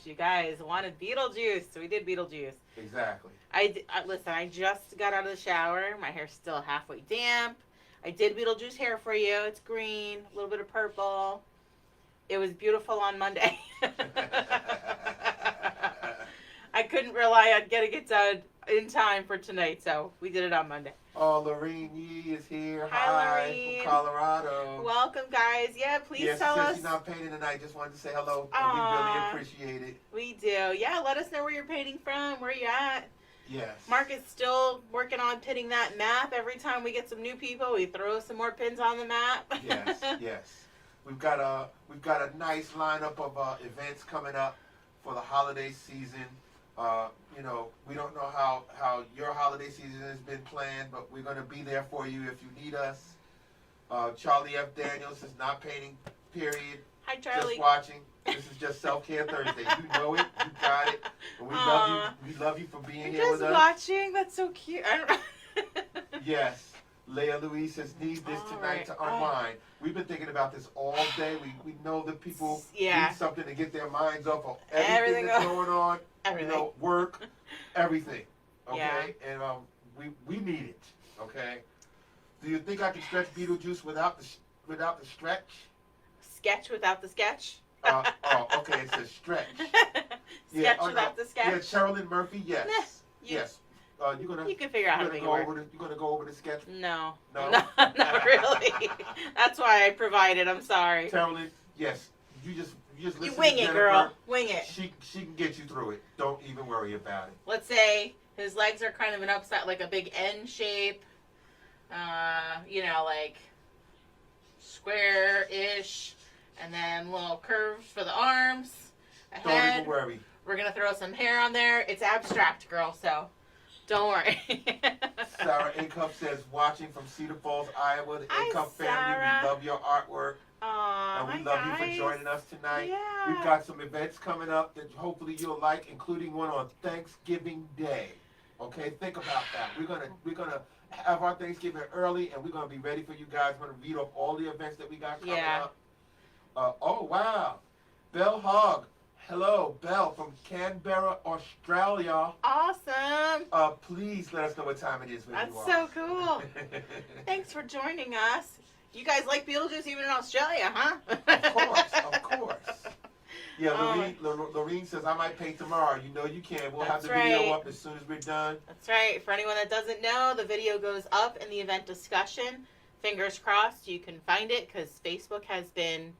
you guys wanted Beetlejuice, so we did Beetlejuice. Exactly. Listen, I just got out of the shower. My hair's still halfway damp. I did Beetlejuice hair for you. It's green, a little bit of purple. It was beautiful on Monday. I couldn't rely on getting it done in time for tonight, so we did it on Monday. Oh, Lorene Yee is here. Hi, Lorene. From Colorado. Welcome, guys. Yeah, please tell us. She's not painting tonight. Just wanted to say hello. Aww. And we really appreciate it. We do. Yeah, let us know where you're painting from, where you at. Yes. Mark is still working on pinning that map. Every time we get some new people, we throw some more pins on the map. Yes, yes. We've got a nice lineup of events coming up for the holiday season. We don't know how your holiday season has been planned, but we're going to be there for you if you need us. Charlie F. Daniels is not painting, period. Hi, Charlie. Just watching. This is just Self-Care Thursday. You know it. You got it. And we love you. We love you for being here with us. Just watching. That's so cute. Yes. Leah Louise says, need this tonight to unwind. We've been thinking about this all day. We know that people need something to get their minds off of everything that's going on. Everything. Work, everything. Okay? Yeah. And we need it. Okay? Do you think I can stretch Beetlejuice without the stretch? Sketch without the sketch? Okay. It says stretch. Sketch without the sketch? Yeah, Sherilyn Murphy, yes. Nah, yes. You can figure out how to make it work. You're going to go over the sketch? No. No? Not really. That's why I provided. I'm sorry. Sherilyn, yes. You just listen You wing to it, Jennifer. girl. Wing it. She can get you through it. Don't even worry about it. Let's say his legs are kind of an upside, like a big N shape. Like square-ish. And then little curves for the arms. A Don't head. even worry. We're going to throw some hair on there. It's abstract, girl, so don't worry. Sarah Acuff says, watching from Cedar Falls, Iowa. The Acuff family, Sarah. we love your artwork. Aww, And we love you for joining us tonight. Yeah. We've got some events coming up that hopefully you'll like, including one on Thanksgiving Day. Okay, think about that. We're gonna have our Thanksgiving early, and we're gonna be ready for you guys. We're gonna read off all the events that we got coming up. Oh wow, Belle Hogg. Hello, Belle from Canberra, Australia. Awesome. Please let us know what time it is when That's you are. so cool. Thanks for joining us. You guys like Beetlejuice even in Australia, huh? Of course. Yeah, Lorene says, I might paint tomorrow. You know you can. We'll have the video up as soon as we're done. That's right. For anyone that doesn't know, the video goes up in the event discussion. Fingers crossed you can find it, because Facebook has been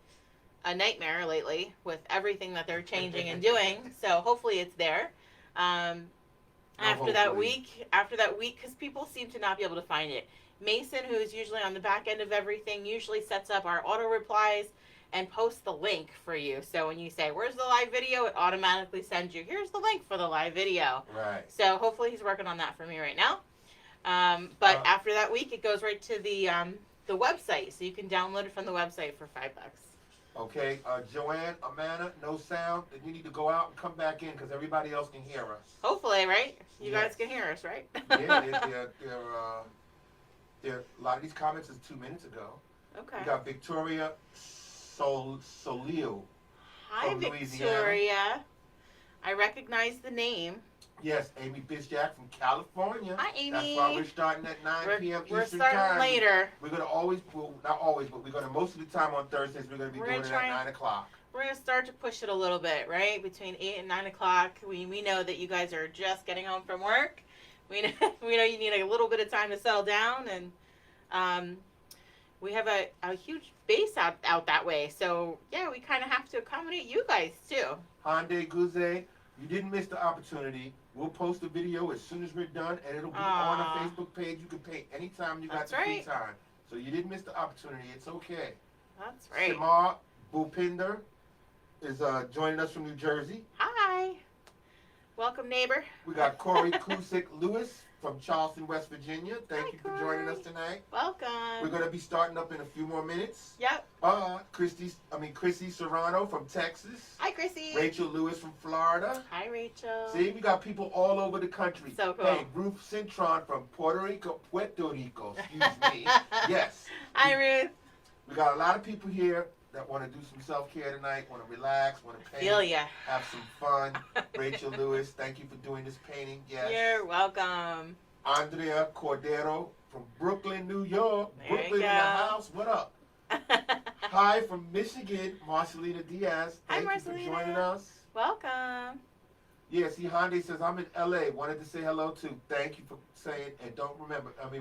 a nightmare lately with everything that they're changing and doing. So hopefully it's there. After that week, because people seem to not be able to find it. Mason, who is usually on the back end of everything, usually sets up our auto replies and posts the link for you. So when you say, where's the live video? It automatically sends you, here's the link for the live video. Right. So hopefully he's working on that for me right now. But after that week, it goes right to the website. So you can download it from the website for $5. Okay, Joanne, Amanda, no sound. Then you need to go out and come back in because everybody else can hear us. Hopefully, right? You guys can hear us, right? Yeah, a lot of these comments is 2 minutes ago. Okay. We got Victoria Solio. Hi, from Victoria. Louisiana. I recognize the name. Yes, Amy Bisjack from California. Hi, Amy. That's why we're starting at 9 p.m. We're Eastern starting time. later. We're going to always, well, not always, but we're going to most of the time on Thursdays, we're going to be doing it at 9 o'clock. We're going to start to push it a little bit, right? Between 8 and 9 o'clock. We know that you guys are just getting home from work. We know you need a little bit of time to settle down, and we have a huge base out that way. So, yeah, we kind of have to accommodate you guys, too. Hyundai Guze, you didn't miss the opportunity. We'll post a video as soon as we're done, and it'll be on a Facebook page. You can paint anytime you got the free time. So you didn't miss the opportunity. It's okay. That's right. Samar Bhupinder is joining us from New Jersey. Hi. Welcome, neighbor. We got Corey Kusick Lewis from Charleston, West Virginia. Thank you for joining us tonight. Welcome. We're going to be starting up in a few more minutes. Yep. Chrissy Serrano from Texas. Hi, Chrissy. Rachel Lewis from Florida. Hi, Rachel. See, we got people all over the country. So cool. Hey, Ruth Cintron from Puerto Rico, excuse me. Yes. Hi, Ruth. We got a lot of people here that want to do some self-care tonight, want to relax, want to paint, Feel ya. have some fun. Rachel Lewis, thank you for doing this painting. Yes. You're welcome. Andrea Cordero from Brooklyn, New York. There Brooklyn you in the go. house. What up? Hi from Michigan, Marcelina Diaz. Hi, Thank you for Marcelina. joining us. Welcome. Yeah, see, Hyundai says, I'm in LA. Wanted to say hello too. Thank you for saying, and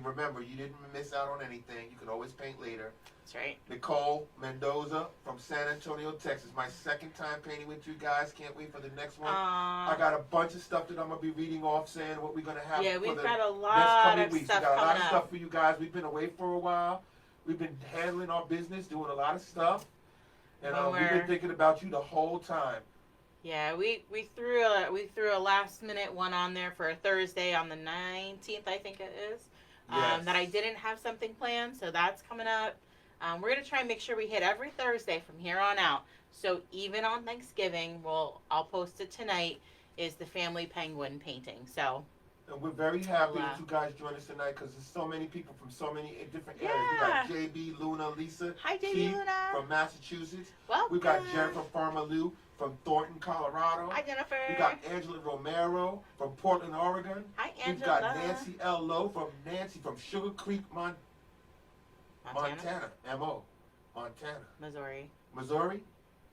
remember, you didn't miss out on anything. You can always paint later. That's right. Nicole Mendoza from San Antonio, Texas. My second time painting with you guys. Can't wait for the next one. I got a bunch of stuff that I'm going to be reading off, saying what we're going to have Yeah, for we've the got a next lot coming of weeks. stuff We got a lot coming of up. stuff for you guys. We've been away for a while. We've been handling our business, doing a lot of stuff. And we've been thinking about you the whole time. Yeah, we threw a last minute one on there for a Thursday on the 19th, I think it is. Yes. That I didn't have something planned, so that's coming up. We're gonna try and make sure we hit every Thursday from here on out. So even on Thanksgiving, I'll post it tonight. Is the family penguin painting? So. And we're very happy that you guys joined us tonight because there's so many people from so many different areas. Yeah. We got JB, Luna, Lisa, Hi, JB, Keith Luna. from Massachusetts. Welcome. We got Jennifer Farmalou from Thornton, Colorado. Hi, Jennifer. We got Angela Romero from Portland, Oregon. Hi, We've Angela. got Nancy L. Lowe from Sugar Creek, Montana. M.O. Montana. Missouri. Missouri?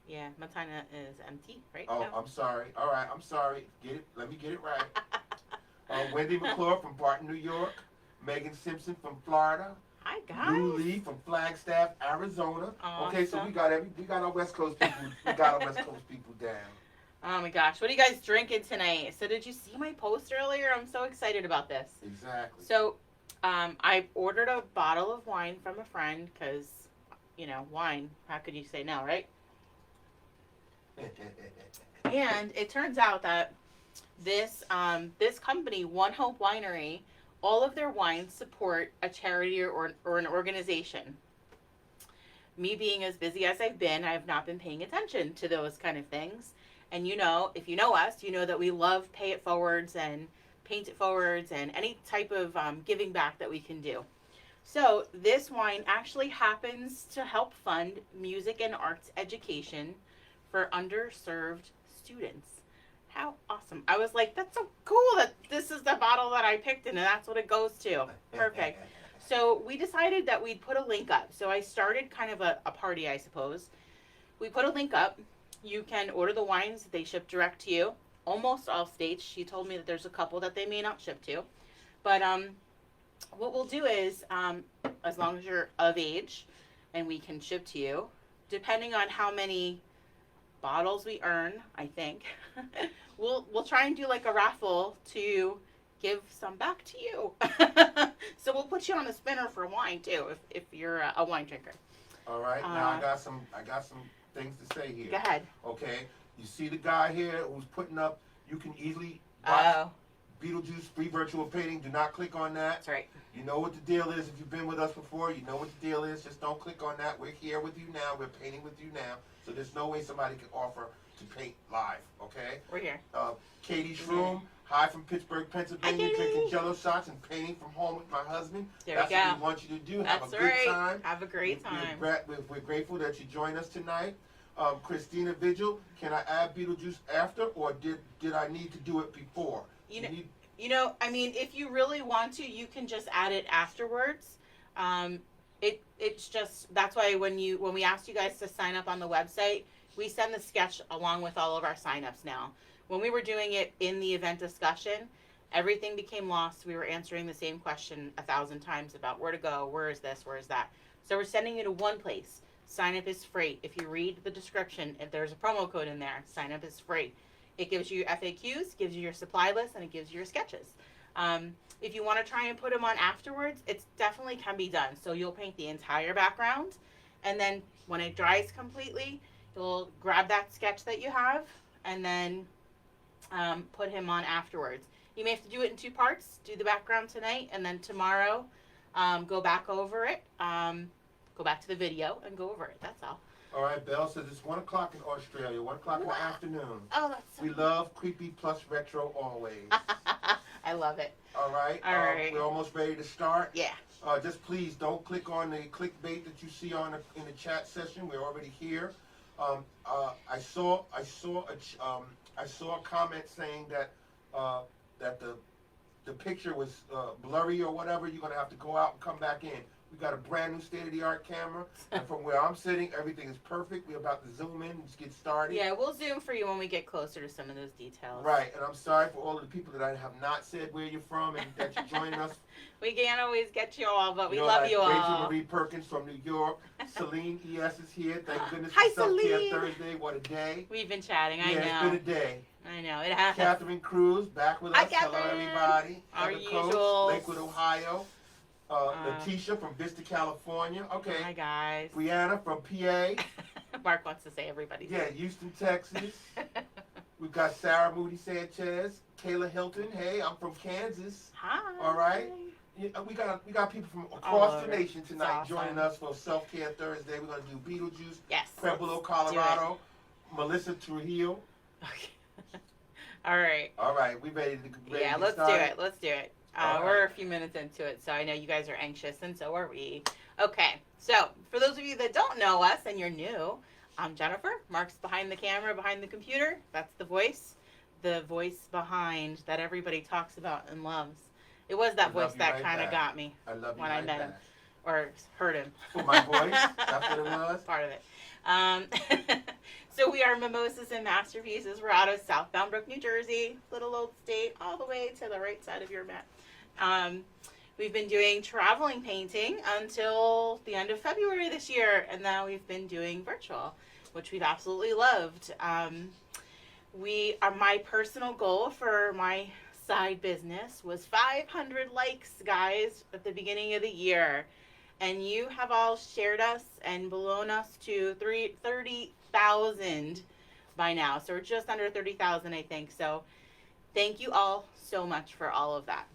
Yeah, Montana is empty, right? Oh, No. I'm sorry. All right, I'm sorry. Let me get it right. Wendy McClure from Barton, New York. Megan Simpson from Florida. Hi, guys. Lou Lee from Flagstaff, Arizona. Awesome. Okay, so we got our West Coast people. We got our West Coast people down. Oh my gosh, what are you guys drinking tonight? So did you see my post earlier? I'm so excited about this. Exactly. So, I ordered a bottle of wine from a friend because, wine. How could you say no, right? And it turns out that this company, One Hope Winery, all of their wines support a charity or an organization. Me being as busy as I've been, I have not been paying attention to those kind of things. And if you know us, you know that we love pay it forwards and paint it forwards and any type of giving back that we can do. So this wine actually happens to help fund music and arts education for underserved students. How awesome. I was like, that's so cool that this is the bottle that I picked and that's what it goes to. Perfect. So we decided that we'd put a link up. So I started kind of a party, I suppose. We put a link up. You can order the wines. They ship direct to you. Almost all states. She told me that there's a couple that they may not ship to. But what we'll do is, as long as you're of age and we can ship to you, depending on how many bottles we earn, I think, we'll try and do like a raffle to give some back to you. So we'll put you on a spinner for wine too, if you're a wine drinker. All right. Now I got some things to say here. Go ahead. Okay. You see the guy here who's putting up. You can easily watch Beetlejuice free virtual painting. Do not click on that. That's right. You know what the deal is. If you've been with us before, you know what the deal is. Just don't click on that. We're here with you now. We're painting with you now. So there's no way somebody can offer to paint live. Okay. We're here. Katie Shroom. Hi from Pittsburgh, Pennsylvania, Hi, drinking Jello shots and painting from home with my husband. That's what we want you to do. That's have a good time. Have a great time. We're grateful that you joined us tonight. Christina Vigil, can I add Beetlejuice after, or did I need to do it before? If you really want to, you can just add it afterwards. It's just, that's why when we asked you guys to sign up on the website, we send the sketch along with all of our signups now. When we were doing it in the event discussion, everything became lost. We were answering the same question 1,000 times about where to go, where is this, where is that. So we're sending you to one place. Sign up is free. If you read the description, if there's a promo code in there, sign up is free. It gives you FAQs, gives you your supply list, and it gives you your sketches. If you want to try and put them on afterwards, it definitely can be done. So you'll paint the entire background, and then when it dries completely, you'll grab that sketch that you have, and then put him on afterwards. You may have to do it in 2 parts. Do the background tonight, and then tomorrow go back over it. Go back to the video and go over it. That's all. All right, Belle says it's 1 o'clock in Australia, 1 o'clock in the afternoon. Oh, that's so We love creepy plus retro always. I love it. All right. All right. We're almost ready to start. Yeah. Just please don't click on the clickbait that you see in the chat session. We're already here. I saw a comment saying that that the picture was blurry or whatever. You're gonna have to go out and come back in. We got a brand new state-of-the-art camera, and from where I'm sitting, everything is perfect. We're about to zoom in and just get started. Yeah, we'll zoom for you when we get closer to some of those details. Right, and I'm sorry for all of the people that I have not said where you're from and that you're joining us. We can't always get you all, but we know, love like you all. Rachel Marie Perkins from New York. Celine E.S. is here. Thank goodness Hi, for Self-Care Celine. Thursday. What a day. We've been chatting, I know. Yeah, it's been a day. I know, it has. Catherine Cruz back with Hi, us. Hello, Catherine. everybody. Our Heather usuals. Coates, Lakewood, Ohio. Letitia from Vista, California. Okay. Hi, guys. Brianna from PA. Mark wants to say everybody's Yeah, Houston, Texas. We've got Sarah Moody Sanchez, Kayla Hilton. Hey, I'm from Kansas. Hi. All right. Yeah, we got people from All across the over. nation tonight Awesome. joining us for Self-Care Thursday. We're going to do Beetlejuice, Yes. Pueblo, let's Colorado, Melissa Trujillo. do it. Okay. All right. All right, we ready to Yeah, get let's started? do it. Let's do it. All We're right. a few minutes into it, so I know you guys are anxious, and so are we. Okay, so for those of you that don't know us and you're new, I'm Jennifer. Mark's behind the camera, behind the computer. That's the voice behind that everybody talks about and loves. It was that I voice love you that right kind of back. got me I love you when I right met him. back. or heard him. For my voice? That's what it was? Part of it. So we are Mimosas and Masterpieces. We're out of Southbound Brook, New Jersey, little old state, all the way to the right side of your map. We've been doing traveling painting until the end of February this year, and now we've been doing virtual, which we've absolutely loved. My personal goal for my side business was 500 likes, guys, at the beginning of the year. And you have all shared us and blown us to 30,000 by now. So we're just under 30,000, I think. So thank you all so much for all of that.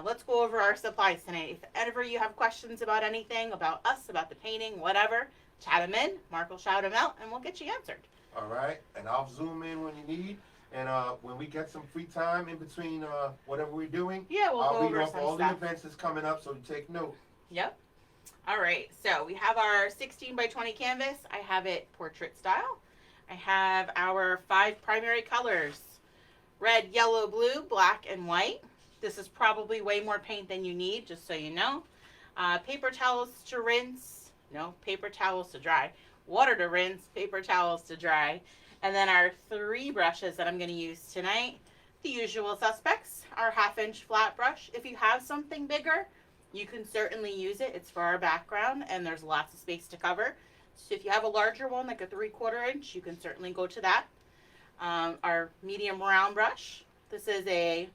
Let's go over our supplies tonight. If ever you have questions about anything, about us, about the painting, whatever, chat them in. Mark will shout them out, and we'll get you answered. All right, and I'll zoom in when you need. And when we get some free time in between whatever we're doing, Yeah, we'll I'll go read over off some all stuff. the events that's coming up so you take note. Yep. All right, so we have our 16 by 20 canvas. I have it portrait style. I have our 5 primary colors: red, yellow, blue, black, and white. This is probably way more paint than you need, just so you know. Paper towels to rinse. No, paper towels to dry. Water to rinse, paper towels to dry. And then our 3 brushes that I'm going to use tonight. The usual suspects. Our 1/2-inch flat brush. If you have something bigger, you can certainly use it. It's for our background, and there's lots of space to cover. So if you have a larger one, like a 3/4 inch, you can certainly go to that. Our medium round brush. This is a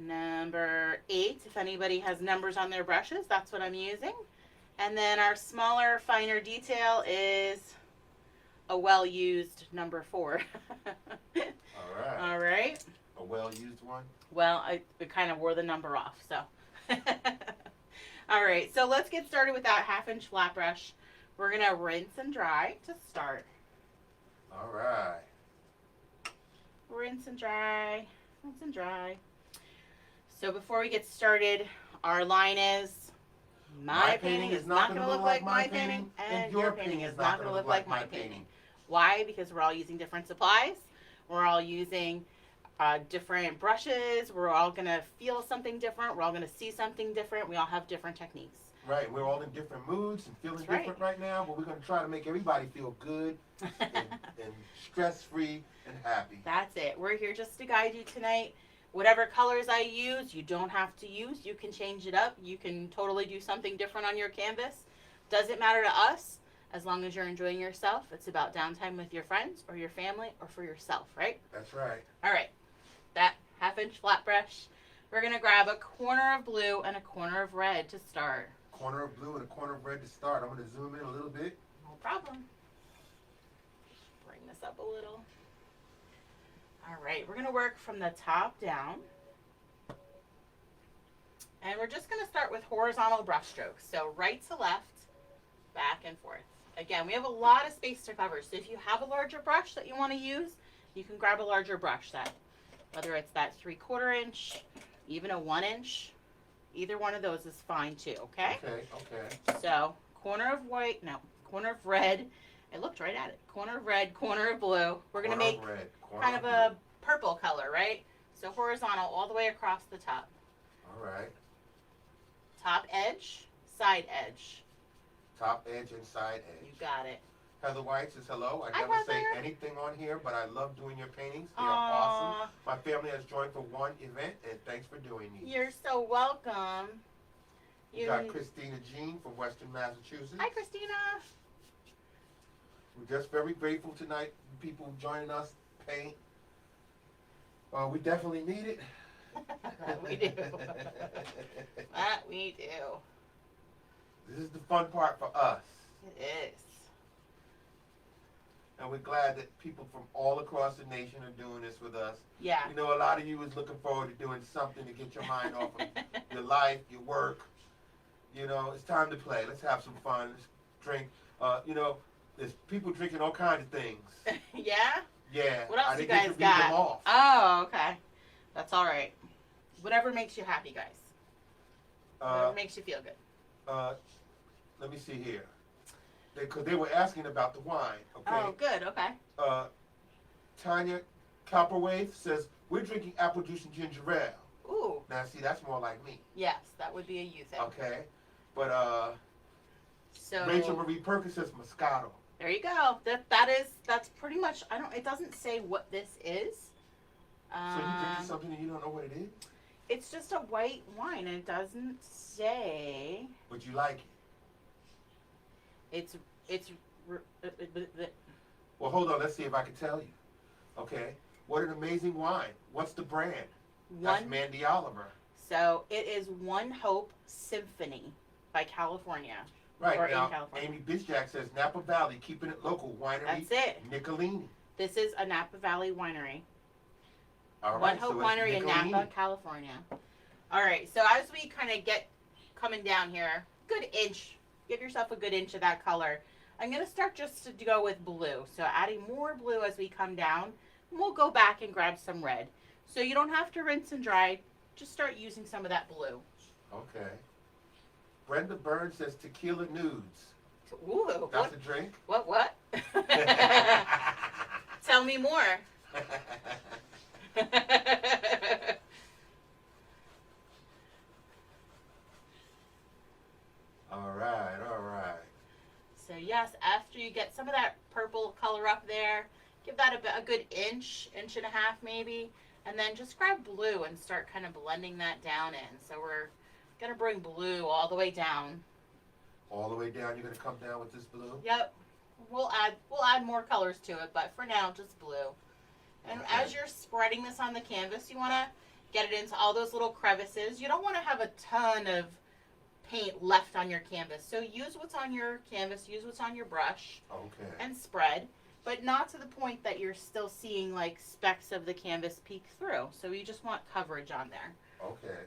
number 8. If anybody has numbers on their brushes, that's what I'm using. And then our smaller, finer detail is a well-used number 4. All right. All right. A well-used one. Well, we kind of wore the number off, so. All right, so let's get started with that 1/2-inch flat brush. We're going to rinse and dry to start. All right. Rinse and dry, rinse and dry. So before we get started, our line is, my painting is not going to look like my painting, and your painting is not going to look like my painting. Why? Because we're all using different supplies. We're all using different brushes. We're all going to feel something different. We're all going to see something different. We all have different techniques. Right, we're all in different moods and feeling That's right. different right now, but we're going to try to make everybody feel good and stress-free and happy. That's it. We're here just to guide you tonight. Whatever colors I use, you don't have to use. You can change it up. You can totally do something different on your canvas. Doesn't matter to us as long as you're enjoying yourself. It's about downtime with your friends or your family or for yourself, right? That's right. All right. That 1/2-inch flat brush. We're going to grab a corner of blue and a corner of red to start. Corner of blue and a corner of red to start. I'm going to zoom in a little bit. No problem. Bring this up a little. All right, we're going to work from the top down. And we're just going to start with horizontal brush strokes. So right to left, back and forth. Again, we have a lot of space to cover. So if you have a larger brush that you want to use, you can grab a larger brush set. Whether it's that 3/4 inch even a 1 inch. Either one of those is fine too, okay? Okay. So, corner of white, no, corner of red. I looked right at it. Corner of red, corner of blue. We're going to make kind of a purple color, right? So horizontal all the way across the top. All right. Top edge, side edge. Top edge and side edge. You got it. Heather White says hello. I Hi, never say Heather. anything on here, but I love doing your paintings. They are awesome. My family has joined for one event, and thanks for doing these. You're so welcome. You got Christina Jean from Western Massachusetts. Hi, Christina. We're just very grateful tonight, people joining us paint. We definitely need it. That we do. That we do. This is the fun part for us. It is. And we're glad that people from all across the nation are doing this with us. Yeah. You know, a lot of you is looking forward to doing something to get your mind off of your life, your work. You know, it's time to play. Let's have some fun. Let's drink. You know, there's people drinking all kinds of things. Yeah? Yeah. What else I you didn't get guys to read them got? off. Oh, okay. That's all right. Whatever makes you happy, guys. Whatever makes you feel good. Let me see here. Because they were asking about the wine. Okay. Oh, good. Okay. Tanya Copperwave says, we're drinking apple juice and ginger ale. Ooh. Now, see, that's more like me. Yes, that would be a you thing. Okay. But so Rachel Marie Perkins says Moscato. there you go. That's pretty much. It doesn't say what this is. So you drinking something and you don't know what it is? It's just a white wine. It doesn't say. But you like it. It's. Well, hold on. Let's see if I can tell you. Okay. What an amazing wine. What's the brand? That's Mandy Oliver. So it is One Hope Symphony by California. Right. Or Now, in California. Amy Bisjack says Napa Valley, keeping it local. Winery. That's it. Nicolini. This is a Napa Valley winery. All right. One Hope Winery in Napa, California. All right. So as we kind of get coming down here, good inch. Give yourself a good inch of that color. I'm going to start just to go with blue. So adding more blue as we come down. And we'll go back and grab some red. So you don't have to rinse and dry. Just start using some of that blue. Okay. Brenda Burns says tequila nudes. Ooh. That's a drink? What? Tell me more. All right. So yes, after you get some of that purple color up there, give that a good inch and a half maybe, and then just grab blue and start kind of blending that down in. So we're gonna bring blue all the way down. All the way down, you're gonna come down with this blue? Yep. We'll add more colors to it, but for now, just blue. And okay. As you're spreading this on the canvas, you wanna get it into all those little crevices. You don't wanna have a ton of paint left on your canvas. So use what's on your canvas, use what's on your brush, okay, and spread, but not to the point that you're still seeing like specks of the canvas peek through. So you just want coverage on there. Okay.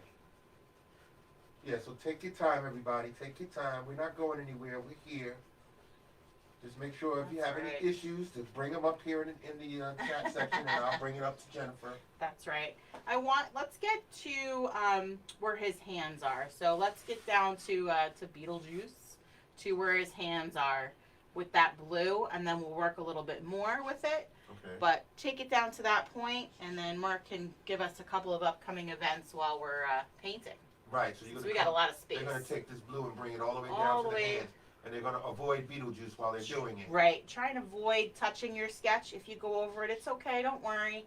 Yeah, so take your time, everybody. Take your time. We're not going anywhere. We're here. Just make sure if you have any issues, to bring them up here in the chat section, and I'll bring it up to Jennifer. That's right. Let's get to where his hands are. So let's get down to Beetlejuice, to where his hands are with that blue, and then we'll work a little bit more with it. Okay. But take it down to that point, and then Mark can give us a couple of upcoming events while we're painting. Right. So we got a lot of space. They're going to take this blue and bring it all the way down to the hands. And they're going to avoid Beetlejuice while they're doing it. Right. Try and avoid touching your sketch. If you go over it, it's okay. Don't worry.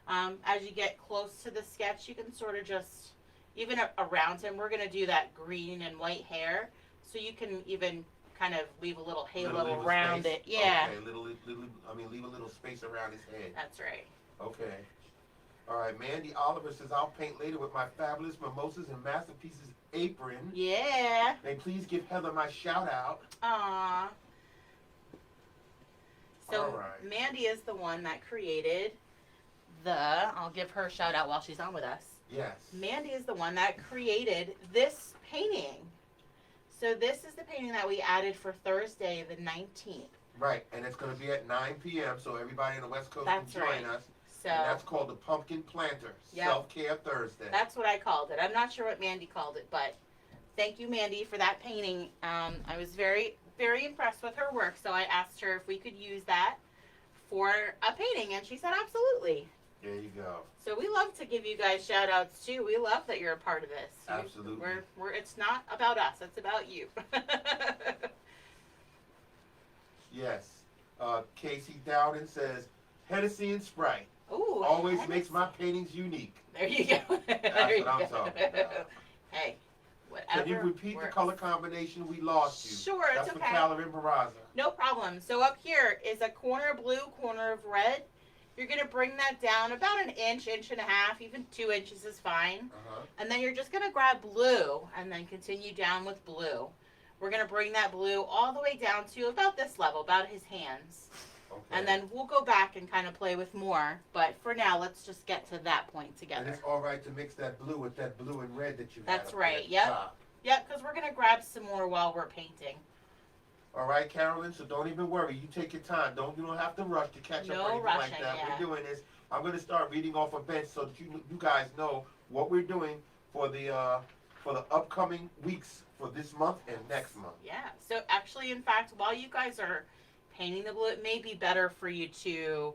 As you get close to the sketch, you can sort of just, even around him, we're going to do that green and white hair. So you can even kind of leave a little halo around it. Yeah. Okay, leave a little space around his head. That's right. Okay. All right, Mandy Oliver says, I'll paint later with my fabulous Mimosas and Masterpieces apron. Yeah. May please give Heather my shout out. Aww. So all right. Mandy is the one that created I'll give her a shout out while she's on with us. Yes. Mandy is the one that created this painting. So this is the painting that we added for Thursday, the 19th. Right, and it's going to be at 9 p.m., so everybody on the West Coast can join us. So And that's called the Pumpkin Planter Self-Care Thursday. That's what I called it. I'm not sure what Mandy called it, but thank you, Mandy, for that painting. I was very, very impressed with her work, so I asked her if we could use that for a painting, and she said absolutely. There you go. So we love to give you guys shout outs too. We love that you're a part of this. Absolutely. It's not about us, it's about you. Yes. Casey Dowden says, Hennessy and Sprite. Ooh, always makes my paintings unique. There you go. That's what I'm talking about. Hey, whatever. Can you repeat the color combination? We lost you. Sure, That's it's for okay. Calvin Barraza. No problem. So up here is a corner of blue, corner of red. You're going to bring that down about an inch, inch and a half, even 2 inches is fine. And then you're just going to grab blue and then continue down with blue. We're going to bring that blue all the way down to about this level, about his hands. Okay. And then we'll go back and kind of play with more. But for now, let's just get to that point together. And it's all right to mix that blue with that blue and red that you That's had up right, at the yep. top. Yep, because we're going to grab some more while we're painting. All right, Carolyn, so don't even worry. You take your time. You don't have to rush to catch up or anything rushing, like that. yeah. We're doing this. I'm going to start reading off events so that you guys know what we're doing for the upcoming weeks for this month and next month. Yeah, so actually, in fact, while you guys are painting the blue, it may be better for you to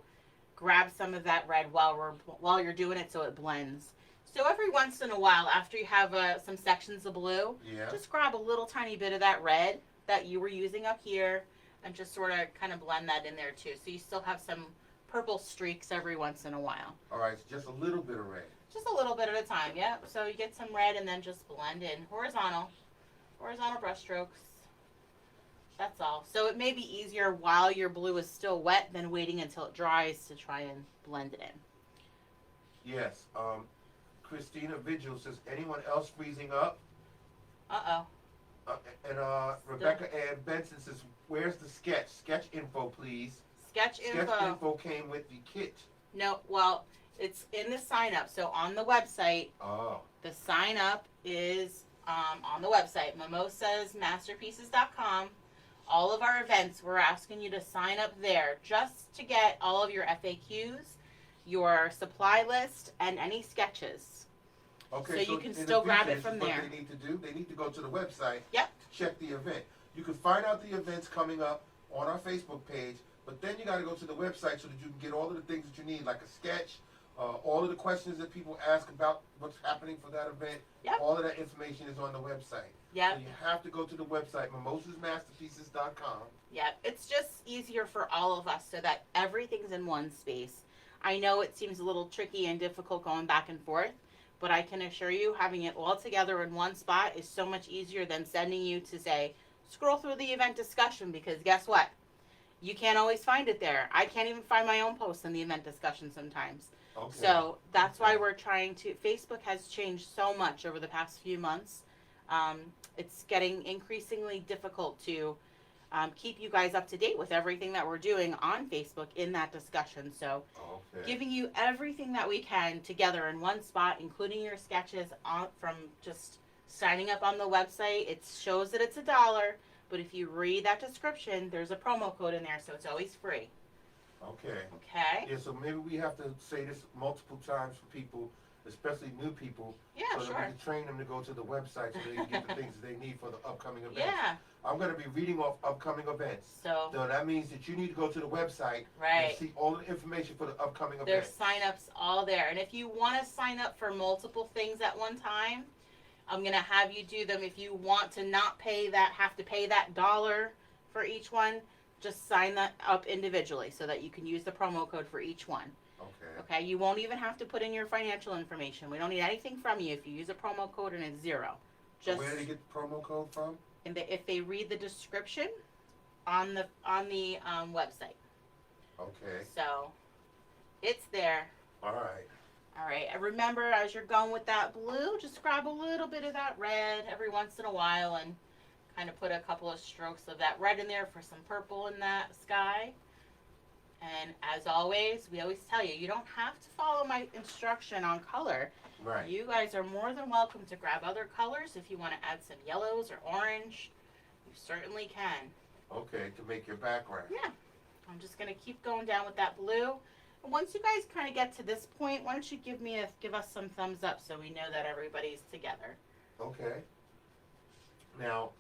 grab some of that red while you're doing it so it blends. So every once in a while, after you have some sections of blue, just grab a little tiny bit of that red that you were using up here and just sort of kind of blend that in there too. So you still have some purple streaks every once in a while. All right, so just a little bit of red. Just a little bit at a time, yep. So you get some red and then just blend in horizontal brush strokes. That's all. So it may be easier while your blue is still wet than waiting until it dries to try and blend it in. Yes. Christina Vigil says, anyone else freezing up? Uh-oh. And Rebecca Ann Benson says, where's the sketch? Sketch info, please. Sketch info. Sketch info came with the kit. No, well, it's in the sign up. So on the website, the sign up is on the website, mimosasmasterpieces.com. All of our events, we're asking you to sign up there just to get all of your FAQs, your supply list, and any sketches. Okay, so you can still grab it from there. What they need to do, they need to go to the website to check the event. You can find out the events coming up on our Facebook page, but then you got to go to the website so that you can get all of the things that you need, like a sketch, all of the questions that people ask about what's happening for that event. All of that information is on the website. So you have to go to the website, mimosasmasterpieces.com. It's just easier for all of us so that everything's in one space. I know it seems a little tricky and difficult going back and forth, but I can assure you having it all together in one spot is so much easier than sending you to say, scroll through the event discussion, because guess what? You can't always find it there. I can't even find my own posts in the event discussion sometimes. Okay. So that's why we're trying to, Facebook has changed so much over the past few months. It's getting increasingly difficult to keep you guys up to date with everything that we're doing on Facebook in that discussion. So giving you everything that we can together in one spot, including your sketches from just signing up on the website. It shows that it's $1, but if you read that description, there's a promo code in there, so it's always free. Okay. Okay. Yeah, so maybe we have to say this multiple times for people, especially new people, so that we can train them to go to the website so they can get the things that they need for the upcoming events. Yeah. I'm going to be reading off upcoming events. So that means that you need to go to the website and see all the information for the upcoming events. There's sign-ups all there. And if you want to sign up for multiple things at one time, I'm going to have you do them. If you want to not have to pay that $1 for each one, just sign that up individually so that you can use the promo code for each one. Okay, you won't even have to put in your financial information. We don't need anything from you if you use a promo code and it's $0. Just where did they get the promo code from? And if they read the description on the website. Okay. So it's there. All right. All right. And remember, as you're going with that blue, just grab a little bit of that red every once in a while and kind of put a couple of strokes of that red in there for some purple in that sky. And as always, we always tell you, you don't have to follow my instruction on color. Right. You guys are more than welcome to grab other colors. If you want to add some yellows or orange, you certainly can. Okay, to make your background. Yeah. I'm just going to keep going down with that blue. Once you guys kind of get to this point, why don't you give us some thumbs up so we know that everybody's together. Okay. Now,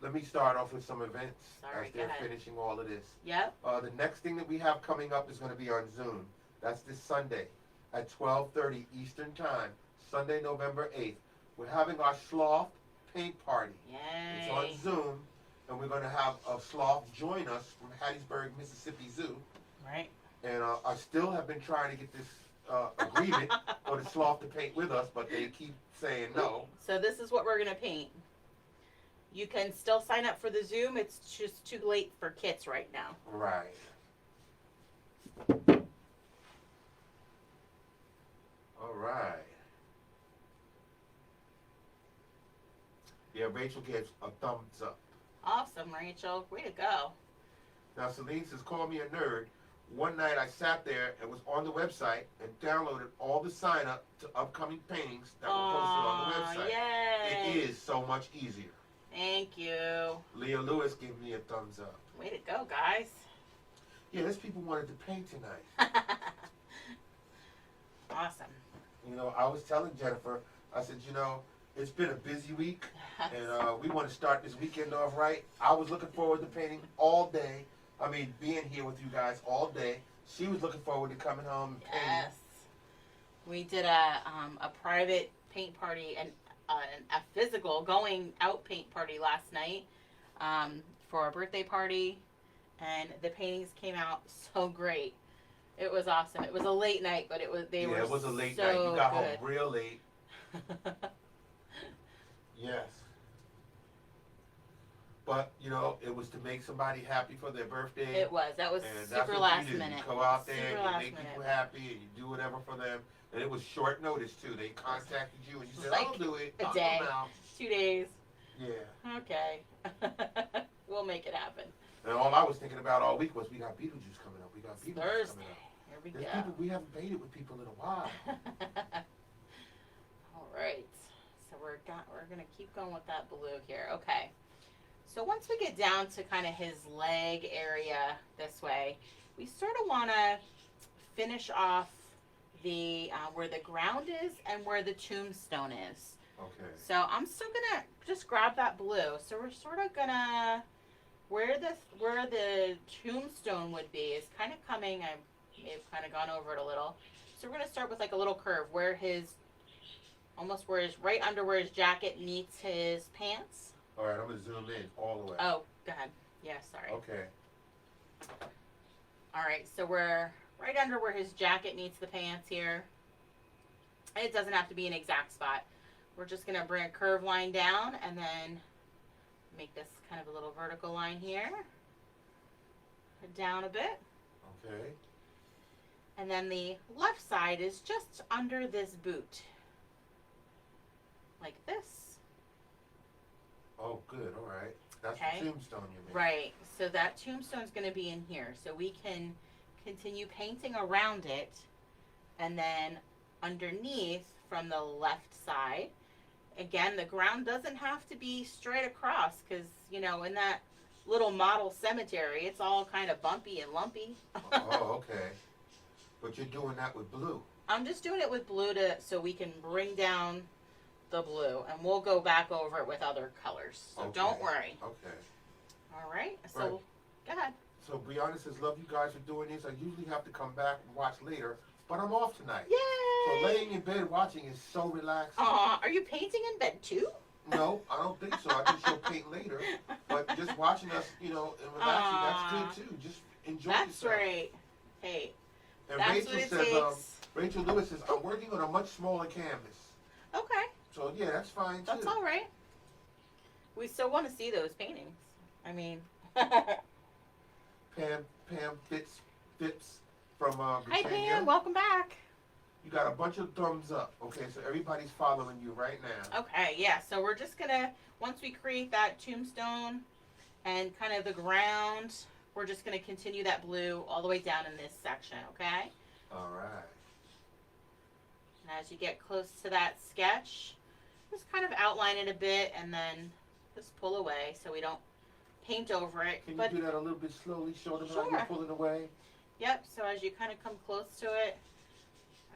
let me start off with some events as they're finishing all of this. Yep. The next thing that we have coming up is going to be on Zoom. That's this Sunday at 12:30 Eastern Time, Sunday, November 8th. We're having our sloth paint party. Yay. It's on Zoom, and we're going to have a sloth join us from Hattiesburg, Mississippi Zoo. Right. And I still have been trying to get this agreement for the sloth to paint with us, but they keep saying no. So this is what we're going to paint. You can still sign up for the Zoom. It's just too late for kits right now. Right. All right. Yeah, Rachel gives a thumbs up. Awesome, Rachel. Way to go. Now, Celine says, call me a nerd. One night I sat there and was on the website and downloaded all the sign up to upcoming paintings that were posted on the website. Yay. It is so much easier. Thank you. Leah Lewis gave me a thumbs up. Way to go, guys. Yeah, there's people wanted to paint tonight. Awesome. You know, I was telling Jennifer, I said, you know, it's been a busy week, and we want to start this weekend off right. I was looking forward to painting all day. I mean, being here with you guys all day. She was looking forward to coming home and painting. Yes. We did a private paint party and a physical going out paint party last night for a birthday party, and the paintings came out so great. It was awesome. It was a late night, but it was it was a late so night. You got good. home real late. Yes. But, you know, it was to make somebody happy for their birthday. It was. That was and super that's what last you do. minute. You go out there Super and you last make minute. people happy and you do whatever for them. And it was short notice, too. They contacted you and you said, Like I'll do it. a I'll day. come out. 2 days. Yeah. Okay. We'll make it happen. And all I was thinking about all week was we got Beetlejuice coming up. We got Beetlejuice Thursday. coming up. Here we There's go. people, we haven't painted with people in a while. All right. So we're gonna keep going with that blue here. Okay. So once we get down to kind of his leg area this way, we sort of want to finish off the where the ground is and where the tombstone is. Okay. So I'm still gonna just grab that blue. So we're sort of gonna where the tombstone would be is kind of coming. I may have kind of gone over it a little. So we're gonna start with like a little curve where right under where his jacket meets his pants. All right, I'm going to zoom in all the way. Oh, go ahead. Yeah, sorry. Okay. All right, so we're right under where his jacket meets the pants here. And it doesn't have to be an exact spot. We're just going to bring a curve line down and then make this kind of a little vertical line here. Down a bit. Okay. And then the left side is just under this boot. Like this. Oh, good. All right. That's Okay. the tombstone you made. Right. So that tombstone's going to be in here. So we can continue painting around it. And then underneath from the left side, again, the ground doesn't have to be straight across because, you know, in that little model cemetery, it's all kind of bumpy and lumpy. Oh, okay. But you're doing that with blue. I'm just doing it with blue so we can bring down the blue, and we'll go back over it with other colors. So Okay. don't worry. Okay. All right. So Right. go ahead. So Brianna says, love you guys for doing this. I usually have to come back and watch later, but I'm off tonight. Yay! So laying in bed watching is so relaxing. Aw, are you painting in bed too? No, I don't think so. I think she'll paint later. But just watching us, you know, and relaxing, that's good too. Just enjoy That's yourself. right. Hey, And that's Rachel what it says, takes. Rachel Lewis says, I'm working on a much smaller canvas. Okay, So yeah, that's fine too. that's all right. We still want to see those paintings. I mean, Pam Fitz from hi Virginia. Pam, welcome back. You got a bunch of thumbs up. Okay, so everybody's following you right now. Okay, yeah. So we're just gonna once we create that tombstone and kind of the ground, we're just gonna continue that blue all the way down in this section. Okay. All right. And as you get close to that sketch, just kind of outline it a bit and then just pull away so we don't paint over it. Can But you do that a little bit slowly? Show them how Sure. you're pulling away. Yep, so as you kind of come close to it,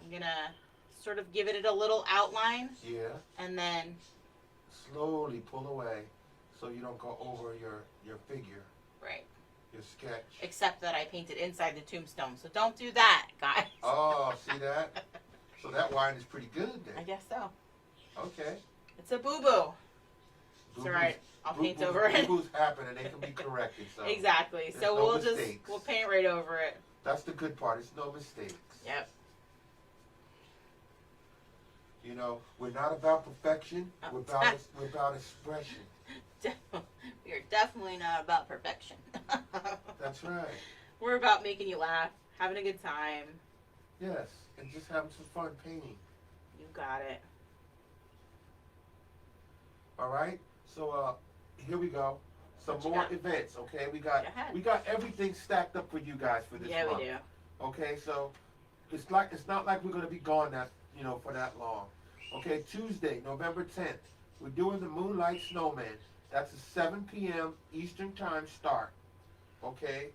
I'm going to sort of give it a little outline. Yeah. And then Slowly pull away so you don't go over your figure. Right. Your sketch. Except that I painted inside the tombstone, so don't do that, guys. Oh, see that? So that wine is pretty good then. I guess so. Okay. It's a boo-boo. It's alright. I'll paint over it. Boo-boos happen and they can be corrected. So exactly. So no we'll mistakes. we'll paint right over it. That's the good part. It's no mistakes. Yep. You know, we're not about perfection. We're about expression. We are definitely not about perfection. That's right. We're about making you laugh, having a good time. Yes, and just having some fun painting. You got it. All right. So here we go. Some What you more got? events. Okay, we Go got ahead. everything stacked up for you guys for this Yeah, month. we do. Okay, so it's not like we're gonna be gone for that long. Okay, Tuesday, November 10th, we're doing the Moonlight Snowman. That's a 7 p.m. Eastern Time start. Okay,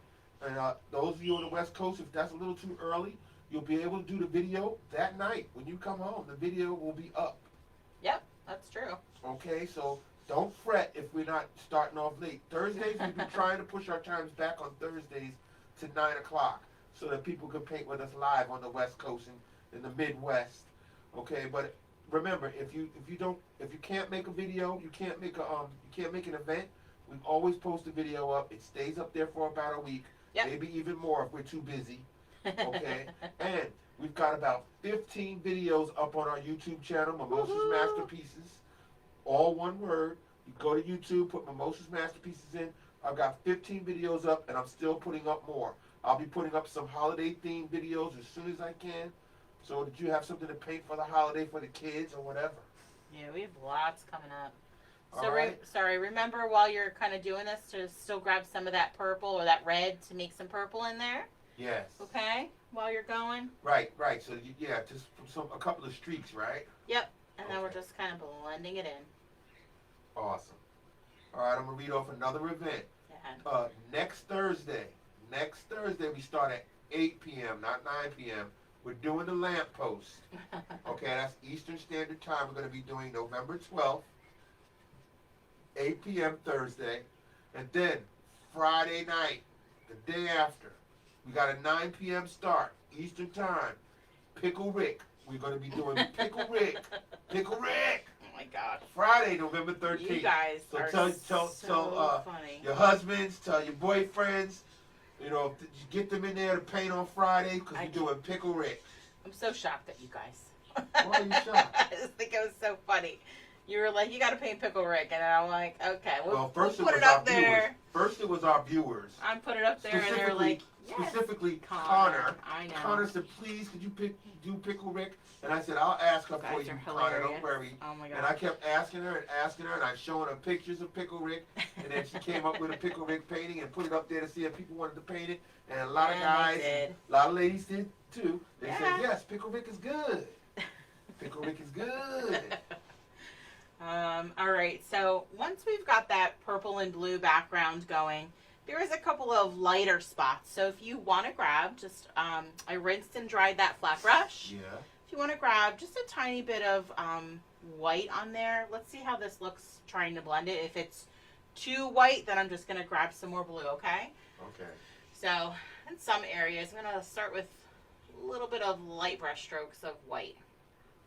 and those of you on the West Coast, if that's a little too early, you'll be able to do the video that night when you come home. The video will be up. Yep, that's true. Okay, so don't fret if we're not starting off late. Thursdays, we've been trying to push our times back on Thursdays to 9 o'clock so that people can paint with us live on the West Coast and in the Midwest. Okay, but remember, if you can't make a video, you can't make an event, we always post a video up. It stays up there for about a week, Yep. maybe even more if we're too busy. Okay, and we've got about 15 videos up on our YouTube channel, Mimosas Woohoo. Masterpieces, all one word. You go to YouTube, put Mimosas Masterpieces in. I've got 15 videos up, and I'm still putting up more. I'll be putting up some holiday-themed videos as soon as I can, so that you have something to paint for the holiday for the kids or whatever. Yeah, we have lots coming up. So All right. remember while you're kind of doing this to still grab some of that purple or that red to make some purple in there, Yes. okay? While you're going. Right. So just a couple of streaks, right? Yep. And then we're Okay. just kind of blending it in. Awesome. All right, I'm gonna read off another event. Yeah. Next Thursday, we start at 8 p.m., not 9 p.m. We're doing the lamp post. Okay, that's Eastern Standard Time. We're going to be doing November 12th, 8 p.m. Thursday. And then Friday night, the day after, we got a 9 p.m. start, Eastern Time. Pickle Rick. We're going to be doing Pickle Rick. Pickle Rick! Oh my God. Friday, November 13th. You guys So are tell so funny. your husbands, tell your boyfriends, you get them in there to paint on Friday because we're doing Pickle Rick. I'm so shocked at you guys. Why are you shocked? I just think it was so funny. You were like, you got to paint Pickle Rick. And then I'm like, okay, we'll First put it up there. First it was our viewers. I'm putting it up there and they're like, yes. Specifically Connor. I know. Connor said, please, could you do Pickle Rick? And I said, I'll ask her for guys you, are Connor, don't hilarious. worry. Oh my And I God. kept asking her, and I showing her pictures of Pickle Rick, and then she came up with a Pickle Rick painting and put it up there to see if people wanted to paint it. And a lot of And guys, they did. a lot of ladies did too. They Yeah. said, yes, Pickle Rick is good. Pickle Rick is good. All right, so once we've got that purple and blue background going, there is a couple of lighter spots. So if you want to grab, just I rinsed and dried that flat brush. Yeah. If you want to grab just a tiny bit of white on there, let's see how this looks trying to blend it. If it's too white, then I'm just going to grab some more blue, okay? Okay. So in some areas, I'm going to start with a little bit of light brush strokes of white.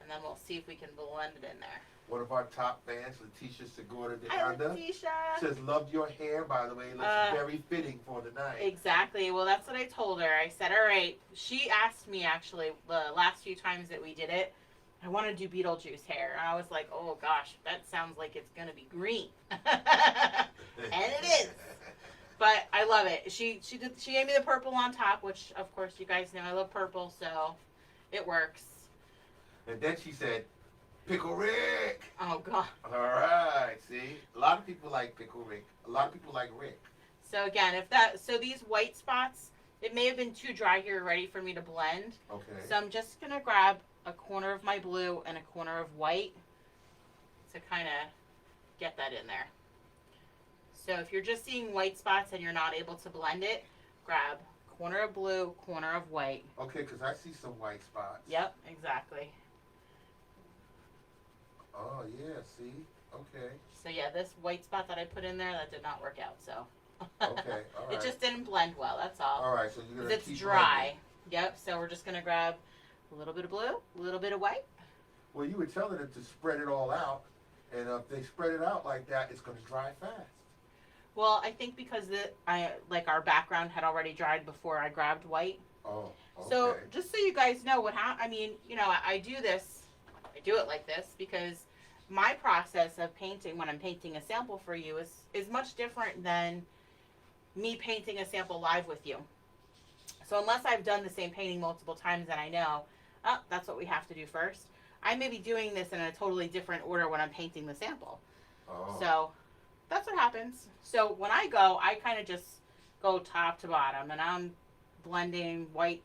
And then we'll see if we can blend it in there. One of our top fans, Letitia Segura de Hi, Anda, Letitia. says, loved your hair, by the way. It looks very fitting for the night. Exactly. Well, that's what I told her. I said, all right. She asked me, actually, the last few times that we did it, I want to do Beetlejuice hair. And I was like, oh, gosh, that sounds like it's going to be green. And it is. But I love it. She gave me the purple on top, which, of course, you guys know I love purple, so it works. And then she said, Pickle Rick. Oh, God. All right, see? A lot of people like Pickle Rick. A lot of people like Rick. So, again, so these white spots, it may have been too dry here ready for me to blend. Okay. So I'm just going to grab a corner of my blue and a corner of white to kind of get that in there. So if you're just seeing white spots and you're not able to blend it, grab corner of blue, corner of white. Okay, because I see some white spots. Yep, exactly. Oh, yeah, see? Okay. So yeah, this white spot that I put in there, that did not work out, so. Okay, all right. It just didn't blend well, that's all. All right, so you're going to keep It's dry. blending. Yep, so we're just going to grab a little bit of blue, a little bit of white. Well, you were telling them to spread it all out, and if they spread it out like that, it's going to dry fast. Well, I think because our background had already dried before I grabbed white. Oh, okay. So just so you guys know I do this, I do it like this because my process of painting when I'm painting a sample for you is much different than me painting a sample live with you. So unless I've done the same painting multiple times and I know, oh, that's what we have to do first, I may be doing this in a totally different order when I'm painting the sample. Oh. So that's what happens. So when I go, I kind of just go top to bottom and I'm blending white,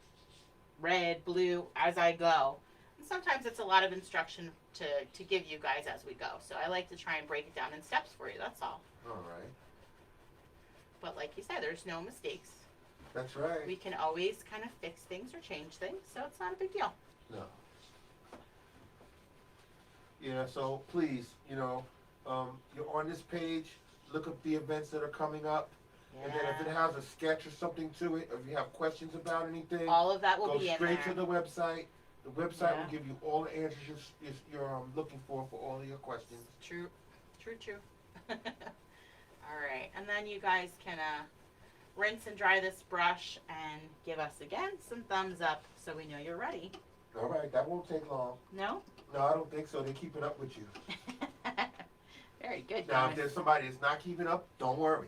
red, blue as I go. And sometimes it's a lot of instruction to give you guys as we go. So I like to try and break it down in steps for you, that's all. All right. But like you said, there's no mistakes. That's right. We can always kind of fix things or change things, so it's not a big deal. No. Yeah, so please, you're on this page, look up the events that are coming up. And then if it has a sketch or something to it, or if you have questions about anything, all of that will go be in straight there. to the website. The website Yeah. will give you all the answers you're looking for all of your questions. True. All right, and then you guys can rinse and dry this brush and give us again some thumbs up so we know you're ready. All right, that won't take long. No? No, I don't think so. They're keeping up with you. Very good, Now, guys. if there's somebody that's not keeping up, don't worry.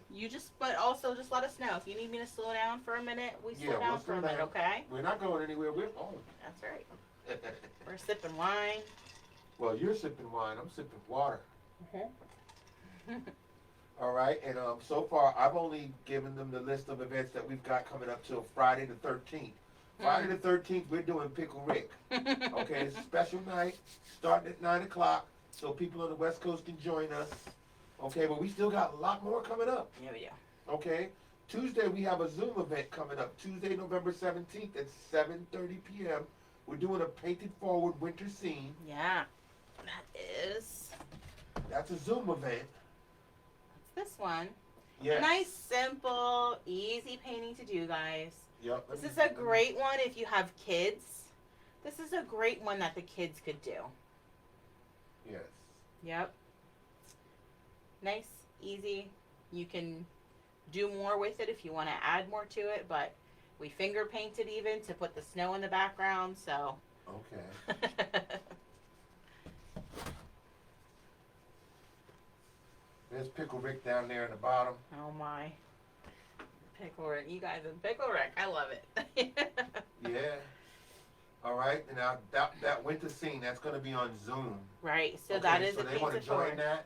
But also just let us know. If you need me to slow down for a minute, we slow Yeah, down we'll for a slow minute, down. okay? We're not going anywhere. We're home. That's right. We're sipping wine. Well, you're sipping wine. I'm sipping water. Mm-hmm. All right, and so far I've only given them the list of events that we've got coming up till Friday the 13th. Friday the 13th, we're doing Pickle Rick. Okay, it's a special night, starting at 9 o'clock, so people on the West Coast can join us. Okay, but we still got a lot more coming up. Yeah, we do. Okay, Tuesday we have a Zoom event coming up. Tuesday, November 17th at 7:30 p.m. We're doing a painted forward winter scene. Yeah, that is. That's a Zoom event. This one. Yes. Nice, simple, easy painting to do, guys. Yep. This is a great one if you have kids. This is a great one that the kids could do. Yes. Yep. Nice, easy. You can do more with it if you want to add more to it, but we finger painted even to put the snow in the background, so. Okay. There's Pickle Rick down there in the bottom. Oh my. Pickle Rick. You guys in Pickle Rick. I love it. Yeah. All right. And now that winter scene, that's going to be on Zoom. Right. So Okay, that is so a they want to painted join forward. that?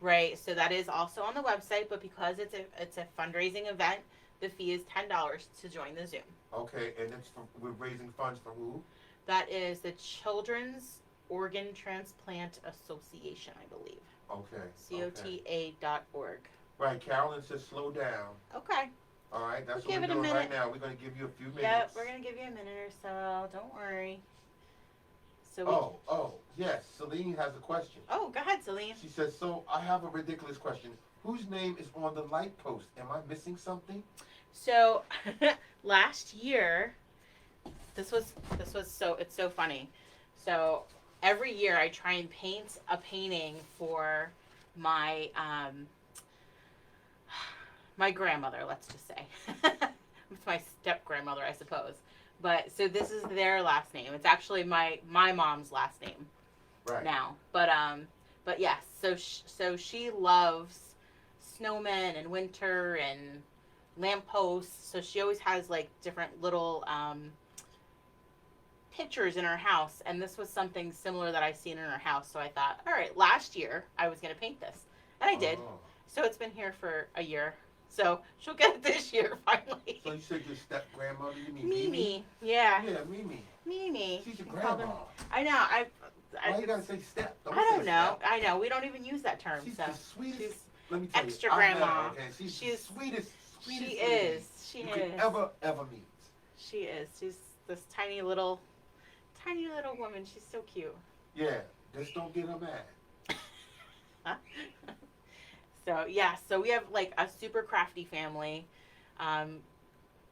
Right. So that is also on the website, but because it's a fundraising event, the fee is $10 to join the Zoom. Okay. And we're raising funds for who? That is the Children's Organ Transplant Association, I believe. Okay. COTA.org. Right. Carolyn says slow down. Okay. All right. That's We'll what give we're it a doing right minute. now. We're going to give you a few minutes. Yep, we're going to give you a minute or so. Don't worry. So Yes. Celine has a question. Oh, go ahead, Celine. She says, so I have a ridiculous question. Whose name is on the light post? Am I missing something? So last year, it's so funny. So every year I try and paint a painting for my my grandmother, let's just say. It's my step grandmother, I suppose. But so this is their last name. It's actually my mom's last name now. But yes. So she loves snowmen and winter and lampposts. So she always has like different little pictures in her house. And this was something similar that I seen in her house. So I thought, all right, last year I was gonna paint this, and I did. Oh. So it's been here for a year. So she'll get it this year finally. So you said your step grandmother? You mean Mimi. Yeah. Yeah, Mimi. Mimi. She's your We call them- grandma. I know. Why you gotta say step? I don't say know. step. I know. We don't even use that term. She's So the sweetest. she's Let me tell extra you, I've met her, grandma. okay? She's She's- the sweetest she lady is. She you is. could ever meet. She is. She's this tiny little woman. She's so cute. Yeah, just don't get her mad. So yeah, so we have like a super crafty family. Um,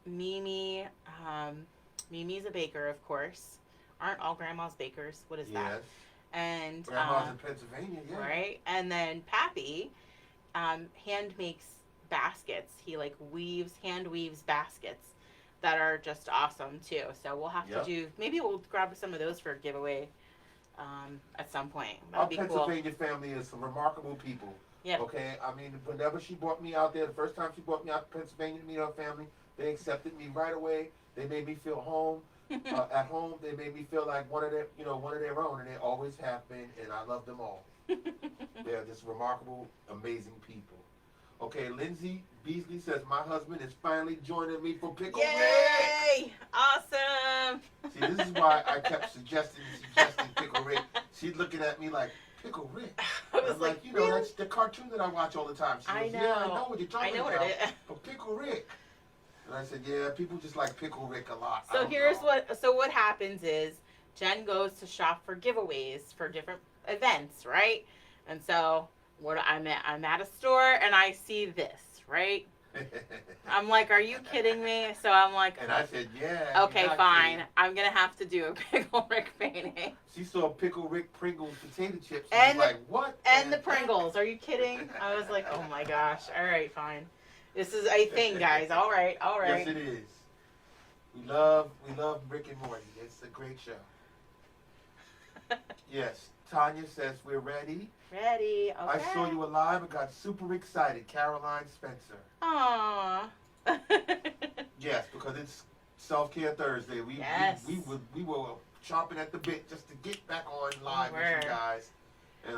Mimi, Mimi's a baker, of course. Aren't all grandmas bakers? What is that? Yes. And Grandma's in Pennsylvania, yeah. right, and then Pappy, hand makes baskets. He like hand weaves baskets that are just awesome too. So we'll have to do. Maybe we'll grab some of those for a giveaway at some point. That'd Our be Pennsylvania family is some remarkable people. Yeah. Okay, I mean, whenever she brought me out there, the first time she brought me out to Pennsylvania to meet her family, they accepted me right away. They made me feel home. At home, they made me feel like one of their own, and they always have been, and I love them all. They're just remarkable, amazing people. Okay, Lindsay Beasley says, my husband is finally joining me for Pickle Rick. Yay! Awesome! See, this is why I kept suggesting Pickle Rick. She's looking at me like, Pickle Rick? I was I'm like, you know, that's the cartoon that I watch all the time. She I goes, know. yeah, I know what you're talking about. what it is. But Pickle Rick. And I said, yeah, people just like Pickle Rick a lot. So what happens is Jen goes to shop for giveaways for different events, right? And so I'm at a store and I see this, right? I'm like, are you kidding me? So I'm like, and I said, yeah. okay, fine. I'm gonna have to do a Pickle Rick painting. She saw Pickle Rick Pringles potato chips And was like, what? And the Pringles. Are you kidding? I was like, oh my gosh. All right, fine. This is a thing, guys. All right. Yes, it is. We love Rick and Morty. It's a great show. Yes. Tanya says we're ready. Ready. Okay. I saw you alive and got super excited. Caroline Spencer. Aww. Yes, because it's Self-Care Thursday. We were chomping at the bit just to get back on live with you guys and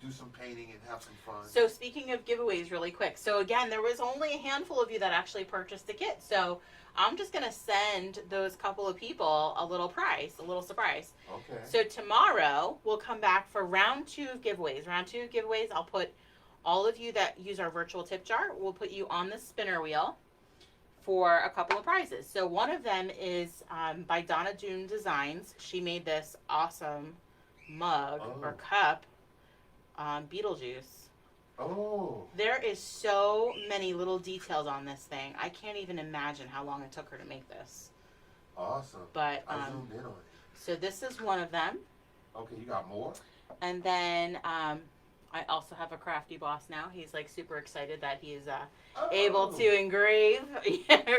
do some painting and have some fun. So speaking of giveaways really quick. So again, there was only a handful of you that actually purchased the kit. So I'm just going to send those couple of people a little surprise. Okay. So tomorrow we'll come back for round 2 of giveaways. Round 2 of giveaways, I'll put all of you that use our virtual tip jar, we'll put you on the spinner wheel for a couple of prizes. So one of them is by Donna Doon Designs. She made this awesome mug or cup, Beetlejuice. Oh. There is so many little details on this thing. I can't even imagine how long it took her to make this. Awesome. But I zoomed in on it. so this is one of them. Okay, you got more? And then I also have a crafty boss now. He's like super excited that he's able to engrave,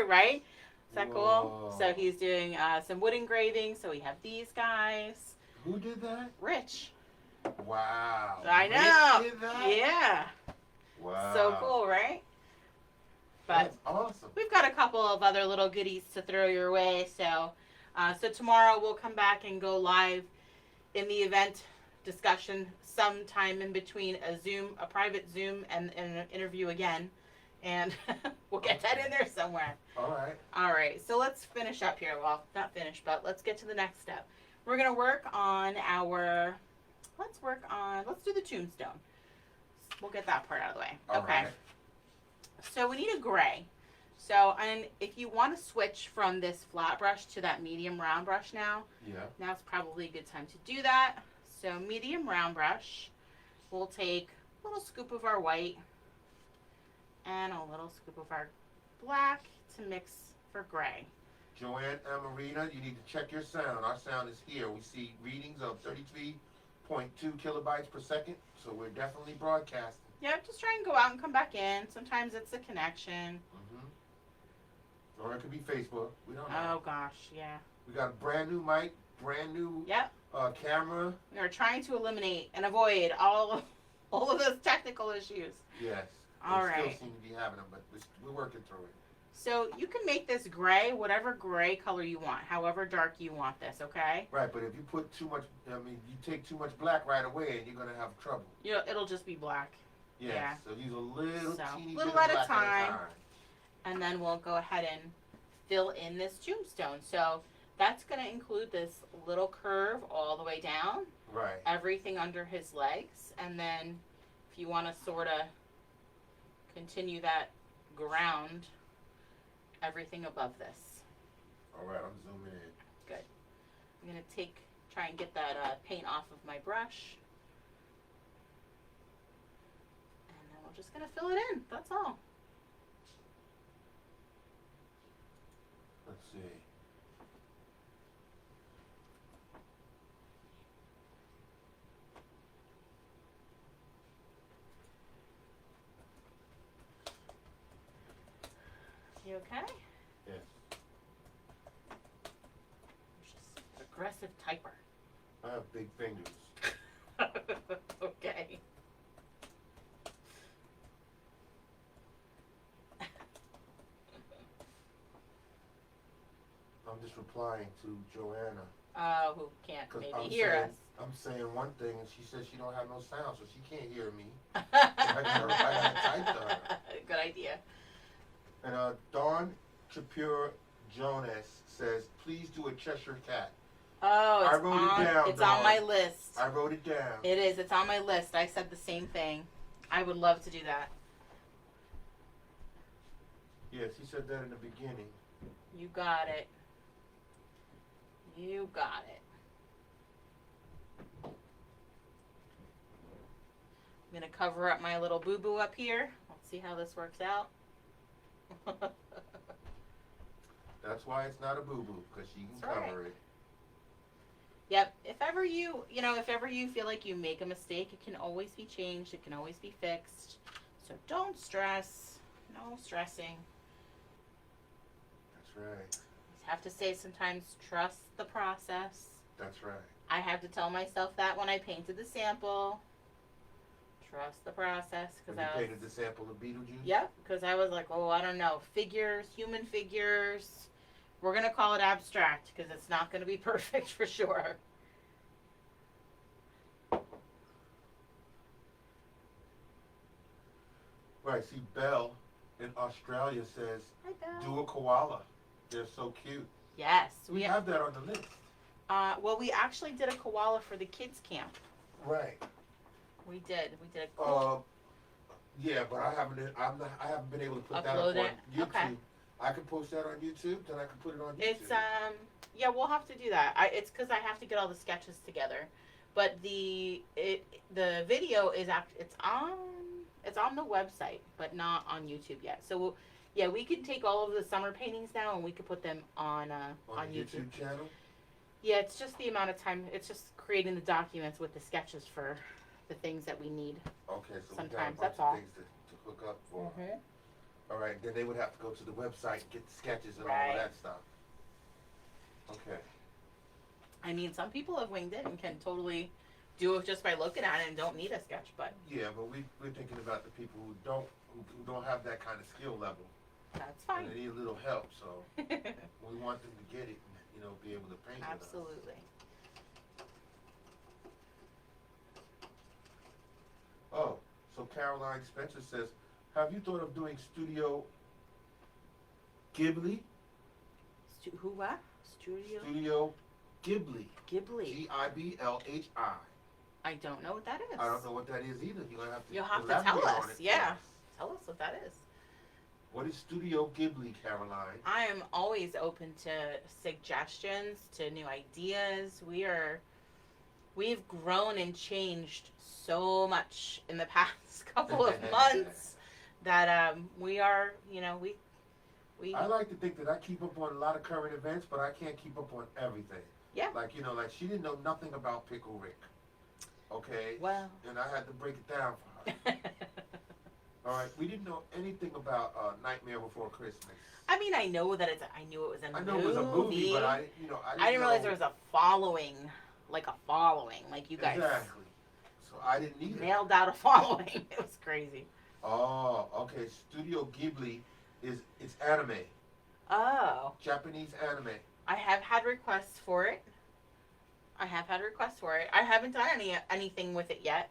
right? Is that cool? So he's doing some wood engraving. So we have these guys. Who did that? Rich. Wow. I know. Rich did that? Yeah. Wow. So cool, right? But that's awesome. We've got a couple of other little goodies to throw your way. So, so tomorrow we'll come back and go live in the event discussion sometime in between a private Zoom and an interview again. And we'll get that in there somewhere. All right. All right. So let's finish up here. Well, not finish, but let's get to the next step. We're going to work on let's do the tombstone. We'll get that part out of the way. All okay. Right. So we need a gray. So, and if you want to switch from this flat brush to that medium round brush now, now's probably a good time to do that. So medium round brush, we'll take a little scoop of our white and a little scoop of our black to mix for gray. Joanne Amarina, you need to check your sound. Our sound is here. We see readings of 33.2 kilobytes per second, so we're definitely broadcasting. Yeah, just try and go out and come back in. Sometimes it's a connection. Mm-hmm. Or it could be Facebook. We don't know. Oh, gosh, yeah. We got a brand new mic, brand new camera. We're trying to eliminate and avoid all of those technical issues. Yes. All we right. still seem to be having them, but we're working through it. So you can make this gray, whatever gray color you want, however dark you want this, okay? Right, but if you put too much, you take too much black right away and you're going to have trouble. It'll just be black. Yes, yeah. So use a little teeny little bit of at black a time. And then we'll go ahead and fill in this tombstone. So that's going to include this little curve all the way down. Right. Everything under his legs. And then if you want to sort of continue that ground, everything above this. All right, I'm zooming in. Good. I'm going to try and get that paint off of my brush. And then we're just going to fill it in. That's all. Let's see. You okay? Yes. Just aggressive typer. I have big fingers. Okay. I'm just replying to Joanna. Who can't 'Cause maybe I'm hear saying, us. I'm saying one thing, and she says she don't have no sound, so she can't hear me. I gotta type to her. Good idea. And Dawn Shapiro Jonas says, please do a Cheshire Cat. Oh, I wrote it down, it's on my Dawn. list. I wrote it down. It is. It's on my list. I said the same thing. I would love to do that. Yes, he said that in the beginning. You got it. You got it. I'm going to cover up my little boo-boo up here. Let's see how this works out. That's why it's not a boo-boo, because she can That's right. cover it. Yep. If ever you feel like you make a mistake, it can always be changed. It can always be fixed. So don't stress. No stressing. That's right. You have to say sometimes trust the process. That's right. I have to tell myself that when I painted the sample. Trust the process. When you painted the sample of Beetlejuice? Yep, because I was like, oh, I don't know, figures, human figures. We're going to call it abstract because it's not going to be perfect for sure. Right, see, Belle in Australia says, Hi, Belle. do a koala. They're so cute. Yes. We have that on the list. Well, we actually did a koala for the kids' camp. Right. We did. We did a koala. Yeah, but I haven't been able to put that Upload up on it? YouTube. Okay. I can post that on YouTube, then I can put it on YouTube. It's yeah, we'll have to do that. It's because I have to get all the sketches together. But the video is it's on the website, but not on YouTube yet. So yeah, we can take all of the summer paintings now and we could put them on on the YouTube channel. Yeah, it's just the amount of time. It's just creating the documents with the sketches for the things that we need. Okay, so Sometimes, we got a bunch that's of all. things to hook up for. Mm-hmm. All right, then they would have to go to the website and get the sketches and all Right. of that stuff. Okay. I mean, some people have winged it and can totally do it just by looking at it and don't need a sketch, but Yeah, but we're thinking about the people who don't have that kind of skill level. that's fine. And they need a little help, so we want them to get it and, be able to paint with us. Absolutely. Oh, so Caroline Spencer says, have you thought of doing Studio Ghibli? Who what? Studio Studio Ghibli. Ghibli. Giblhi. I don't know what that is. I don't know what that is either. You're gonna have to You'll have to elaborate tell on us. it Yeah. for us. Tell us what that is. What is Studio Ghibli, Caroline? I am always open to suggestions, to new ideas. We've grown and changed so much in the past couple of months that we are, we I like to think that I keep up on a lot of current events, but I can't keep up on everything. Yeah. Like, like she didn't know nothing about Pickle Rick. Okay? Well. And I had to break it down for her. All right, we didn't know anything about Nightmare Before Christmas. I mean, I knew that I knew it was a movie. I know it was a movie, but I didn't realize there was a following, like you guys. Exactly. So I didn't need it. Nailed out a following. It was crazy. Oh, okay. Studio Ghibli it's anime. Oh. Japanese anime. I have had requests for it. I haven't done anything with it yet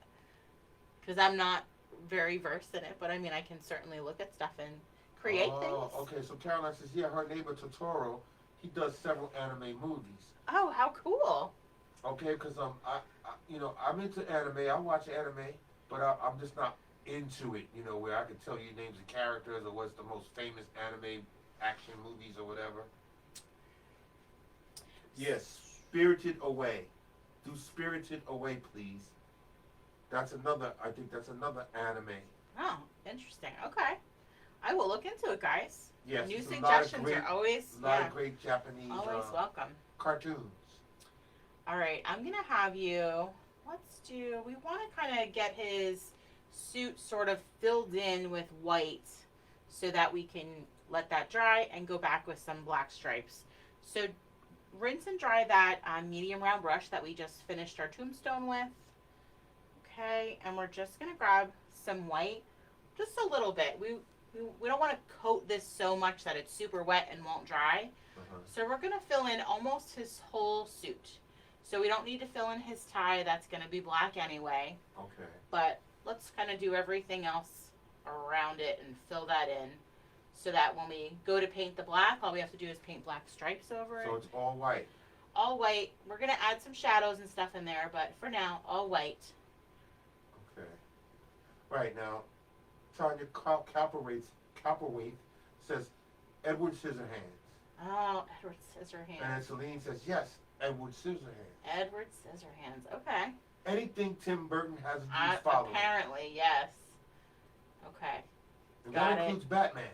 because I'm not very versed in it. But I mean, I can certainly look at stuff and create things. Oh, okay. So Caroline says, yeah, her neighbor Totoro, he does several anime movies. Oh, how cool! Okay, because I'm into anime. I watch anime, but I'm just not into it. Where I can tell you names of characters or what's the most famous anime action movies or whatever. Yes, Spirited Away. Do Spirited Away, please. That's another, I think that's another anime. Oh, interesting. Okay. I will look into it, guys. Yes, New it's suggestions are always a lot of great Japanese always welcome. cartoons. All right, I'm gonna have you. We want to kind of get his suit sort of filled in with white, so that we can let that dry and go back with some black stripes. So rinse and dry that medium round brush that we just finished our tombstone with. Okay, and we're just gonna grab some white, just a little bit. We don't want to coat this so much that it's super wet and won't dry. So we're gonna fill in almost his whole suit. So we don't need to fill in his tie. That's gonna be black anyway. Okay. But let's kind of do everything else around it and fill that in, so that when we go to paint the black, all we have to do is paint black stripes over it. So it's all white. All white. We're gonna add some shadows and stuff in there, but for now, all white. Okay. Right now, Tanya Copperwaith says Edward Scissorhands. Oh, Edward Scissorhands. And then Celine says, yes, Edward Scissorhands. Edward Scissorhands. Okay. Anything Tim Burton has used following. Apparently, yes. Okay. And Got that includes Batman.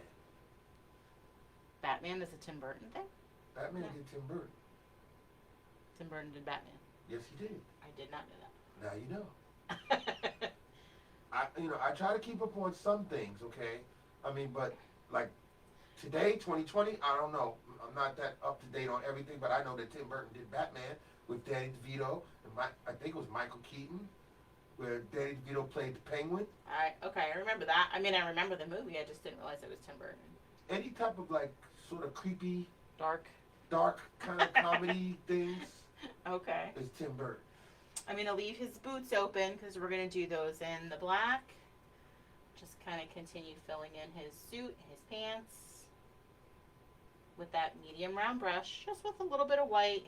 Batman is a Tim Burton thing? Batman did Tim Burton. Tim Burton did Batman. Yes, he did. I did not know Now you know. that. I try to keep up on some things, okay? I mean, but like today, 2020, I don't know. I'm not that up to date on everything, but I know that Tim Burton did Batman with Danny DeVito, and I think it was Michael Keaton, where Danny DeVito played the Penguin. Okay, I remember that. I mean, I remember the movie. I just didn't realize it was Tim Burton. Any type of like sort of creepy, Dark kind of comedy things Okay. is Tim Burton. I'm going to leave his boots open because we're going to do those in the black. Just kind of continue filling in his suit, his pants with that medium round brush, just with a little bit of white.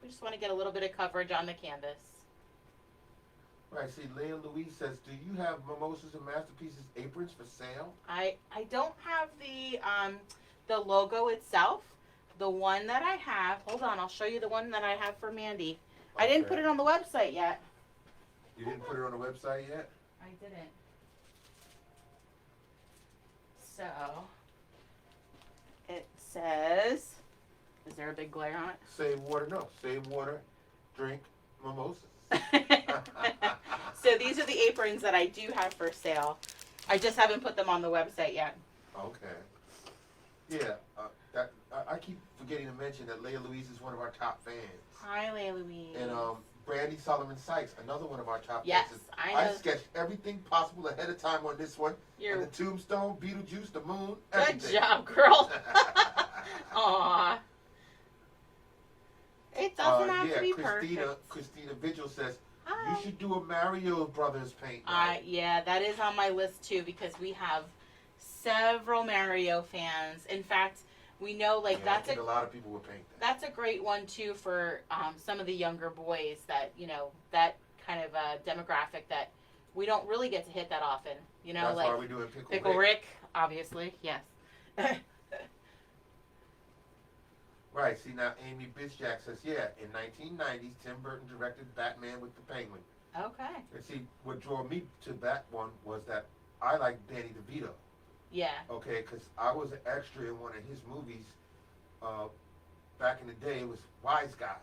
We just want to get a little bit of coverage on the canvas. Right, see, Leah Louise says, do you have Mimosas and Masterpieces aprons for sale? I don't have the logo itself. The one that I have, hold on, I'll show you the one that I have for Mandy. I didn't put it on the website yet. You didn't put it on the website yet? I didn't. So, it says, is there a big glare on it? Save water, no. Save water, drink mimosas. So these are the aprons that I do have for sale. I just haven't put them on the website yet. Okay. Yeah, I keep forgetting to mention that Leah Louise is one of our top fans. Hi, Leah Louise. And Brandy Solomon Sykes, another one of our top yes, fans. I know. I sketched everything possible ahead of time on this one. You're... And the tombstone, Beetlejuice, the moon, Good everything. job, girl. Aw. It doesn't have to be perfect. Christina Vigil says, Hi. you should do a Mario Brothers paint night. Yeah, that is on my list too because we have several Mario fans. In fact, we know I think a lot of people would paint that. That's a great one too for some of the younger boys that that kind of demographic that we don't really get to hit that often. That's like why we're doing Pickle Rick, obviously, yes. Right, see now Amy Bitchjack says, yeah, in 1990s, Tim Burton directed Batman with the Penguin. Okay. And see, what drew me to that one was that I like Danny DeVito. Yeah. Okay, because I was an extra in one of his movies back in the day. It was Wise Guys.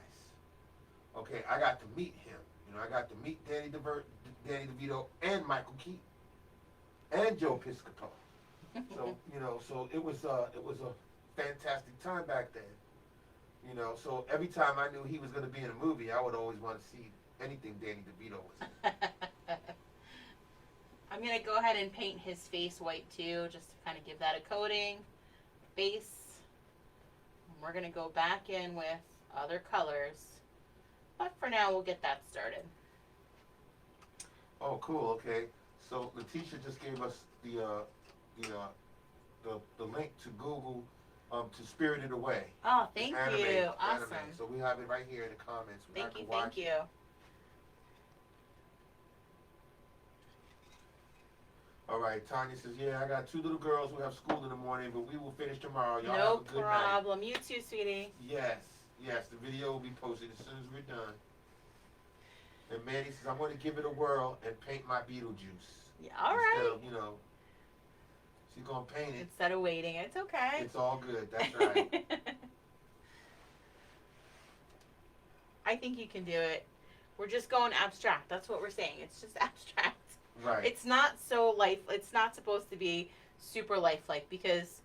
Okay, I got to meet him. I got to meet Danny DeVito and Michael Keaton and Joe Piscopo. So so it was a fantastic time back then. So every time I knew he was going to be in a movie, I would always want to see anything Danny DeVito was in. I'm going to go ahead and paint his face white too, just to kind of give that a coating. Base. And we're going to go back in with other colors. But for now, we'll get that started. Oh, cool. Okay. So Letitia just gave us the link to Google to Spirited Away. Oh, thank you. Awesome. Anime. So we have it right here in the comments. Thank you. All right, Tanya says, yeah, I got 2 little girls who have school in the morning, but we will finish tomorrow. Y'all No have a good problem. Night. You too, sweetie. Yes, Yes, the video will be posted as soon as we're done. And Manny says, I'm going to give it a whirl and paint my Beetlejuice. Yeah, all Instead right. of, she's going to paint it. Instead of waiting, it's okay. It's all good. That's right. I think you can do it. We're just going abstract. That's what we're saying. It's just abstract. Right. It's not so it's not supposed to be super lifelike because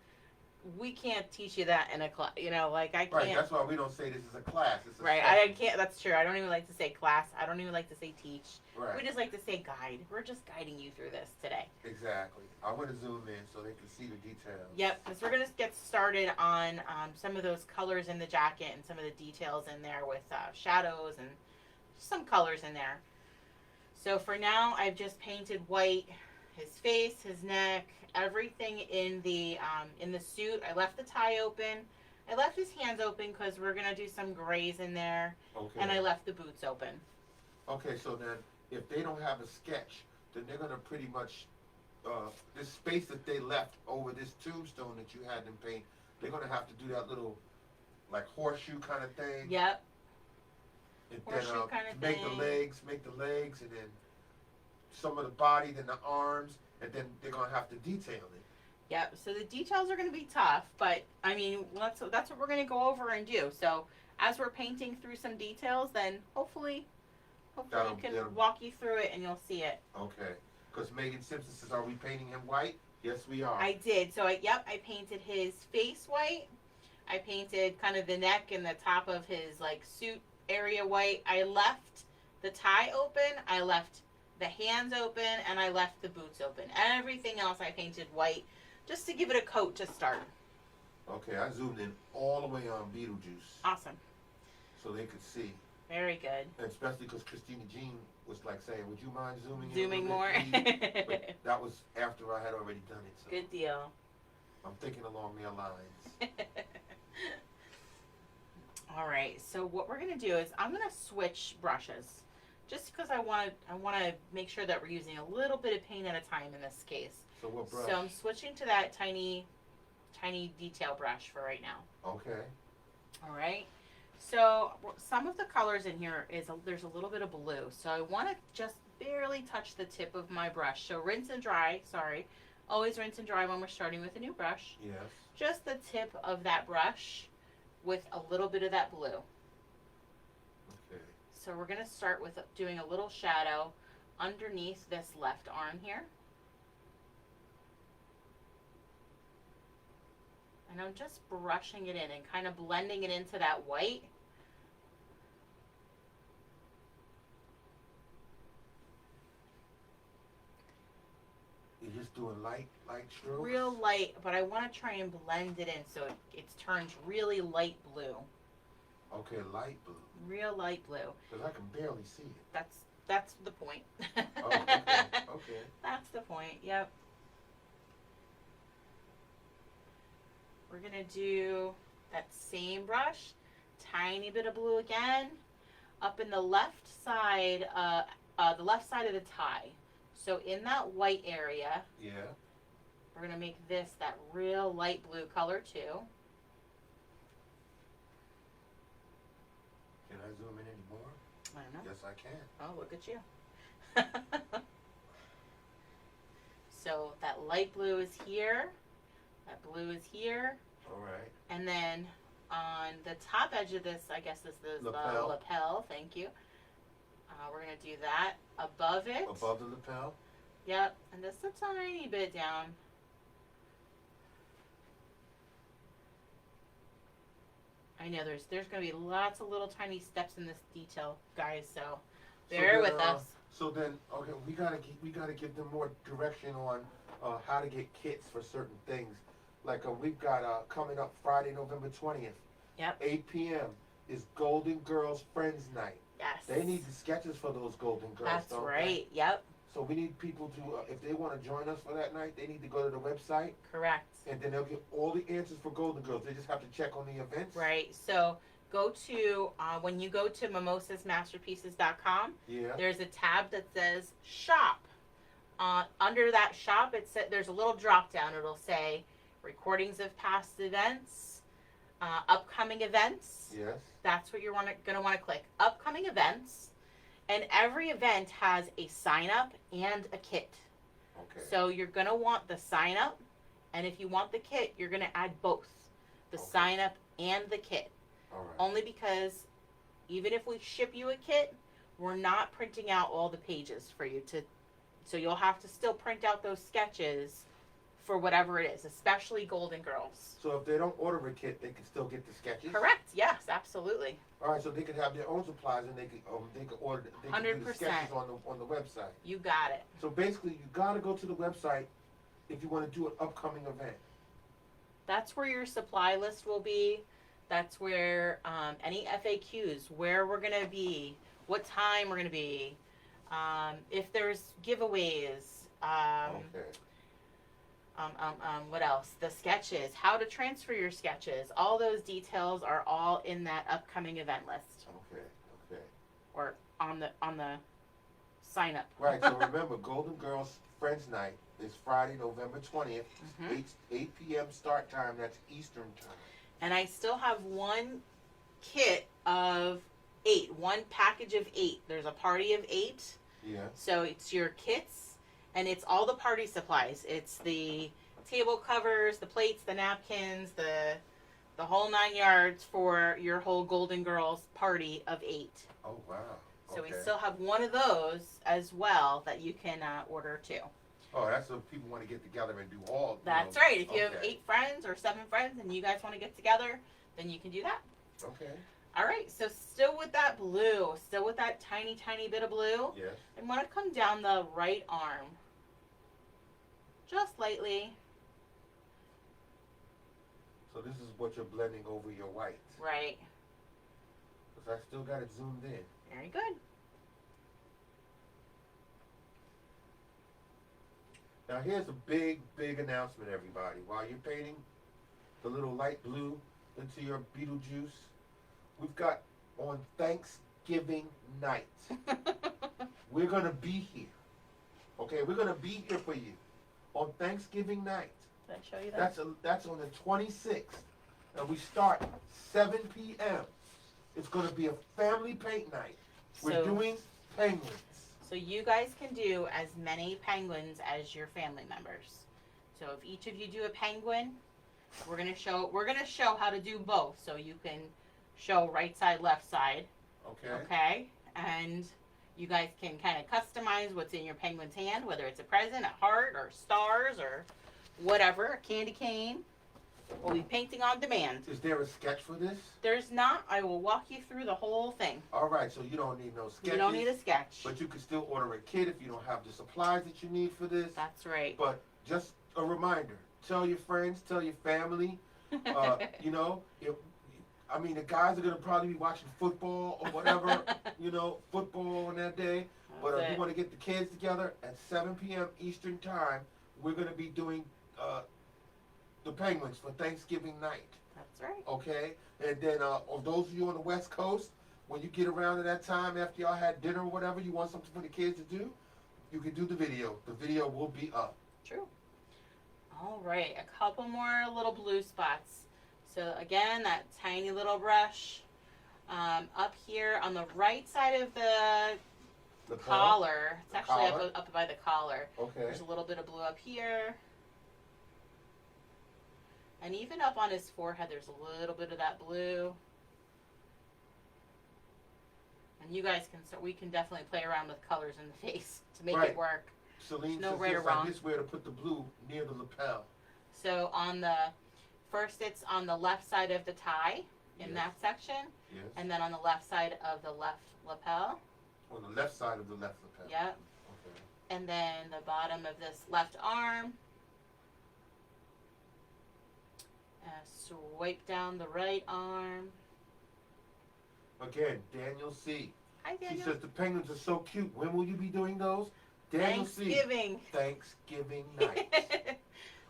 we can't teach you that in a class. I can't. Right, that's why we don't say this is a class. It's a Right, session. I can't. That's true. I don't even like to say class. I don't even like to say teach. Right. We just like to say guide. We're just guiding you through this today. Exactly. I want to zoom in so they can see the details. Yep, because we're going to get started on some of those colors in the jacket and some of the details in there with shadows and some colors in there. So for now, I've just painted white, his face, his neck, everything in the suit. I left the tie open. I left his hands open because we're going to do some grays in there. Okay. And I left the boots open. Okay, so then if they don't have a sketch, then they're going to pretty much, this space that they left over this tombstone that you had them paint, they're going to have to do that little, like, horseshoe kind of thing. Yep. And Horseshoe then kind of make thing. the legs, and then some of the body, then the arms, and then they're going to have to detail it. Yep, so the details are going to be tough, but, I mean, that's what we're going to go over and do. So, as we're painting through some details, then hopefully I can walk you through it and you'll see it. Okay, because Megan Simpson says, are we painting him white? Yes, we are. I did. So, I painted his face white. I painted kind of the neck and the top of his, suit area white. I left the tie open. I left the hands open, and I left the boots open. Everything else I painted white just to give it a coat to start. Okay, I zoomed in all the way on Beetlejuice. Awesome. So they could see. Very good. And especially because Christina Jean was saying, would you mind zooming in? Zooming more. But that was after I had already done it. So Good deal. I'm thinking along their lines. All right, so what we're going to do is I'm going to switch brushes. Just because I want to make sure that we're using a little bit of paint at a time in this case. So what brush? So I'm switching to that tiny detail brush for right now. Okay. All right. So some of the colors in here there's a little bit of blue. So I want to just barely touch the tip of my brush. So rinse and dry. Sorry, always rinse and dry when we're starting with a new brush. Yes. Just the tip of that brush with a little bit of that blue. Okay. So we're going to start with doing a little shadow underneath this left arm here. And I'm just brushing it in and kind of blending it into that white. You're just doing light strokes? Real light, but I want to try and blend it in so it turns really light blue. Okay, light blue. Real light blue. Because I can barely see it. That's the point. Oh, okay. Okay. That's the point, yep. We're going to do that same brush, tiny bit of blue again, up in the left side of the tie. So in that white area, Yeah. we're going to make this that real light blue color too. Can I zoom in any more? I don't know. Yes, I can. Oh, look at you. So that light blue is here. That blue is here. All right. And then on the top edge of this, I guess this is the lapel. Thank you. We're going to do that above it. Above the lapel? Yep. And just a tiny bit down. I know there's going to be lots of little tiny steps in this detail, guys, so bear with us. So then, okay, we gotta give them more direction on how to get kits for certain things. Like we've got coming up Friday, November 20th. Yep. 8 p.m. is Golden Girls Friends Night. Yes. They need the sketches for those Golden Girls. That's don't right. They? Yep. So we need people to, if they want to join us for that night, they need to go to the website. Correct. And then they'll get all the answers for Golden Girls. They just have to check on the events. Right. So go to, when you go to mimosasmasterpieces.com, Yeah. there's a tab that says shop. Under that shop, there's a little drop down. It'll say recordings of past events, upcoming events. Yes. That's what you're going to want to click. Upcoming events. And every event has a sign up and a kit. Okay. So you're going to want the sign up. And if you want the kit, you're going to add both. The Okay. sign up and the kit. All right. Only because even if we ship you a kit, we're not printing out all the pages for you to. So you'll have to still print out those sketches for whatever it is, especially Golden Girls. So if they don't order a kit, they can still get the sketches? Correct. Yes, absolutely. All right, so they could have their own supplies and they could order. They could do the 100%. sketches on the website. You got it. So basically, you got to go to the website if you want to do an upcoming event. That's where your supply list will be. That's where any FAQs, where we're going to be, what time we're going to be, if there's giveaways, Okay. what else? The sketches, how to transfer your sketches. All those details are all in that upcoming event list Okay. Okay. or on the sign up. Right. So remember, Golden Girls Friends Night is Friday, November 20th, Mhm. 8 p.m. start time. That's Eastern time. And I still have one kit of 8, one package of 8. There's a party of 8. Yeah. So it's your kits, and it's all the party supplies. It's the table covers, the plates, the napkins, the whole 9 yards for your whole Golden Girls party of 8. Oh wow. So we Okay. still have one of those as well that you can order too. Oh, that's if people want to get together and do all. That's right. If you have okay. 8 friends or 7 friends and you guys want to get together, then you can do that. Okay. All right, so still with that blue, still with that tiny, tiny bit of blue. Yes. I'm going to come down the right arm. Just lightly. So this is what you're blending over your whites. Right. Because I still got it zoomed in. Very good. Now here's a big, big announcement, everybody. While you're painting the little light blue into your Beetlejuice, we've got on Thanksgiving night, we're going to be here. Okay, we're going to be here for you on Thanksgiving night. Did I show you that? That's on the 26th, and we start 7 p.m. It's going to be a family paint night. We're So- doing penguins. So you guys can do as many penguins as your family members. So if each of you do a penguin, we're gonna show how to do both. So you can show right side, left side. Okay. Okay? And you guys can kind of customize what's in your penguin's hand, whether it's a present, a heart, or stars, or whatever, a candy cane. We'll be painting on demand. Is there a sketch for this? There's not. I will walk you through the whole thing. All right, so you don't need no sketches. You don't need a sketch. But you can still order a kit if you don't have the supplies that you need for this. That's right. But just a reminder, tell your friends, tell your family. You know, the guys are going to probably be watching football or whatever, football on that day. But if you want to get the kids together at 7 p.m. Eastern time, we're going to be doing the penguins for Thanksgiving night. That's right. Okay? And then on those of you on the West Coast, when you get around to that time after y'all had dinner or whatever, you want something for the kids to do, you can do the video. The video will be up. True. All right, a couple more little blue spots. So again, that tiny little brush. Up here on the right side of the collar. It's The actually collar? up by the collar. Okay. There's a little bit of blue up here. And even up on his forehead, there's a little bit of that blue. And you guys we can definitely play around with colors in the face to make Right. it work. Celine No says right or this, wrong. I guess where to put the blue near the lapel. So first it's on the left side of the tie in Yes. that section, Yes. and then on the left side of the left lapel. On the left side of the left lapel. Yep. Okay. And then the bottom of this left arm. Swipe down the right arm. Again, Daniel C. Hi, She Daniel. says the penguins are so cute. When will you be doing those? Daniel Thanksgiving. C. Thanksgiving night.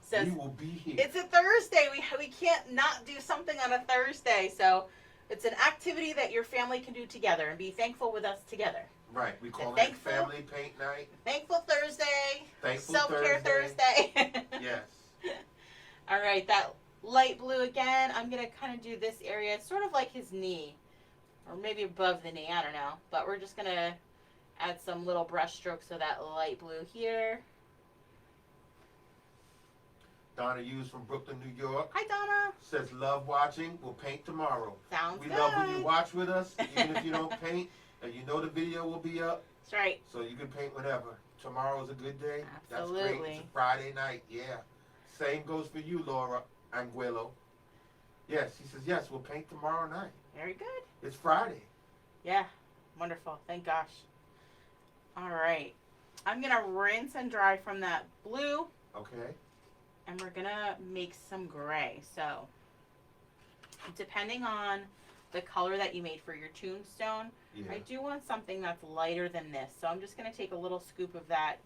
Says, we will be here. it's a Thursday. We can't not do something on a Thursday. So it's an activity that your family can do together and be thankful with us together. Right. We call it Thankful. family paint night. Thankful Thursday. Thankful Self-care Thursday. Yes. All right, that light blue again. I'm going to kind of do this area, sort of like his knee, or maybe above the knee, I don't know. But we're just going to add some little brush strokes of that light blue here. Donna Hughes from Brooklyn, New York. Hi, Donna. Says, love watching. We'll paint tomorrow. Sounds We good. love when you watch with us, even if you don't paint, and you know the video will be up. That's right. So you can paint whenever. Tomorrow's a good day. Absolutely. That's great. It's a Friday night. Yeah. Same goes for you, Laura Anguillo. Yes, he says, yes, we'll paint tomorrow night. Very good. It's Friday. Yeah. Wonderful. Thank gosh. All right. I'm going to rinse and dry from that blue. Okay. And we're going to make some gray. So, depending on the color that you made for your tombstone, Yeah. I do want something that's lighter than this. So I'm just going to take a little scoop of that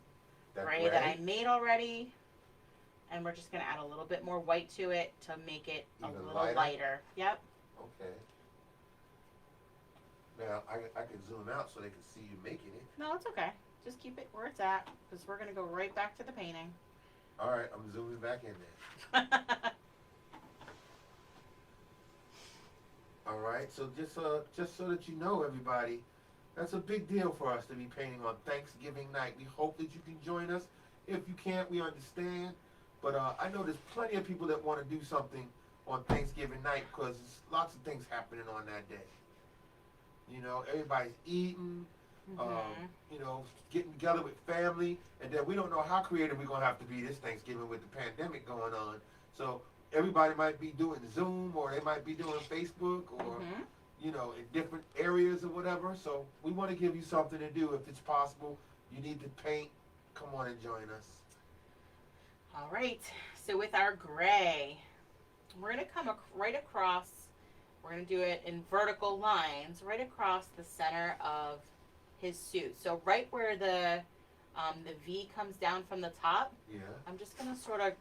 gray that I made already. And we're just going to add a little bit more white to it to make it a Even little lighter. Yep. Okay. Now, I can zoom out so they can see you making it. No, it's okay. Just keep it where it's at because we're going to go right back to the painting. All right, I'm zooming back in there. All right, so just so that you know, everybody, that's a big deal for us to be painting on Thanksgiving night. We hope that you can join us. If you can't, we understand. But I know there's plenty of people that want to do something on Thanksgiving night because there's lots of things happening on that day. You know, everybody's eating, you know, getting together with family, and then we don't know how creative we're going to have to be this Thanksgiving with the pandemic going on. So everybody might be doing Zoom, or they might be doing Facebook, or, you know, in different areas or whatever. So we want to give you something to do if it's possible. You need to paint. Come on and join us. All right. So with our gray, we're going to come right across. We're going to do it in vertical lines right across the center of his suit. So right where the V comes down from the top, Yeah. I'm just going to sort of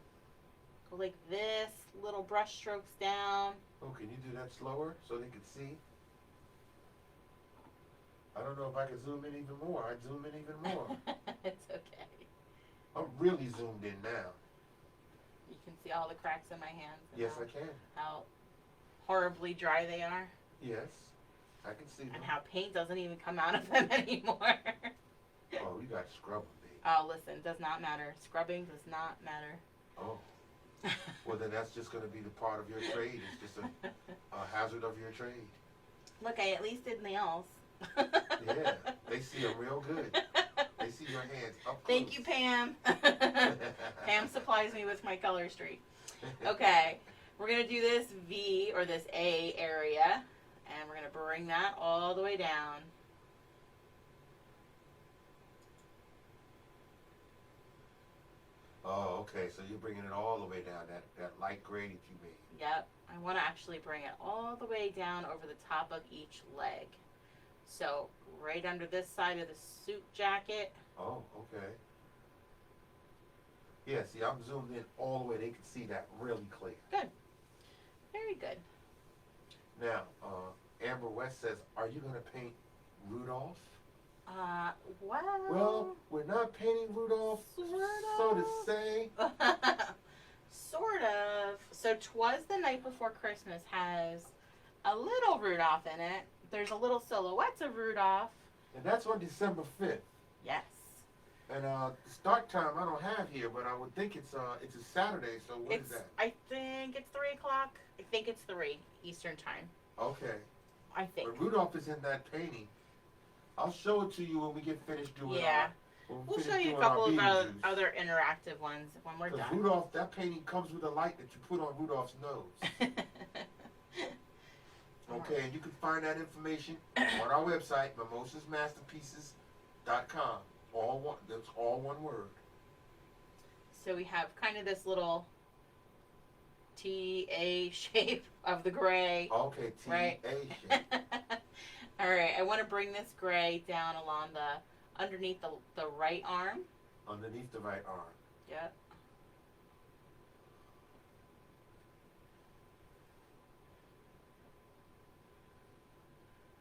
go like this, little brush strokes down. Oh, can you do that slower so they can see? I don't know if I can zoom in even more. I'd zoom in even more. It's okay. I'm really zoomed in now. You can see all the cracks in my hands. And Yes, I can. how horribly dry they are. Yes, I can see them. And how paint doesn't even come out of them anymore. Oh, you got to scrub them, baby. Oh, listen, does not matter. Scrubbing does not matter. Oh. Well, then that's just going to be the part of your trade. It's just a hazard of your trade. Look, I at least did nails. Yeah, they see them real good. They see your hands up close. Thank you, Pam. Pam supplies me with my color streak. Okay, we're going to do this V, or this A area, and we're going to bring that all the way down. Oh, okay, so you're bringing it all the way down, that light gray that you made. Yep, I want to actually bring it all the way down over the top of each leg. So, right under this side of the suit jacket. Oh, okay. Yeah, see, I'm zoomed in all the way. They can see that really clear. Good. Very good. Now, Amber West says, are you going to paint Rudolph? Well, we're not painting Rudolph, so to say. Sort of. So, 'Twas the Night Before Christmas has a little Rudolph in it. There's a little silhouettes of Rudolph. And that's on December 5th. Yes. And the start time I don't have here, but I would think it's a Saturday, so what is that? I think it's 3 o'clock. I think it's 3 Eastern time. Okay. I think. But Rudolph is in that painting. I'll show it to you when we get finished doing Yeah. We'll show you a couple of other interactive ones when we're done. Rudolph, that painting comes with a light that you put on Rudolph's nose. Okay, and you can find that information on our website, mimosasmasterpieces.com. That's all one word. So we have kind of this little T-A shape of the gray. Okay, T-A right? shape. All right, I want to bring this gray down along underneath the right arm. Underneath the right arm. Yep.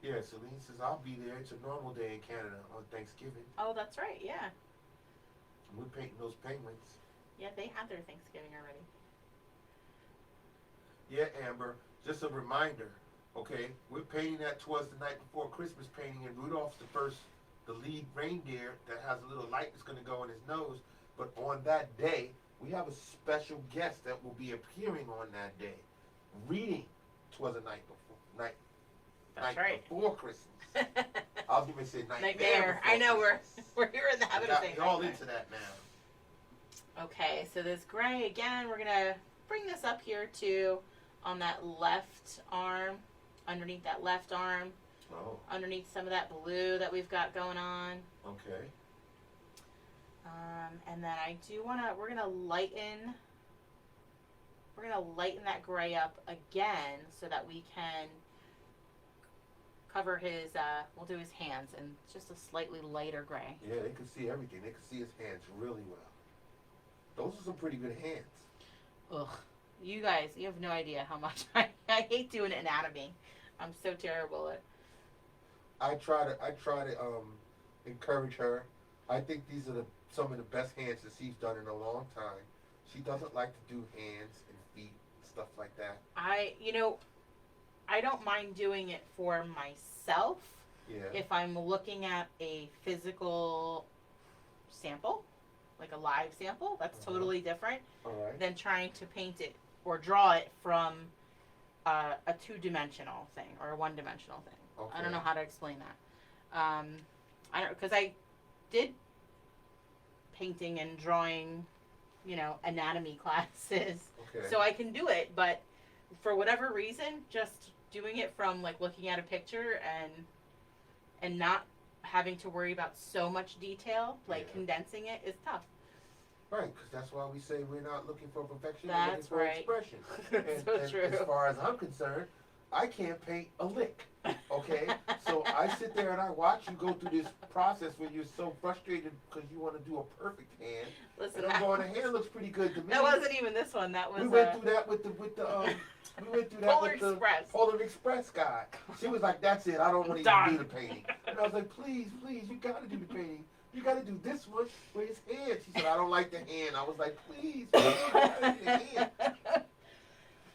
Yeah, Celine says, I'll be there. It's a normal day in Canada on Thanksgiving. Oh, that's right, yeah. We're painting those penguins. Yeah, they had their Thanksgiving already. Yeah, Amber. Just a reminder. Okay, we're painting that towards the night before Christmas painting, and Rudolph's the lead reindeer that has a little light that's going to go in his nose. But on that day, we have a special guest that will be appearing on that day, reading "Twas a Night Before That's Night right. Before Christmas." I was going to say nightmare. Nightmare. I know we're in the habit of saying all nightmare. into that now. Okay, so this gray again. We're gonna bring this up here too, on that left arm, underneath that left arm, underneath some of that blue that we've got going on. Okay. And then I do we're gonna lighten that gray up again so that we can cover his, we'll do his hands in just a slightly lighter gray. Yeah, they can see everything. They can see his hands really well. Those are some pretty good hands. Ugh. You guys, you have no idea how much I hate doing anatomy. I'm so terrible at. I try to encourage her. I think these are some of the best hands that she's done in a long time. She doesn't like to do hands and feet and stuff like that. I don't mind doing it for myself Yeah. if I'm looking at a physical sample, like a live sample. That's totally different All right. than trying to paint it or draw it from a two-dimensional thing or a one-dimensional thing. Okay. I don't know how to explain that. Because I did painting and drawing, anatomy classes, Okay. so I can do it. But for whatever reason, just doing it from like looking at a picture and not having to worry about so much detail, like condensing it, is tough. Right, because that's why we say we're not looking for perfection. That's we're looking for right. expression. So and true. As far as I'm concerned, I can't paint a lick. Okay, so I sit there and I watch you go through this process where you're so frustrated because you want to do a perfect hand. Listen, And I'm going, the hand looks pretty good to me. that wasn't even this one. That was We went through that with the we went through that Polar with the Express. Polar Express guy. She was like, "That's it. I don't want to even do the painting." And I was like, "Please, you got to do the painting. You got to do this one with his hand." She said, "I don't like the hand." I was like, "Please, you gotta do the hand.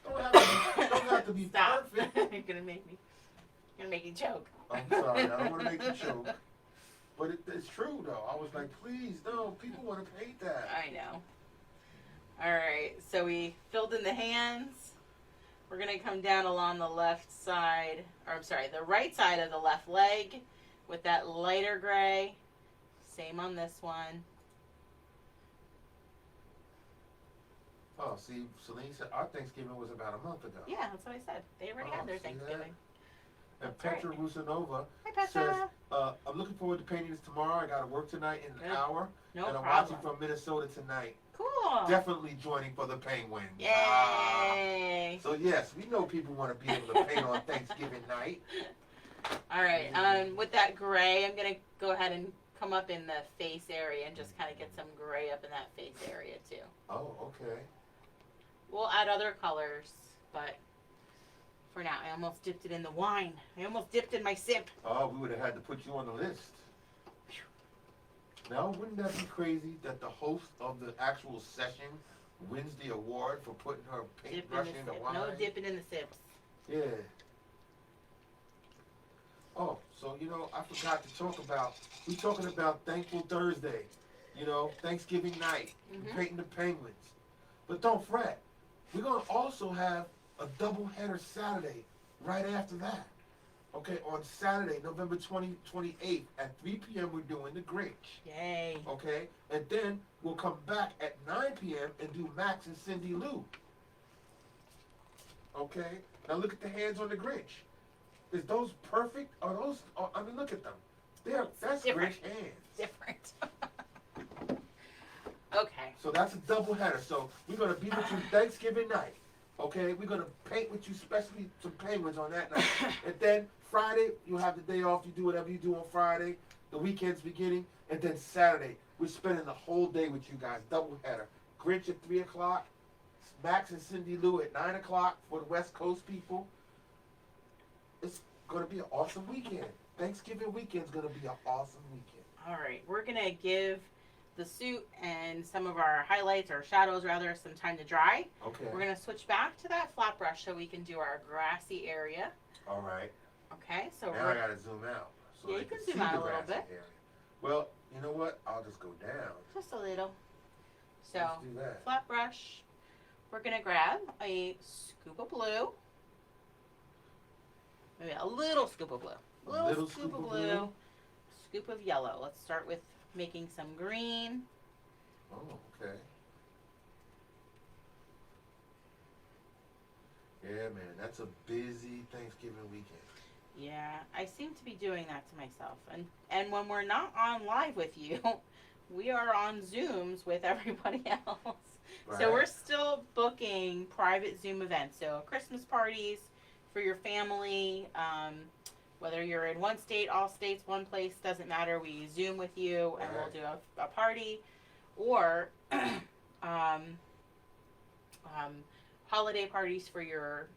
Don't have to be Stop. perfect." You're gonna make me choke. I'm sorry. I don't want to make you choke. But it's true though. I was like, "Please, no. People want to paint that." I know. All right, so we filled in the hands. We're gonna come down along the left side, or I'm sorry, the right side of the left leg with that lighter gray. Same on this one. Oh, see, Celine said our Thanksgiving was about a month ago. Yeah, that's what I said. They already had their see that? Thanksgiving. And That's Petra Rusanova Hi, Petra. says, I'm looking forward to painting this tomorrow. I got to work tonight in an Good. hour. No and I'm problem. watching from Minnesota tonight. Cool. Definitely joining for the Penguins. Yay. So, yes, we know people want to be able to paint on Thanksgiving night. All right, with that gray, I'm going to go ahead and come up in the face area and just kind of get some gray up in that face area too. Oh, okay. We'll add other colors, but for now, I almost dipped it in the wine. I almost dipped in my sip. Oh, we would have had to put you on the list. Now, wouldn't that be crazy that the host of the actual session wins the award for putting her paintbrush in the wine? No dipping in the sips. Yeah. Oh, so, I forgot to talk about, we're talking about Thankful Thursday, Thanksgiving night, painting the penguins. But don't fret, we're going to also have a doubleheader Saturday right after that. Okay, on Saturday, November 28th at 3 p.m. we're doing the Grinch. Yay. Okay, and then we'll come back at 9 p.m. and do Max and Cindy Lou. Okay, now look at the hands on the Grinch. Is those perfect? Are those? Look at them. That's different. Grinch hands. Different. Okay. So that's a double header. So we're gonna be with you Thanksgiving night. Okay, we're gonna paint with you, especially some penguins on that night. And then Friday, you'll have the day off. You do whatever you do on Friday. The weekend's beginning, and then Saturday, we're spending the whole day with you guys. Double header. Grinch at 3 o'clock. Max and Cindy Lou at 9 o'clock for the West Coast people. It's gonna be an awesome weekend. Thanksgiving weekend's gonna be an awesome weekend. All right, we're gonna give the suit and some of our highlights or shadows rather some time to dry. Okay. We're going to switch back to that flat brush so we can do our grassy area. All right. Okay, so now I gotta zoom out. So yeah, they you can see zoom out the a little grassy bit. area. Well, you know what? I'll just go down. Just a little. So, Let's do that. flat brush. We're going to grab a scoop of blue. Maybe a little scoop of blue. Little scoop of blue. Scoop of yellow. Let's start with making some green. Oh, okay. Yeah, man, that's a busy Thanksgiving weekend. Yeah, I seem to be doing that to myself. And when we're not on live with you, we are on Zooms with everybody else. Right. So we're still booking private Zoom events. So Christmas parties for your family, whether you're in one state, all states, one place, doesn't matter. We Zoom with you and we'll do a party. Or holiday parties for your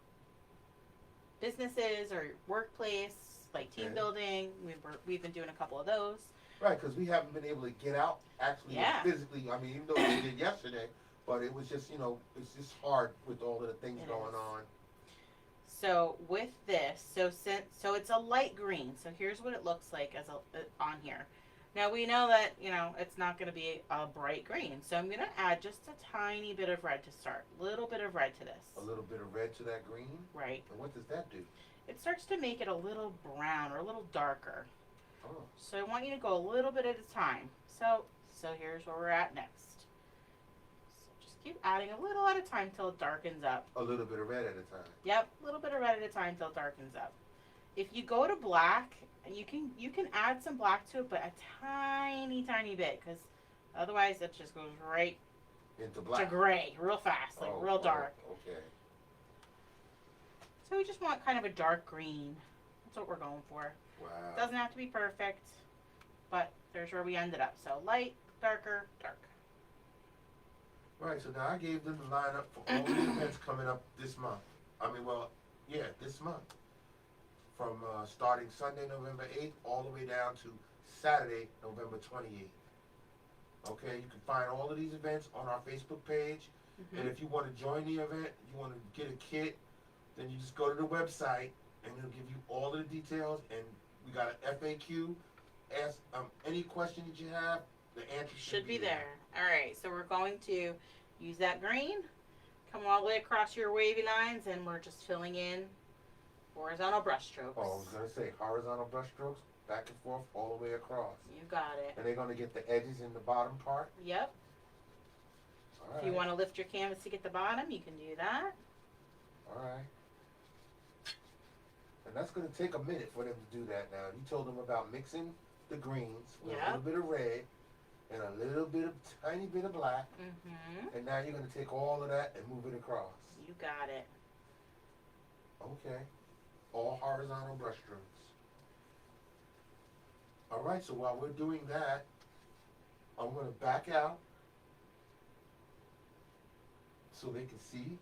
businesses or your workplace, like team building. We've been doing a couple of those. Right, because we haven't been able to get out actually physically. I mean, even though we did yesterday, but it was just, it's just hard with all of the things going on. So with this, so it's a light green. So here's what it looks like as on here. Now we know that, it's not going to be a bright green. So I'm going to add just a tiny bit of red to start. A little bit of red to this. A little bit of red to that green? Right. And what does that do? It starts to make it a little brown or a little darker. Oh. So I want you to go a little bit at a time. So here's where we're at next. So just keep adding a little at a time till it darkens up. A little bit of red at a time. Yep, a little bit of red at a time till it darkens up. If you go to black, you can add some black to it, but a tiny bit, because otherwise it just goes right into black. To gray real fast, like real dark. Okay. So we just want kind of a dark green. That's what we're going for. Wow. Doesn't have to be perfect, but there's where we ended up. So light, darker, dark. Right, so now I gave them the lineup for all the events coming up this month. This month. From starting Sunday, November 8th, all the way down to Saturday, November 28th. Okay, you can find all of these events on our Facebook page. Mm-hmm. And if you want to join the event, you want to get a kit, then you just go to the website, and it'll give you all of the details. And we got an FAQ. Ask any question that you have, the answer should be there. All right, so we're going to use that green, come all the way across your wavy lines, and we're just filling in horizontal brush strokes. Oh, I was going to say horizontal brush strokes, back and forth, all the way across. You got it. And they're going to get the edges in the bottom part? Yep. All right. If you want to lift your canvas to get the bottom, you can do that. All right. And that's going to take a minute for them to do that now. You told them about mixing the greens with a little bit of red and a little bit of, tiny bit of black. Mm-hmm. And now you're going to take all of that and move it across. You got it. Okay. All horizontal brush strokes. All right, so while we're doing that, I'm going to back out so they can see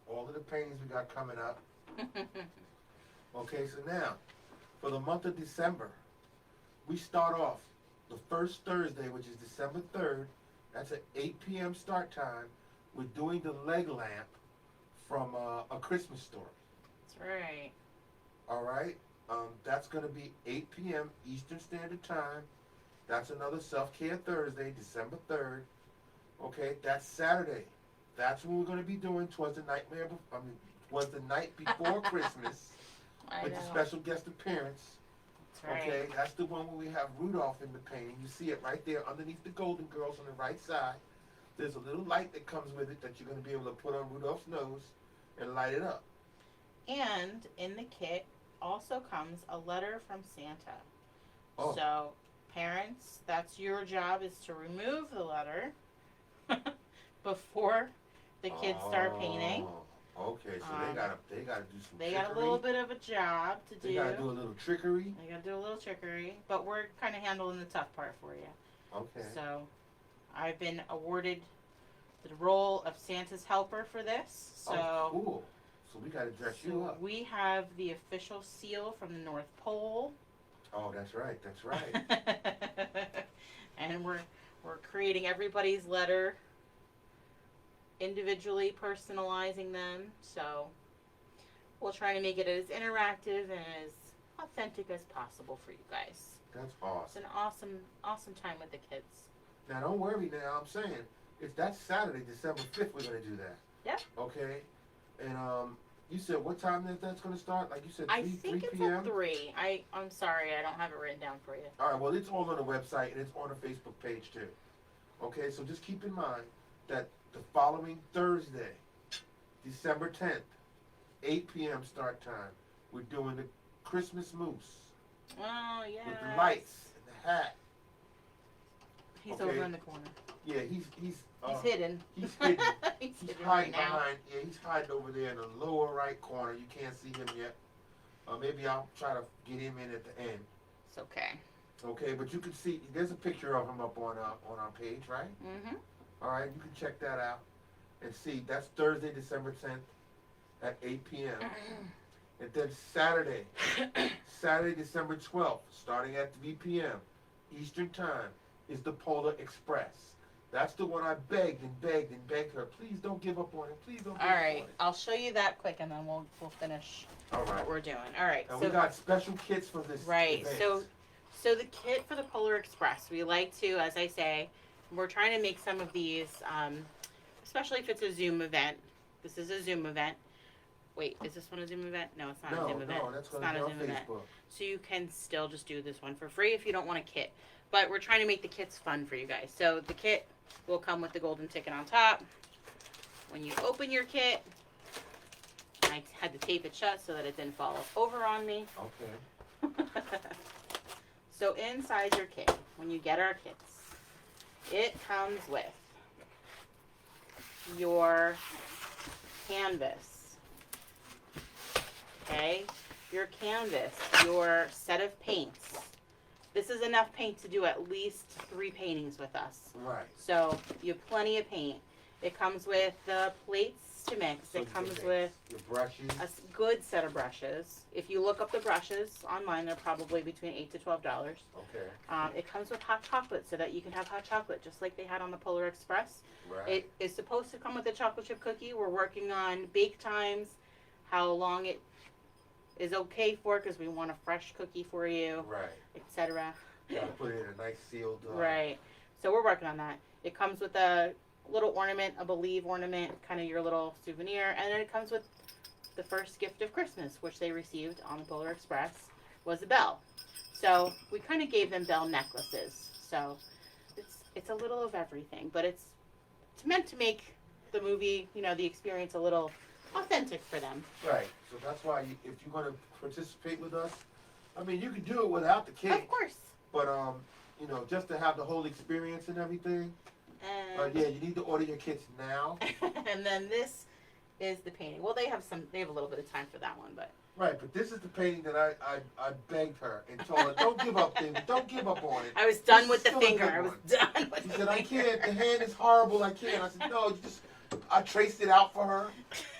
all of the paintings we got coming up. Okay, so now, for the month of December, we start off the first Thursday, which is December 3rd. That's at 8 p.m. start time. We're doing the leg lamp from A Christmas Story. That's right. All right? That's going to be 8 p.m. Eastern Standard Time. That's another Self-Care Thursday, December 3rd. Okay, that's Saturday. That's what we're going to be doing towards the night before Christmas with the special guest appearance. That's right. Okay, that's the one where we have Rudolph in the painting. You see it right there underneath the Golden Girls on the right side. There's a little light that comes with it that you're going to be able to put on Rudolph's nose and light it up. And in the kit also comes a letter from Santa. Oh. So, parents, that's your job, is to remove the letter before the kids start painting. Okay, so they gotta do some They trickery. got a little bit of a job to do. They gotta do a little trickery. They gotta do a little trickery, but we're kind of handling the tough part for you. Okay. So, I've been awarded the role of Santa's helper for this. So, oh, cool. So we gotta dress you up. We have the official seal from the North Pole. Oh, that's right. That's right. And we're creating everybody's letter, individually personalizing them. So we'll try to make it as interactive and as authentic as possible for you guys. That's It's awesome. an awesome time with the kids. Now, don't worry now. I'm saying, it's that Saturday, December 5th, we're going to do that. Yep. Okay? And, you said what time that's going to start? Like you said, 3, I think 3 it's p.m.? at 3. I'm sorry, I don't have it written down for you. All right, well, it's all on the website, and it's on the Facebook page, too. Okay, so just keep in mind that the following Thursday, December 10th, 8 p.m. start time, we're doing the Christmas Moose Oh, yeah. with the lights and the hat. He's Okay. over in the corner. Yeah, he's Hidden. He's hidden. He's He's hidden hiding right now. behind. Yeah, he's hiding over there in the lower right corner. You can't see him yet. Maybe I'll try to get him in at the end. It's okay. Okay, but you can see there's a picture of him up on our page, right? Mm-hmm. All right, you can check that out and see. That's Thursday, December 10th at 8 p.m. And then Saturday, December 12th, starting at 3 p.m. Eastern Time, is the Polar Express. That's the one I begged and begged and begged her. Please don't give up on it. Please don't give All up on right, it. I'll show you that quick, and then we'll finish All right. what we're doing. All right. And So we got special kits for this right. event. So the kit for the Polar Express, we like to, as I say, we're trying to make some of these, especially if it's a Zoom event. This is a Zoom event. Wait, is this one a Zoom event? No, it's not a Zoom event. No, that's It's going not to a be on Zoom event. Facebook. So you can still just do this one for free if you don't want a kit. But we're trying to make the kits fun for you guys. So the kit will come with the golden ticket on top. When you open your kit, I had to tape it shut so that it didn't fall over on me. Okay. So inside your kit, when you get our kits, it comes with your canvas, okay? Your canvas, your set of paints. This is enough paint to do at least 3 paintings with us. Right. So you have plenty of paint. It comes with the plates to mix. So It comes you can with your brushes. a good set of brushes. If you look up the brushes online, they're probably between $8 to $12. Okay. It comes with hot chocolate so that you can have hot chocolate just like they had on the Polar Express. Right. It is supposed to come with a chocolate chip cookie. We're working on bake times, how long it is okay for, because we want a fresh cookie for you, Right. etc. Gotta put it in a nice sealed. Right. So we're working on that. It comes with a little ornament, a Believe ornament, kind of your little souvenir, and then it comes with the first gift of Christmas, which they received on the Polar Express, was a bell. So we kind of gave them bell necklaces. So it's a little of everything, but it's meant to make the movie, the experience a little authentic for them. Right. So that's why if you're going to participate with us, I mean, you can do it without the kit. Of course. But just to have the whole experience and everything. And Yeah, you need to order your kits now. and then this is the painting. Well, they have a little bit of time for that one, but Right, but this is the painting that I begged her and told her, don't give up, David. Don't give up on it. I was done This with is the still a finger. good I was one. done with She the said, I finger. can't. The hand is horrible. I can't. I said, no, I traced it out for her.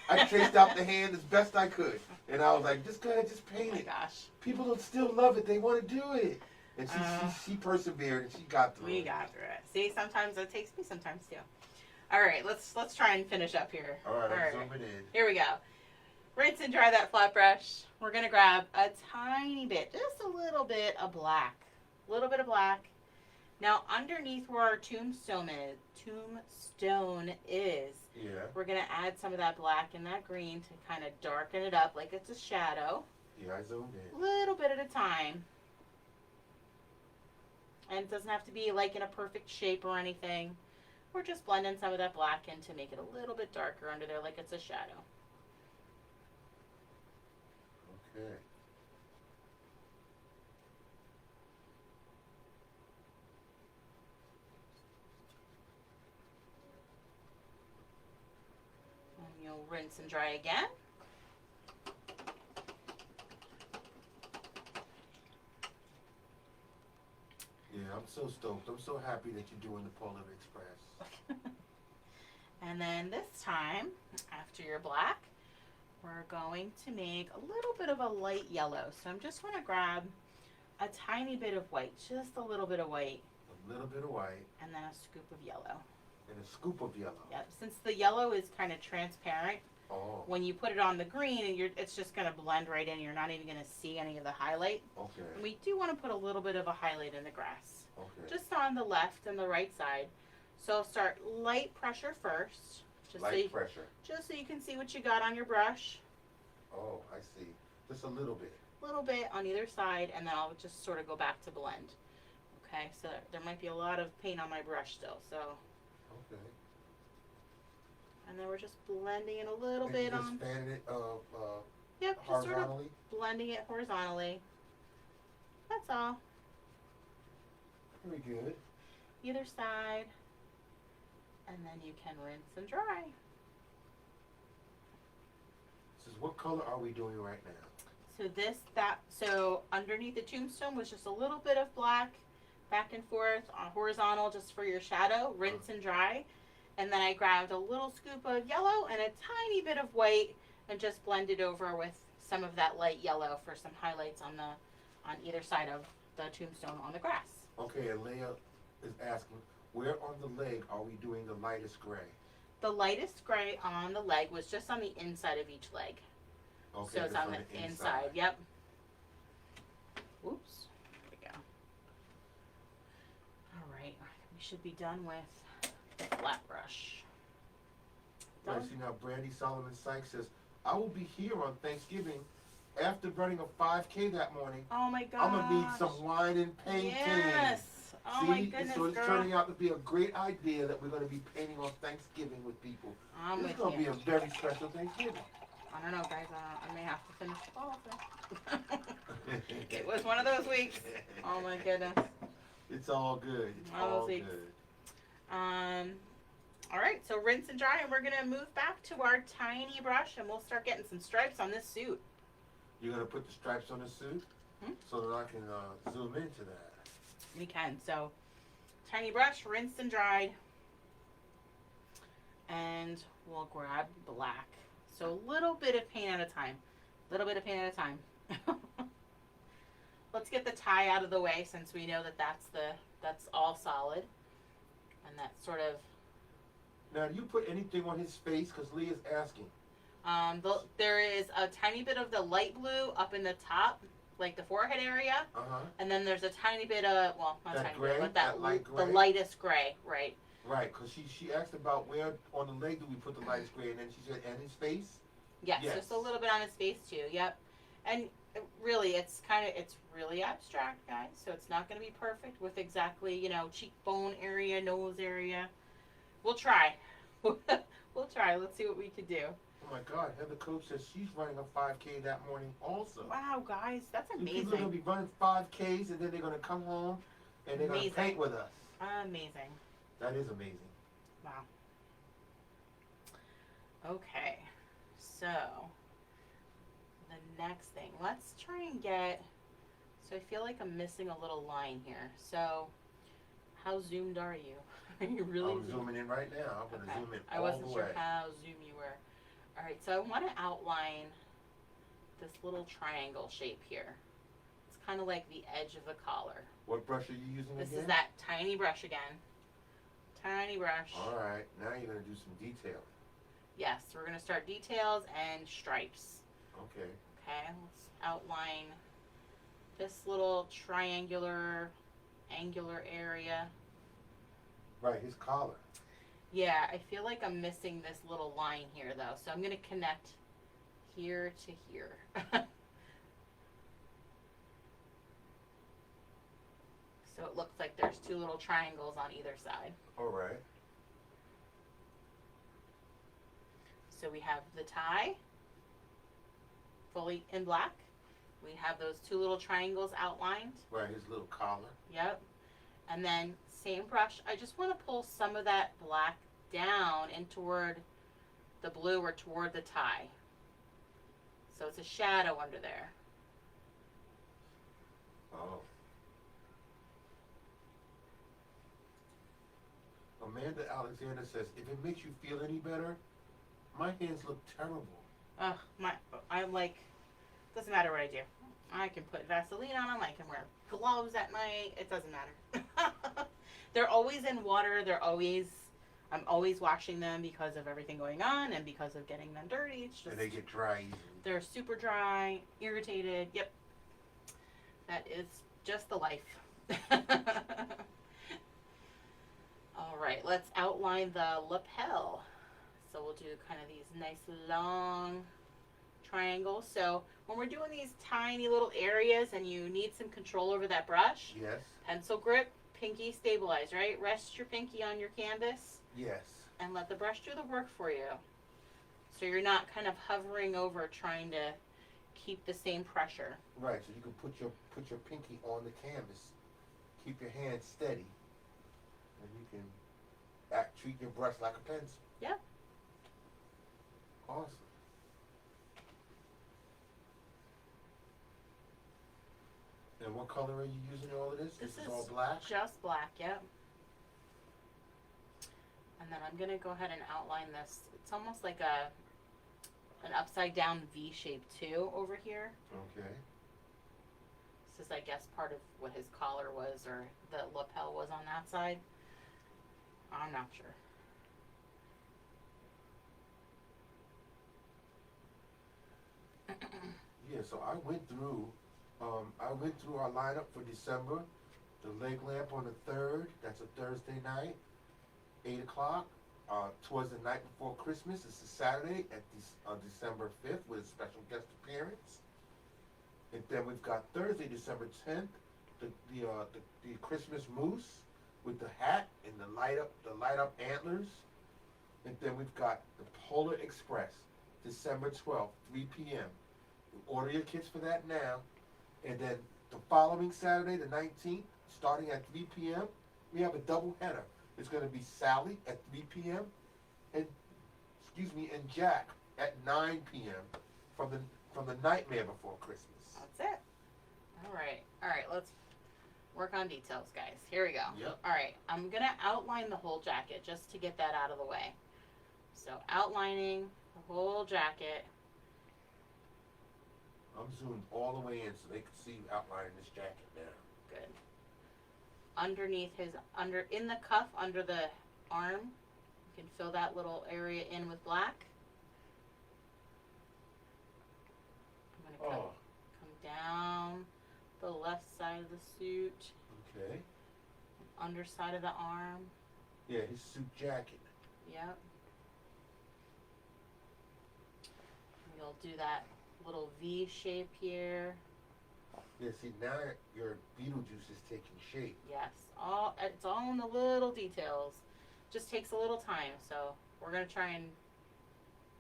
I traced out the hand as best I could. And I was like, just go ahead, just Oh paint my it. gosh. People will still love it. They want to do it. And she persevered and she got through We it. got through it. See, sometimes it takes me sometimes too. All right, let's try and finish up here. All right, I'm zooming in. Here we go. Rinse and dry that flat brush. We're going to grab a tiny bit, just a little bit of black. A little bit of black. Now, underneath where our tombstone is, Yeah. we're going to add some of that black and that green to kind of darken it up like it's a shadow. Yeah, I zoomed A in. little bit at a time. And it doesn't have to be like in a perfect shape or anything. We're just blending some of that black in to make it a little bit darker under there like it's a shadow. Okay. And you'll rinse and dry again. Yeah, I'm so stoked. I'm so happy that you're doing the Polar Express. And then this time, after your black, we're going to make a little bit of a light yellow. So I'm just going to grab a tiny bit of white, just a little bit of white, A little bit of white and then a scoop of yellow. and a scoop of yellow. Yep. Since the yellow is kind of transparent, Oh, when you put it on the green, it's just going to blend right in. You're not even going to see any of the highlight. okay, And we do want to put a little bit of a highlight in the grass, okay. just on the left and the right side. So start light pressure first, Light pressure. just so you can see what you got on your brush. Oh, I see. Just a little bit. A little bit on either side, and then I'll just sort of go back to blend. Okay, so there might be a lot of paint on my brush still. So, Okay. and then we're just blending it a little And bit you just on. fanning it Yep, just sort of horizontally? blending it horizontally. That's all. Very good. Either side, and then you can rinse and dry. This is what color are we doing right now? So underneath the tombstone was just a little bit of black, back and forth, horizontal, just for your shadow, rinse and dry. And then I grabbed a little scoop of yellow and a tiny bit of white and just blended over with some of that light yellow for some highlights on either side of the tombstone on the grass. Okay, and Leah is asking, where on the leg are we doing the lightest gray? The lightest gray on the leg was just on the inside of each leg. Okay, So it's just on the inside. Yep. Oops. There we go. All right. We should be done with the flat brush. Right, see now Brandy Solomon Sykes says, I will be here on Thanksgiving after running a 5K that morning. Oh my gosh. I'm going to need some wine and painting. Yes. Oh See, my goodness, so it's girl. turning out to be a great idea that we're going to be painting on Thanksgiving with people. I'm It's with going to you. be a very special Thanksgiving. I don't know, guys. I may have to finish the ball. It was one of those weeks. Oh my goodness. It's all good. It's One of those all weeks. good. All right, so rinse and dry, and we're gonna move back to our tiny brush, and we'll start getting some stripes on this suit. You're going to put the stripes on the suit so that I can zoom into that. We can. So, tiny brush, rinsed and dried, and we'll grab black. So a little bit of paint at a time. Little bit of paint at a time. Let's get the tie out of the way since we know that that's all solid, and that's sort of. Now, do you put anything on his face? Because Leah's asking. There is a tiny bit of the light blue up in the top, like the forehead area, Uh-huh. and then there's a tiny bit of, well, not That tiny gray? bit, but That light gray? the lightest gray, right? Right, because she asked about where on the leg do we put the lightest gray, and then she said, and his face? Yes, Yes. just a little bit on his face too. Yep. And really, it's really abstract, guys. So it's not going to be perfect with exactly, cheekbone area, nose area. We'll try. We'll try. Let's see what we can do. Oh my God, Heather Coach says she's running a 5K that morning also. Wow, guys, that's People are going to amazing. be running 5Ks, and then they're going to come home, and they're going to Amazing. paint with us. Amazing. That is amazing. Wow. Okay, so the next thing, let's try and get, so I feel like I'm missing a little line here. So how zoomed are you? Are you really I'm zooming in right now. I'm going to Okay. zoom in I all wasn't the sure way. how zoom you were. All right, so I want to outline this little triangle shape here. It's kind of like the edge of the collar. What brush are you using This again? is that tiny brush again. Tiny brush. All right, now you're going to do some detailing. Yes, we're going to start details and stripes. Okay. Okay, let's outline this little triangular, angular area. Right, his collar. Yeah, I feel like I'm missing this little line here though, so I'm going to connect here to here. So it looks like there's two little triangles on either side. All right. So we have the tie, fully in black. We have those two little triangles outlined. Right, his little collar. Yep. And then same brush. I just want to pull some of that black down in toward the blue or toward the tie. So it's a shadow under there. Oh. Amanda Alexander says, if it makes you feel any better, my hands look terrible. Ugh, I'm like Doesn't matter what I do. I can put Vaseline on them. I can wear gloves at night. It doesn't matter. They're always in water. I'm always washing them because of everything going on and because of getting them dirty. It's just, And they get dry easily. they're super dry, irritated. Yep. That is just the life. All right, let's outline the lapel. So we'll do kind of these nice long triangles. So when we're doing these tiny little areas and you need some control over that brush, Yes. pencil grip, pinky stabilize, right? Rest your pinky on your canvas Yes. and let the brush do the work for you. So you're not kind of hovering over trying to keep the same pressure. Right. So you can put your pinky on the canvas, keep your hand steady, and you can treat your brush like a pencil. Yep. Awesome. And what color are you using in all of this? This This is is all black? Just black, yep. And then I'm gonna go ahead and outline this. It's almost like an upside down V shape too over here. Okay. This is, I guess, part of what his collar was or the lapel was on that side. I'm not sure. Yeah, so I went through our lineup for December. The leg lamp on the 3rd, that's a Thursday night, 8 o'clock. Towards the night before Christmas, it's a Saturday on December 5th with a special guest appearance. And then we've got Thursday, December 10th, the Christmas moose with the hat and the light up antlers. And then we've got the Polar Express, December 12th, 3 p.m. Order your kits for that now. And then the following Saturday, the 19th, starting at 3 p.m., we have a double header. It's going to be Sally at 3 p.m. and Jack at 9 p.m. from the Nightmare Before Christmas. That's it. All right, let's work on details, guys. Here we go. Yep. All right, I'm gonna outline the whole jacket just to get that out of the way. So outlining the whole jacket. I'm zoomed all the way in so they can see you outlining this jacket now. Good. Underneath in the cuff, under the arm, you can fill that little area in with black. I'm gonna come down the left side of the suit, Okay. underside of the arm. Yeah, his suit jacket. Yep. You'll do that little V shape here. Yeah, see, now your Beetlejuice is taking shape. Yes, it's all in the little details. Just takes a little time, so we're gonna try and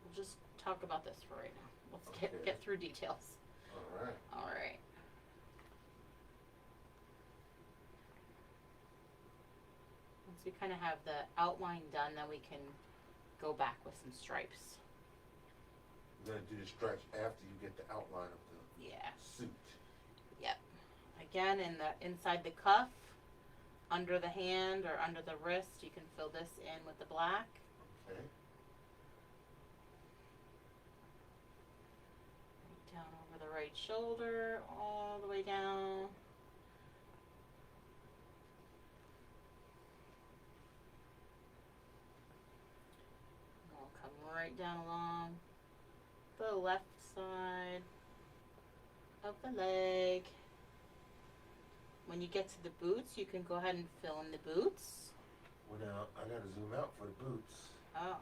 we'll just talk about this for right now. Let's get through details. All right. All right. Once we kind of have the outline done, then we can go back with some stripes. You're going to do the stripes after you get the outline of the suit. Yep. Again, inside the cuff, under the hand or under the wrist, you can fill this in with the black. Okay. Right down over the right shoulder, all the way down. And we'll come right down along the left side of the leg. When you get to the boots, you can go ahead and fill in the boots. Well, now, I got to zoom out for the boots. Oh.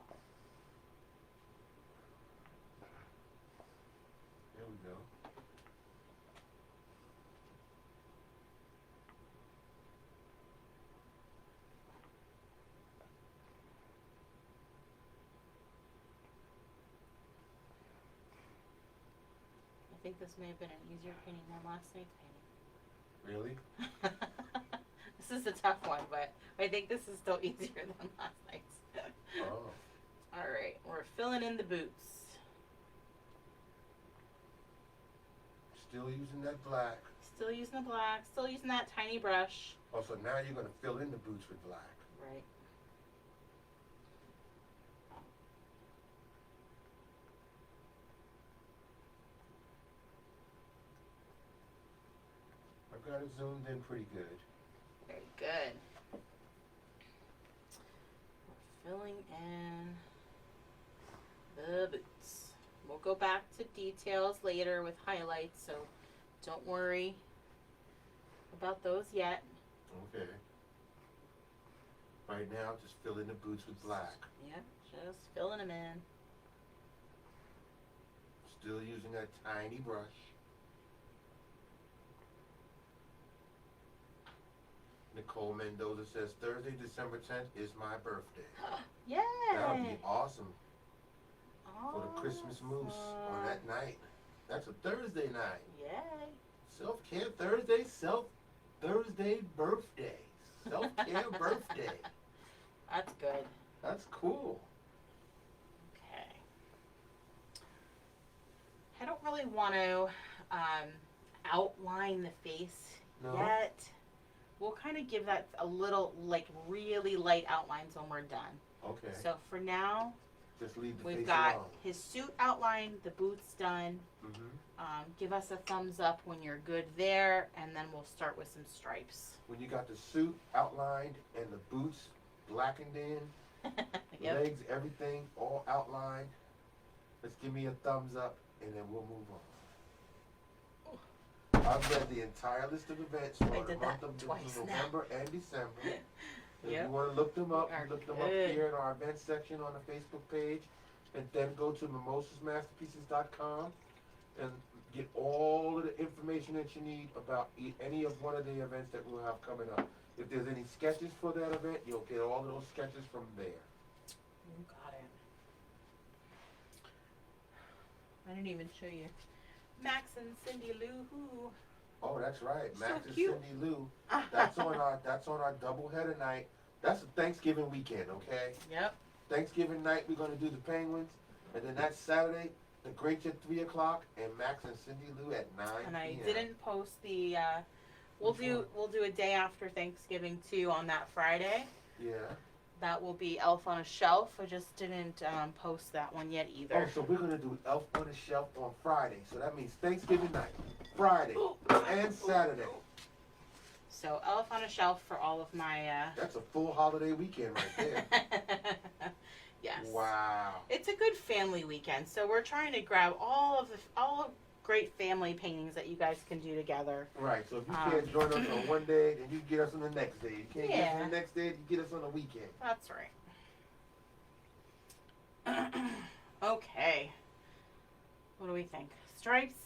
There we go. I think this may have been an easier painting than last night's painting. Really? This is a tough one, but I think this is still easier than last night's. Oh. Alright, we're filling in the boots. Still using that black. Still using the black, still using that tiny brush. Oh, so now you're going to fill in the boots with black. Right. I've got it zoomed in pretty good. Very good. We're filling in the boots. We'll go back to details later with highlights, so don't worry about those yet. Okay. Right now, just fill in the boots with black. Yep, just filling them in. Still using that tiny brush. Nicole Mendoza says Thursday, December 10th is my birthday. Yay! That'll be awesome for the Christmas moose on that night. That's a Thursday night. Yay! Self-care Thursday, Thursday birthday. Self-care birthday. That's good. That's cool. Okay. I don't really want to outline the face yet. We'll kind of give that a little, like, really light outlines when we're done. Okay. So for now, just leave the we've face got alone. his suit outlined, the boots done. Mm-hmm. Give us a thumbs up when you're good there, and then we'll start with some stripes. When you got the suit outlined and the boots blackened in, Yep. legs, everything all outlined, just give me a thumbs up and then we'll move on. I've read the entire list of events for the month of November and December. If you want to look them up, you look them up here in our events section on the Facebook page, and then go to mimosasmasterpieces.com and get all of the information that you need about any of one of the events that we'll have coming up. If there's any sketches for that event, you'll get all of those sketches from there. You got it. I didn't even show you. Max and Cindy Lou Who. Oh, that's right. Max So and cute. Cindy Lou. That's on our doubleheader night. That's a Thanksgiving weekend, okay? Yep. Thanksgiving night we're gonna do the Penguins, and then that Saturday, the Grinch at 3 o'clock, and Max and Cindy Lou at 9 And I p.m. didn't post the. We'll Which do a day after Thanksgiving too on that Friday. Yeah. That will be Elf on a Shelf. I just didn't post that one yet either. Oh, so we're gonna do Elf on the Shelf on Friday. So that means Thanksgiving night, Friday, and Saturday. So Elf on a Shelf for all of my. That's a full holiday weekend right there. Yes. Wow. It's a good family weekend, so we're trying to grab all of great family paintings that you guys can do together. Right. So if you can't join us on one day, then you get us on the next day. You can't get us on the next day, you get us on the weekend. That's right. Okay. What do we think? Stripes?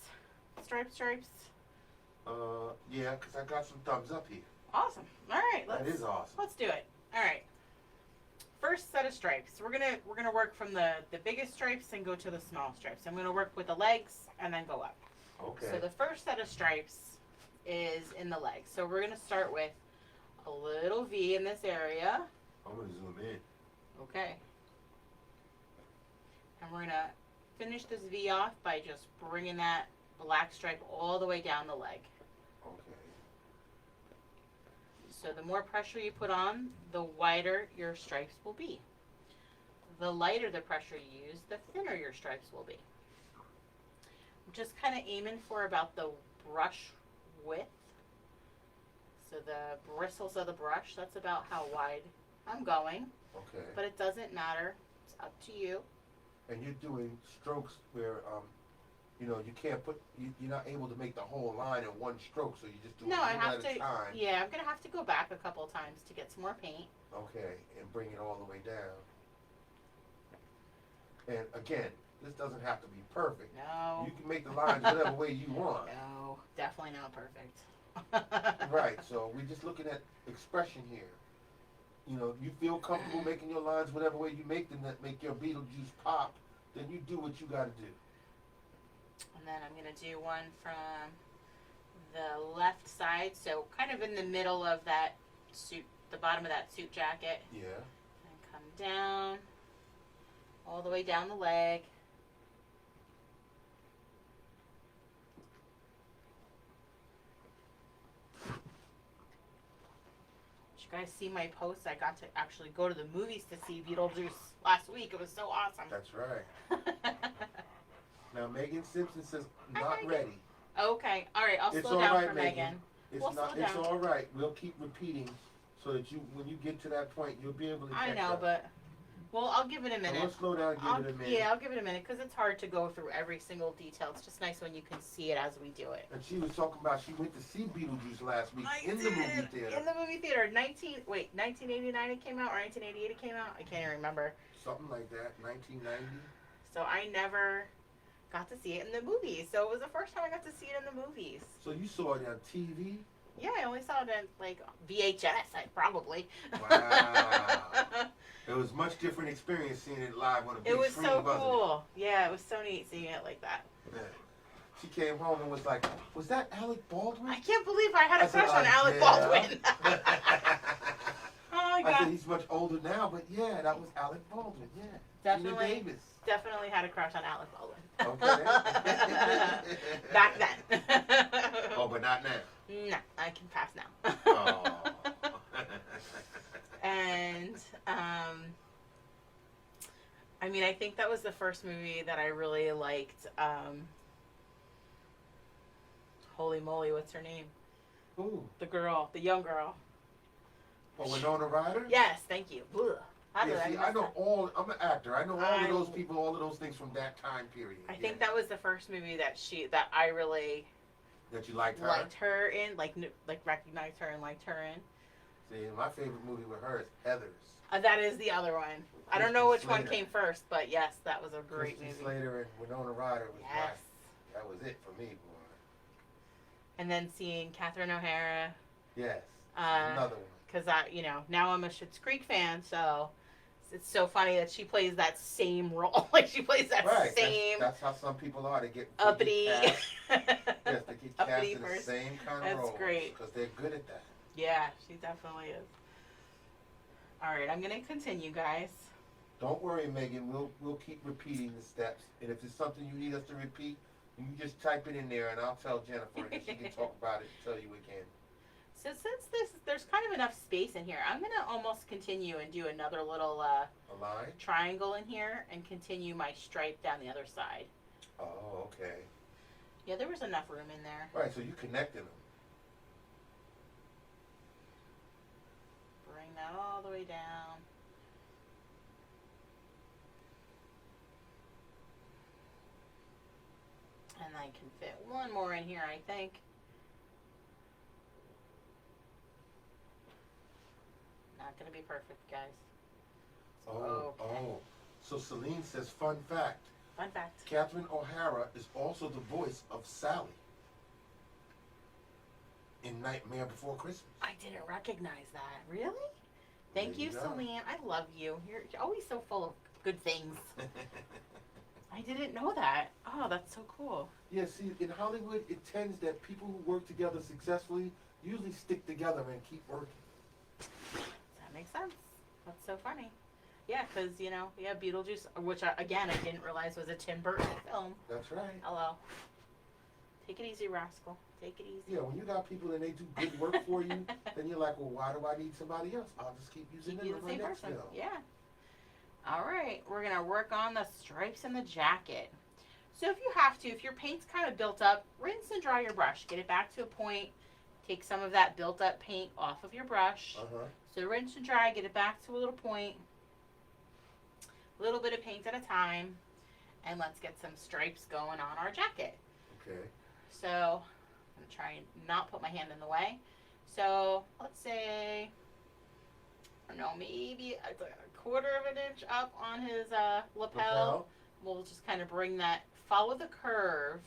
Stripes? Yeah, because I got some thumbs up here. Awesome. All right. That is awesome. Let's do it. All right. First set of stripes. We're gonna work from the biggest stripes and go to the small stripes. I'm gonna work with the legs and then go up. Okay. So the first set of stripes is in the legs. So we're gonna start with a little V in this area. I'm going to zoom in. Okay. And we're gonna finish this V off by just bringing that black stripe all the way down the leg. Okay. So the more pressure you put on, the wider your stripes will be. The lighter the pressure you use, the thinner your stripes will be. I'm just kind of aiming for about the brush width. So the bristles of the brush, that's about how wide I'm going. Okay. But it doesn't matter. It's up to you. And you're doing strokes where, you know, you can't put, you're not able to make the whole line in one stroke, so you just do No, I one have at to. a time. Yeah, I'm gonna have to go back a couple of times to get some more paint. Okay, and bring it all the way down. And again, this doesn't have to be perfect. No. You can make the lines whatever way you want. No, definitely not perfect. Right, so we're just looking at expression here. You know, you feel comfortable making your lines whatever way you make them that make your Beetlejuice pop, then you do what you gotta do. And then I'm going to do one from the left side, so kind of in the middle of that suit, the bottom of that suit jacket. Yeah. And come down, all the way down the leg. Did you guys see my post? I got to actually go to the movies to see Beetlejuice last week. It was so awesome. That's right. Now, Megan Simpson says, Hi, not Megan. ready. Okay, all right, I'll It's slow all down right, for Megan. Megan. It's We'll not. slow It's down. all right. We'll keep repeating so that when you get to that point, you'll be able to. I catch know, up. but well, I'll give it a So minute. we'll slow down and give it a minute. Yeah, I'll give it a minute because it's hard to go through every single detail. It's just nice when you can see it as we do it. And she was talking about she went to see Beetlejuice last week in the movie theater. In the movie theater, 1989 it came out or 1988 it came out. I can't even remember. Something like that, 1990. So I never got to see it in the movies. So it was the first time I got to see it in the movies. So you saw it on TV? Yeah, I only saw it in like VHS. Probably. Wow. It was much different experience seeing it live on a big It was screen, so wasn't cool. Yeah, it was so neat seeing it like that. it? Yeah. She came home and was like, "Was that Alec Baldwin?" I can't believe I had a said, crush on Alec yeah. Baldwin. Oh my I god. said he's much older now, but yeah, that was Alec Baldwin. Yeah. Definitely. Gina Davis. Definitely had a crush on Alec Baldwin. Okay. Back then. Oh, but not now. No, I can pass now. Oh. And I mean, I think that was the first movie that I really liked. Holy moly, what's her name? Who? The girl, the young girl. Oh, Winona Ryder? Yes, thank you. Ugh. How did Yeah, see, miss I know that? all. I'm an actor. I know all of those people, all of those things from that time period. I think that was the first movie that I really that you liked her. liked her in, like recognized her and liked her in. See, my favorite movie with her is Heathers. That is the other one. I don't know which Christian one Slater. came first, but yes, that was a great Christian movie. Slater and Winona Ryder was Yes. that was it for me, boy. And then seeing Catherine O'Hara, Yes. Uh, Another one. because now I'm a Schitt's Creek fan, so it's so funny that she plays that same role. Like she plays that Right. same That's how some people are. They get uppity. Yes, they get cast uppity in the person. same kind of That's roles. great. Because they're good at that. Yeah, she definitely is. All right, I'm gonna continue, guys. Don't worry, Megan. We'll keep repeating the steps. And if there's something you need us to repeat, you can just type it in there, and I'll tell Jennifer, and she can talk about it and tell you again. So since there's kind of enough space in here, I'm gonna almost continue and do another little A line? triangle in here and continue my stripe down the other side. Oh, okay. Yeah, there was enough room in there. All right, so you connected them. Bring that all the way down. And I can fit one more in here, I think. Not gonna be perfect, guys. Oh, Okay. oh. So Celine says, fun fact. Fun fact. Catherine O'Hara is also the voice of Sally in Nightmare Before Christmas. I didn't recognize that. Really? Thank There you, you go. Celine. I love you. You're always so full of good things. I didn't know that. Oh, that's so cool. Yeah, see, in Hollywood, it tends that people who work together successfully usually stick together and keep working. That makes sense. That's so funny. Yeah, because, Beetlejuice, which, again, I didn't realize was a Tim Burton film. That's right. Hello. Take it easy, rascal. Take it easy. Yeah, when you got people and they do good work for you, then you're like, well, why do I need somebody else? I'll just keep using them You in the my same next person. film. Yeah. All right. We're going to work on the stripes in the jacket. So if you have to, if your paint's kind of built up, rinse and dry your brush. Get it back to a point. Take some of that built up paint off of your brush. Uh-huh. So rinse and dry, get it back to a little point. A little bit of paint at a time. And let's get some stripes going on our jacket. Okay. So I'm going to try and not put my hand in the way. So let's say, I don't know, maybe a 1/4 of an inch up on his lapel. We'll just kind of bring that, follow the curve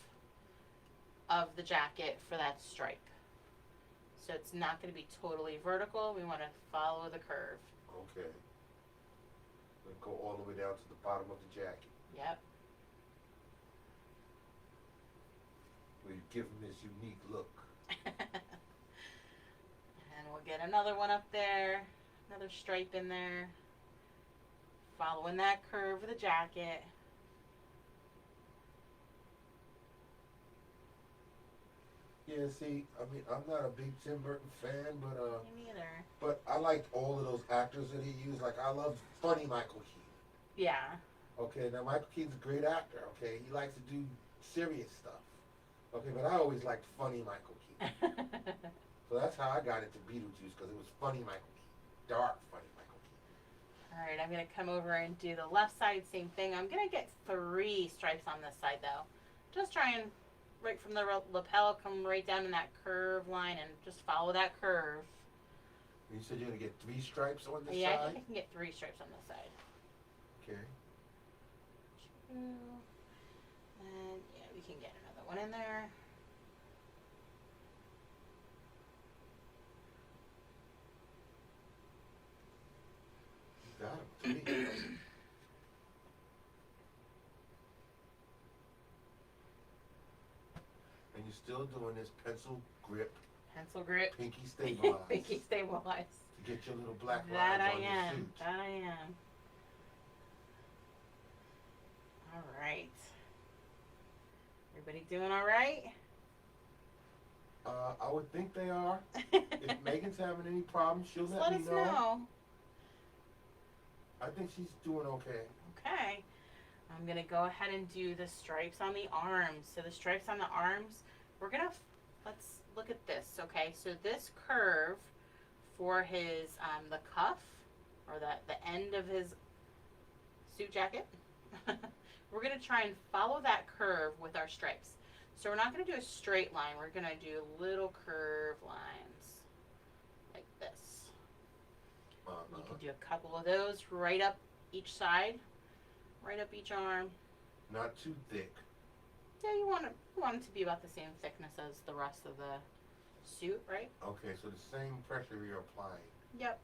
of the jacket for that stripe. So it's not going to be totally vertical. We want to follow the curve. Okay. Then go all the way down to the bottom of the jacket. Yep. Where you give him this unique look. And we'll get another one up there, another stripe in there, following that curve of the jacket. Yeah, see, I mean, I'm not a big Tim Burton fan, Me neither. but I liked all of those actors that he used. Like, I love funny Michael Keaton. Yeah. Okay, now Michael Keaton's a great actor, okay? He likes to do serious stuff. Okay, but I always liked funny Michael Keaton. So that's how I got into Beetlejuice, because it was Funny Michael Key. Dark Funny Michael Key. All right, I'm going to come over and do the left side, same thing. I'm going to get 3 stripes on this side, though. Just try and, right from the lapel, come right down in that curve line and just follow that curve. You said you're going to get 3 stripes on this Yeah, side? I think I can get 3 stripes on this side. Okay. 2. And, yeah, we can get another one in there. Got him. 3. And you're still doing this pencil grip, pinky stabilize Pinky stabilize. to get your little black That lines I on your am. suit. That I am. All right. Everybody doing all right? I would think they are. If Megan's having any problems, she'll Just let let me us know. know. I think she's doing okay. Okay. I'm going to go ahead and do the stripes on the arms. So the stripes on the arms, we're going to, let's look at this. Okay, so this curve for his, the cuff, or the end of his suit jacket, we're going to try and follow that curve with our stripes. So we're not going to do a straight line. We're going to do little curve lines like this. You can do a couple of those right up each side, right up each arm. Not too thick. Yeah, you want it to be about the same thickness as the rest of the suit, right? Okay, so the same pressure you're applying. Yep.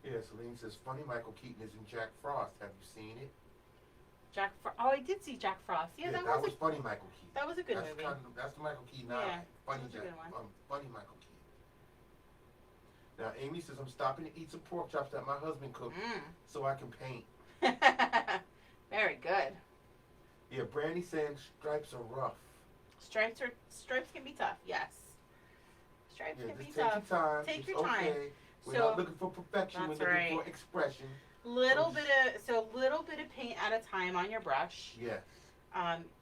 Yeah, Celine says, Funny Michael Keaton is in Jack Frost. Have you seen it? Oh, I did see Jack Frost. Yeah, that was Funny Michael Keaton. that was a good That's movie. That's the Michael Keaton I Yeah, like. Funny that's a good one. Funny Michael Keaton. Now, Amy says, I'm stopping to eat some pork chops that my husband cooked so I can paint. Very good. Yeah, Brandy saying stripes are rough. Stripes can be tough. Yes. Stripes Yeah, can be just take tough. your time. Take It's your time. okay. We're So- not looking for perfection. We're That's looking right. for expression. Little bit of paint at a time on your brush. Yes.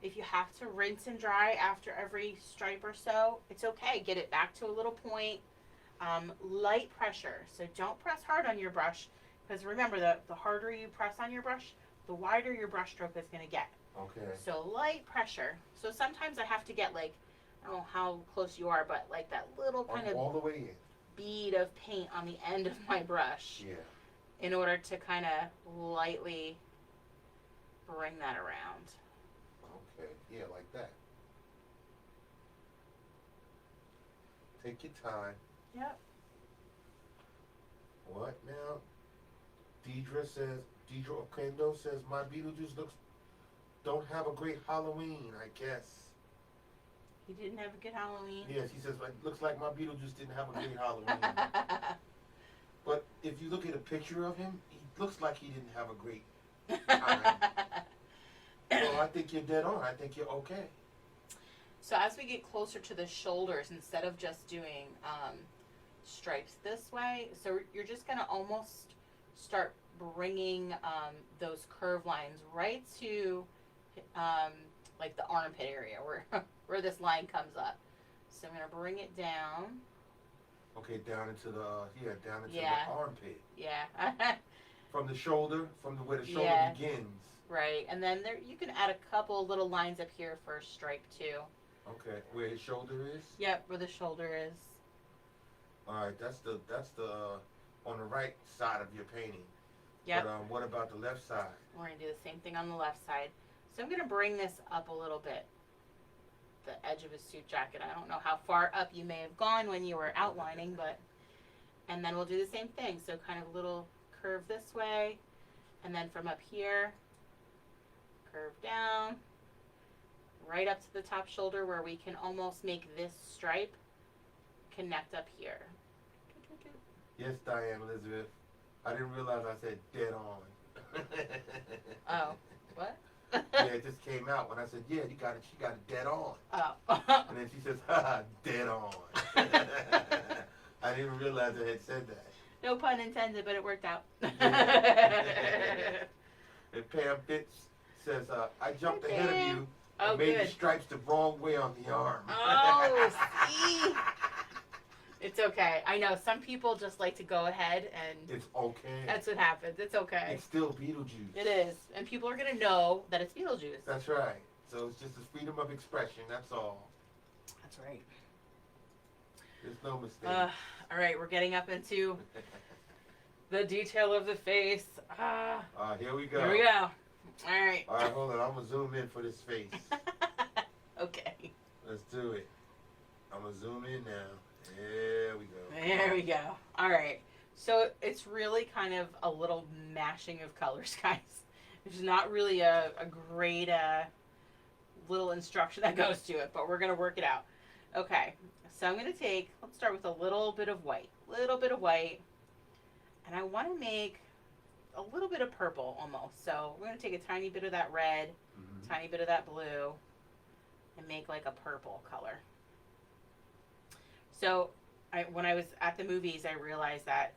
If you have to rinse and dry after every stripe or so, it's okay. Get it back to a little point. Light pressure. So don't press hard on your brush, because remember, the harder you press on your brush, the wider your brush stroke is going to get. Okay. So light pressure. So sometimes I have to get, like, I don't know how close you are, but like that little kind All of the way in. bead of paint on the end of my brush Yeah. in order to kind of lightly bring that around. Okay. Yeah, like that. Take your time. Yep. What now? Deidre Okendo says, my Beetlejuice don't have a great Halloween, I guess. He didn't have a good Halloween. Yes, he says, it looks like my Beetlejuice didn't have a great Halloween. But if you look at a picture of him, he looks like he didn't have a great time. So I think you're dead on. I think you're okay. So as we get closer to the shoulders, instead of just doing stripes this way, so you're just going to almost start bringing those curve lines right to like the armpit area where this line comes up. So I'm going to bring it down. Okay, down into the Yeah. the armpit. Yeah. From the shoulder, where the shoulder Yeah. begins. Right, and then there you can add a couple little lines up here for a stripe too. Okay, where his shoulder is. Yep, where the shoulder is. All right, that's the on the right side of your painting. Yep. But what about the left side? We're going to do the same thing on the left side. So I'm going to bring this up a little bit. The edge of his suit jacket. I don't know how far up you may have gone when you were outlining, but, and then we'll do the same thing. So kind of a little curve this way, and then from up here, curve down, right up to the top shoulder where we can almost make this stripe connect up here. Yes, Diane Elizabeth. I didn't realize I said dead on. Oh, what? Yeah, it just came out when I said, yeah, she got it dead on. Oh. And then she says, haha, dead on. I didn't realize I had said that. No pun intended, but it worked out. And Pam Fitz says, I jumped Hi, ahead Pam. of you Oh, I made good. the stripes the wrong way on the arm. Oh, see? It's okay. I know some people just like to go ahead and It's okay. that's what happens. It's okay. It's still Beetlejuice. It is. And people are going to know that it's Beetlejuice. That's right. So it's just a freedom of expression. That's all. That's right. There's no mistake. All right, we're getting up into the detail of the face. Here we go. Here we go. All right. All right, hold on. I'm going to zoom in for this face. Okay. Let's do it. I'm going to zoom in now. There we go. There we go. All right. So it's really kind of a little mashing of colors, guys. There's not really a great little instruction that goes to it, but we're going to work it out. Okay. So I'm going to let's start with a little bit of white. And I want to make a little bit of purple almost. So we're going to take a tiny bit of that red, tiny bit of that blue, and make like a purple color. So when I was at the movies, I realized that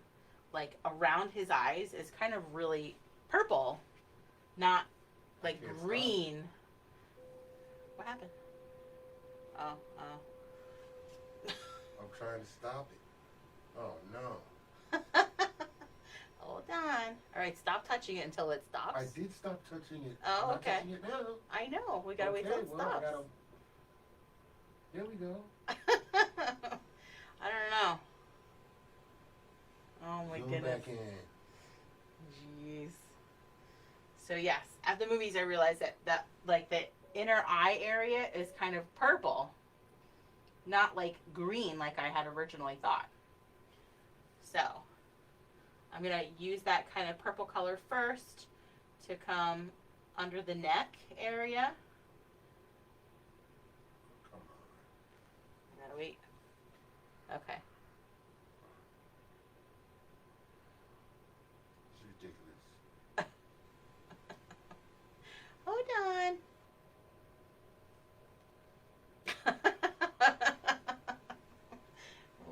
like around his eyes is kind of really purple, not like green. What happened? Oh. I'm trying to stop it. Oh, no. Hold on. All right, stop touching it until it stops. I did stop touching it. Oh, I'm not okay. touching it now. I know. We gotta wait till it stops. There we go. I don't know. Oh my Zoom goodness. back in. Jeez. So yes, at the movies I realized that like the inner eye area is kind of purple, not like green like I had originally thought. So I'm gonna use that kind of purple color first to come under the neck area. Come on. I gotta wait. Okay. It's ridiculous. Hold on.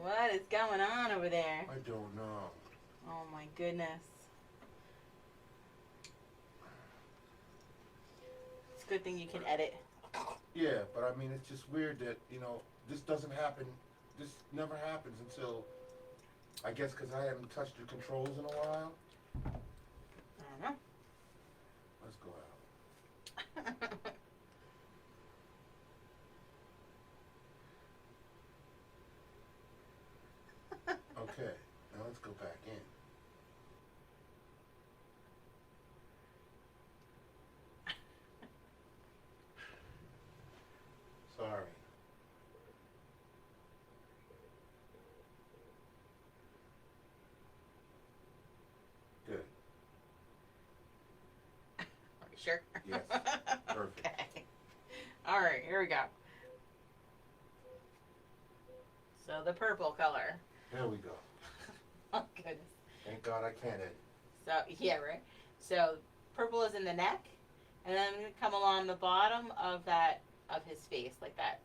What is going on over there? I don't know. Oh my goodness. It's a good thing you can edit. Yeah, but I mean, it's just weird that, this doesn't happen. This never happens until, I guess, because I haven't touched the controls in a while. I don't know. Let's go out. Okay, now let's go back in. Sorry. Good. Are you sure? Yes. Perfect. Okay. All right, here we go. So the purple color. There we go. Oh goodness. Thank God I can edit. So yeah, right. So purple is in the neck, and then I'm gonna come along the bottom of his face, like that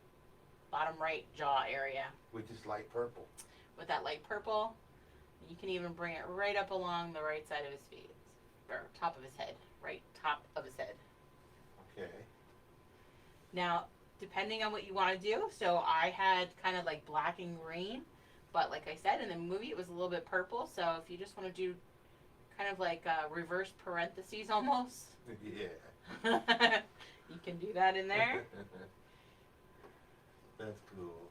bottom right jaw area With this light purple. with that light purple. You can even bring it right up along the right side of his face, or top of his head, right top of his head. Okay. Now, depending on what you want to do, so I had kind of like black and green, but like I said, in the movie it was a little bit purple, so if you just want to do kind of like reverse parentheses almost, Yeah. you can do that in there. That's cool.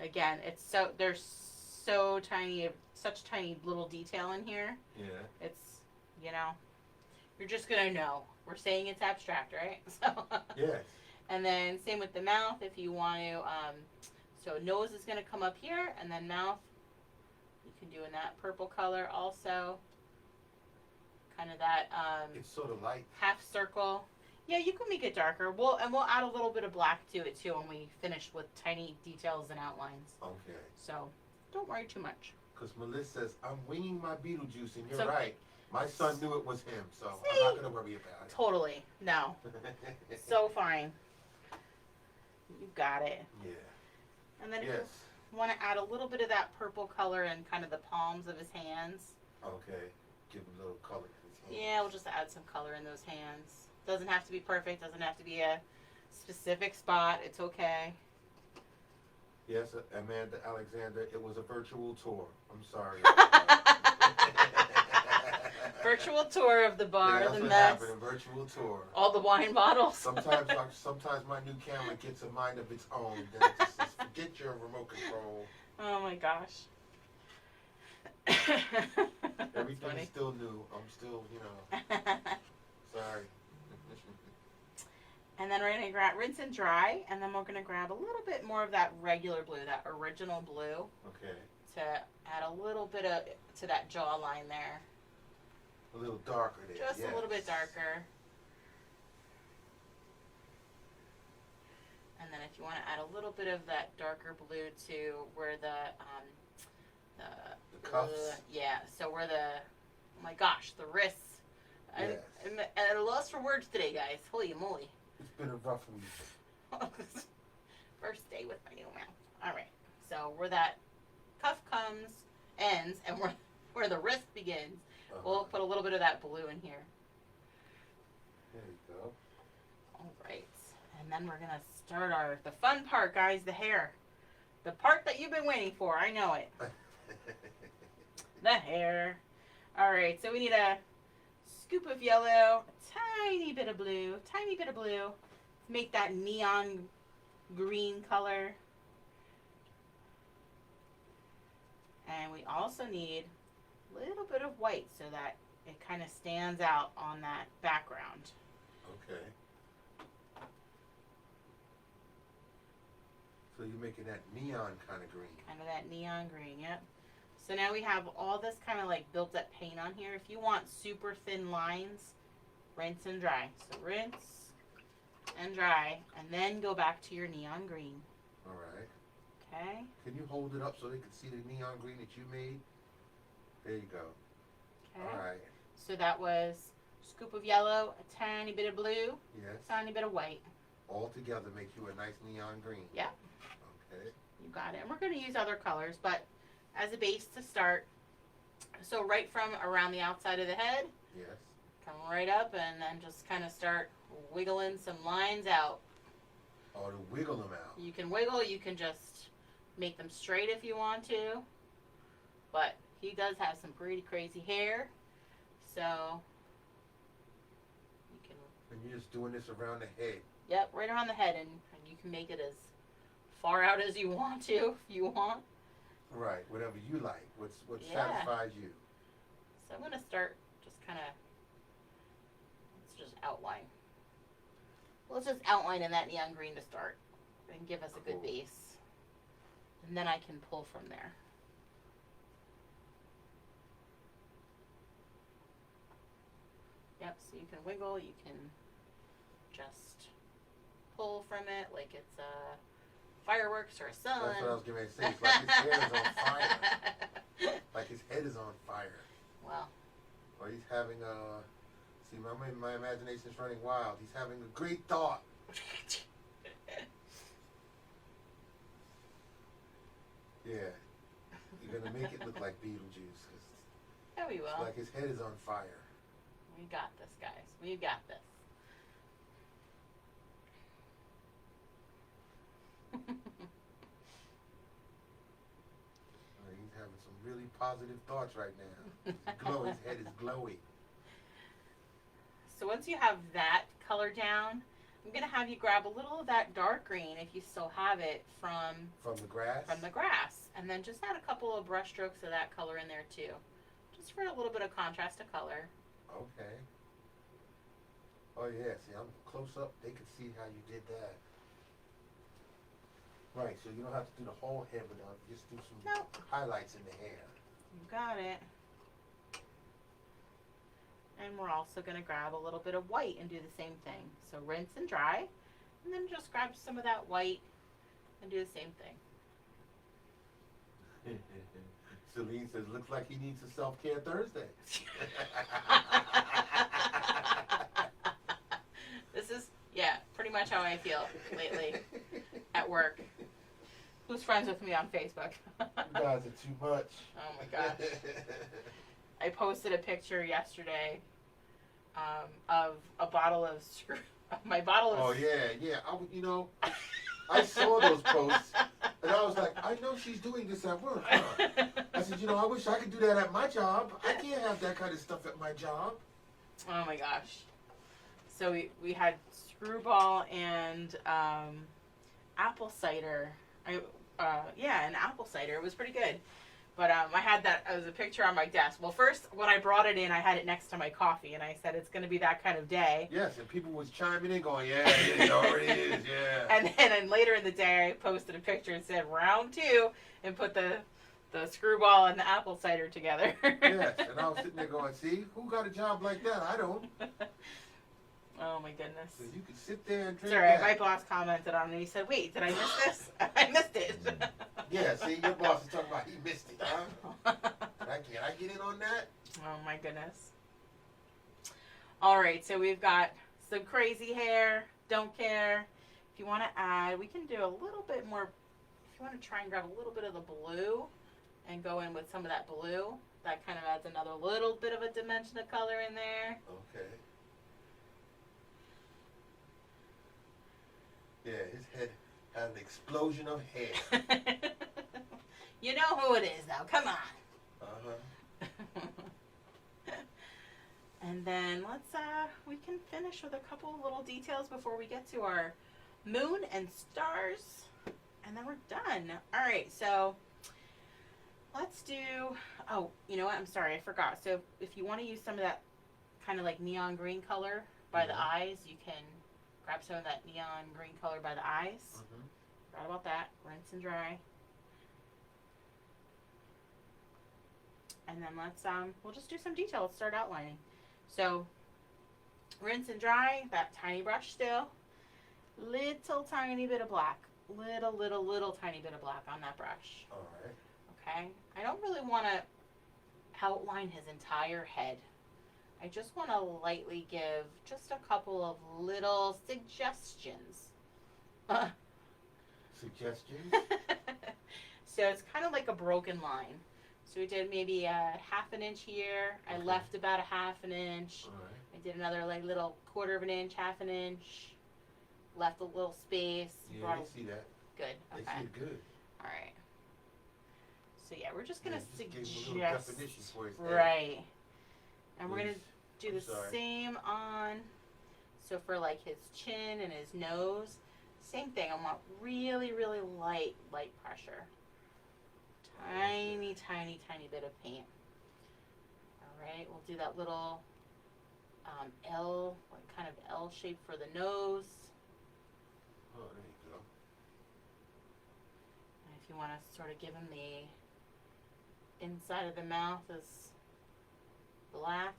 Again, there's such tiny little detail in here. Yeah. It's, you're just gonna know. We're saying it's abstract, right? So. Yes. And then same with the mouth, if you want to, so nose is gonna come up here, and then mouth, you can do in that purple color also. Kind of that, It's sort of light. half circle. Yeah, you can make it darker. We'll add a little bit of black to it too when we finish with tiny details and outlines. Okay. So don't worry too much. Because Melissa says, I'm winging my Beetlejuice, and you're So- right. My son knew it was him, so See? I'm not going to worry about it. Totally. No. So fine. You got it. Yeah. And then if Yes. you want to add a little bit of that purple color in kind of the palms of his hands. Okay. Give him a little color to his hand. Yeah, we'll just add some color in those hands. Doesn't have to be perfect. Doesn't have to be a specific spot. It's okay. Yes, Amanda Alexander, it was a virtual tour. I'm sorry. Virtual tour of the bar, Yeah, that's the what mess, happened, a virtual tour. all the wine bottles. Sometimes my new camera gets a mind of its own. Then it just says, forget your remote control. Oh my gosh. Everything is still new. I'm still, sorry. And then we're going to rinse and dry, and then we're going to grab a little bit more of that regular blue, that original blue. Okay. To add a little bit to that jawline there. A little darker there. Just a little bit darker. And then if you want to add a little bit of that darker blue to where the cuffs? Yeah, so where oh my gosh, the wrists. Yes. I'm at a loss for words today, guys. Holy moly. It's been a rough week. First day with my new mouth. All right, so where that cuff ends, and where the wrist begins, we'll put a little bit of that blue in here. There you go. All right, and then we're gonna start the fun part, guys, the hair. The part that you've been waiting for, I know it. The hair. All right, so we need a scoop of yellow, a tiny bit of blue, make that neon green color. And we also need a little bit of white so that it kind of stands out on that background. Okay. So you're making that neon kind of green. Kind of that neon green, yep. So now we have all this kind of like built up paint on here. If you want super thin lines, rinse and dry. So rinse and dry, and then go back to your neon green. All right. Okay. Can you hold it up so they can see the neon green that you made? There you go. Okay. All right. So that was a scoop of yellow, a tiny bit of blue, Yes. a tiny bit of white. All together make you a nice neon green. Yeah. Okay. You got it. And we're going to use other colors, but as a base to start, so right from around the outside of the head, Yes. come right up and then just kind of start wiggling some lines out. Oh, to wiggle them out. You can wiggle, you can just make them straight if you want to, but he does have some pretty crazy hair, so you can, And you're just doing this around the head. yep, right around the head, and you can make it as far out as you want to, if you want. Right, whatever you like. What Yeah. satisfies you. So I'm going to start just kind of, let's just outline. Let's just outline in that neon green to start and give us a good Cool. base. And then I can pull from there. Yep, so you can wiggle, you can just pull from it like it's fireworks or a sun. That's what I was getting ready to say. It's like his hair is on fire. Like his head is on fire. Well, Or he's having a... See, my imagination's running wild. He's having a great thought. Yeah. You're going to make it look like Beetlejuice. Cause yeah, we it's will. like his head is on fire. We got this, guys. We got this. He's having some really positive thoughts right now. His head is glowy. So once you have that color down, I'm going to have you grab a little of that dark green, if you still have it, from the grass? the grass. And then just add a couple of brush strokes of that color in there too. Just for a little bit of contrast of color. Okay. Oh yeah, see, I'm close up. They can see how you did that. Right, so you don't have to do the whole head, but just do some highlights in the hair. You got it. And we're also going to grab a little bit of white and do the same thing. So rinse and dry, and then just grab some of that white and do the same thing. Celine says, looks like he needs a self-care Thursday. This is, yeah, pretty much how I feel lately at work. Who's friends with me on Facebook? You guys are too much. Oh my gosh. I posted a picture yesterday of a bottle of my bottle of. Oh yeah. I saw those posts, and I was like, I know she's doing this at work. Huh? I said, I wish I could do that at my job. I can't have that kind of stuff at my job. Oh my gosh. So we had screwball and apple cider. And apple cider. It was pretty good. But I had that as a picture on my desk. Well, first, when I brought it in, I had it next to my coffee, and I said it's going to be that kind of day. Yes, and people was chiming in going, yeah, it already is, yeah. And later in the day, I posted a picture and said round 2 and put the screwball and the apple cider together. Yes, and I was sitting there going, see, who got a job like that? I don't. Oh my goodness. So you can sit there and drink It's alright, that. my boss commented on it and he said, wait, did I miss this? I missed it. Yeah, see, your boss is talking about he missed it, huh? Can I get in on that? Oh my goodness. Alright, so we've got some crazy hair, don't care. If you want to add, we can do a little bit more, if you want to try and grab a little bit of the blue and go in with some of that blue, that kind of adds another little bit of a dimension of color in there. Okay. Yeah, his head had an explosion of hair. You know who it is now, come on. Uh-huh. And then we can finish with a couple of little details before we get to our moon and stars. And then we're done. All right, so let's do, oh, you know what? I'm sorry, I forgot. So if you want to use some of that kind of like neon green color by the eyes, you can grab some of that neon green color by the eyes. Mm-hmm. Forgot about that. Rinse and dry. And then we'll just do some detail. Let's start outlining. So, rinse and dry, that tiny brush still. Little tiny bit of black. Little tiny bit of black on that brush. All right. Okay? I don't really want to outline his entire head. I just want to lightly give just a couple of little suggestions. Suggestions? So it's kind of like a broken line. So we did maybe a ½ an inch here. I Okay. left about a ½ an inch. All right. I did another like little $1/4 an inch, ½ an inch. Left a little space. Yeah, they see that. Good. They Okay. see it good. All right. So yeah, we're just gonna Just gave him a suggest. little definition for his head. Right. And we're Which- gonna do I'm the sorry. same on. So for like his chin and his nose, same thing. I want really light pressure. Tiny bit of paint. All right, we'll do that little kind of L shape for the nose. Oh, there you go. And if you want to sort of give him the inside of the mouth is black.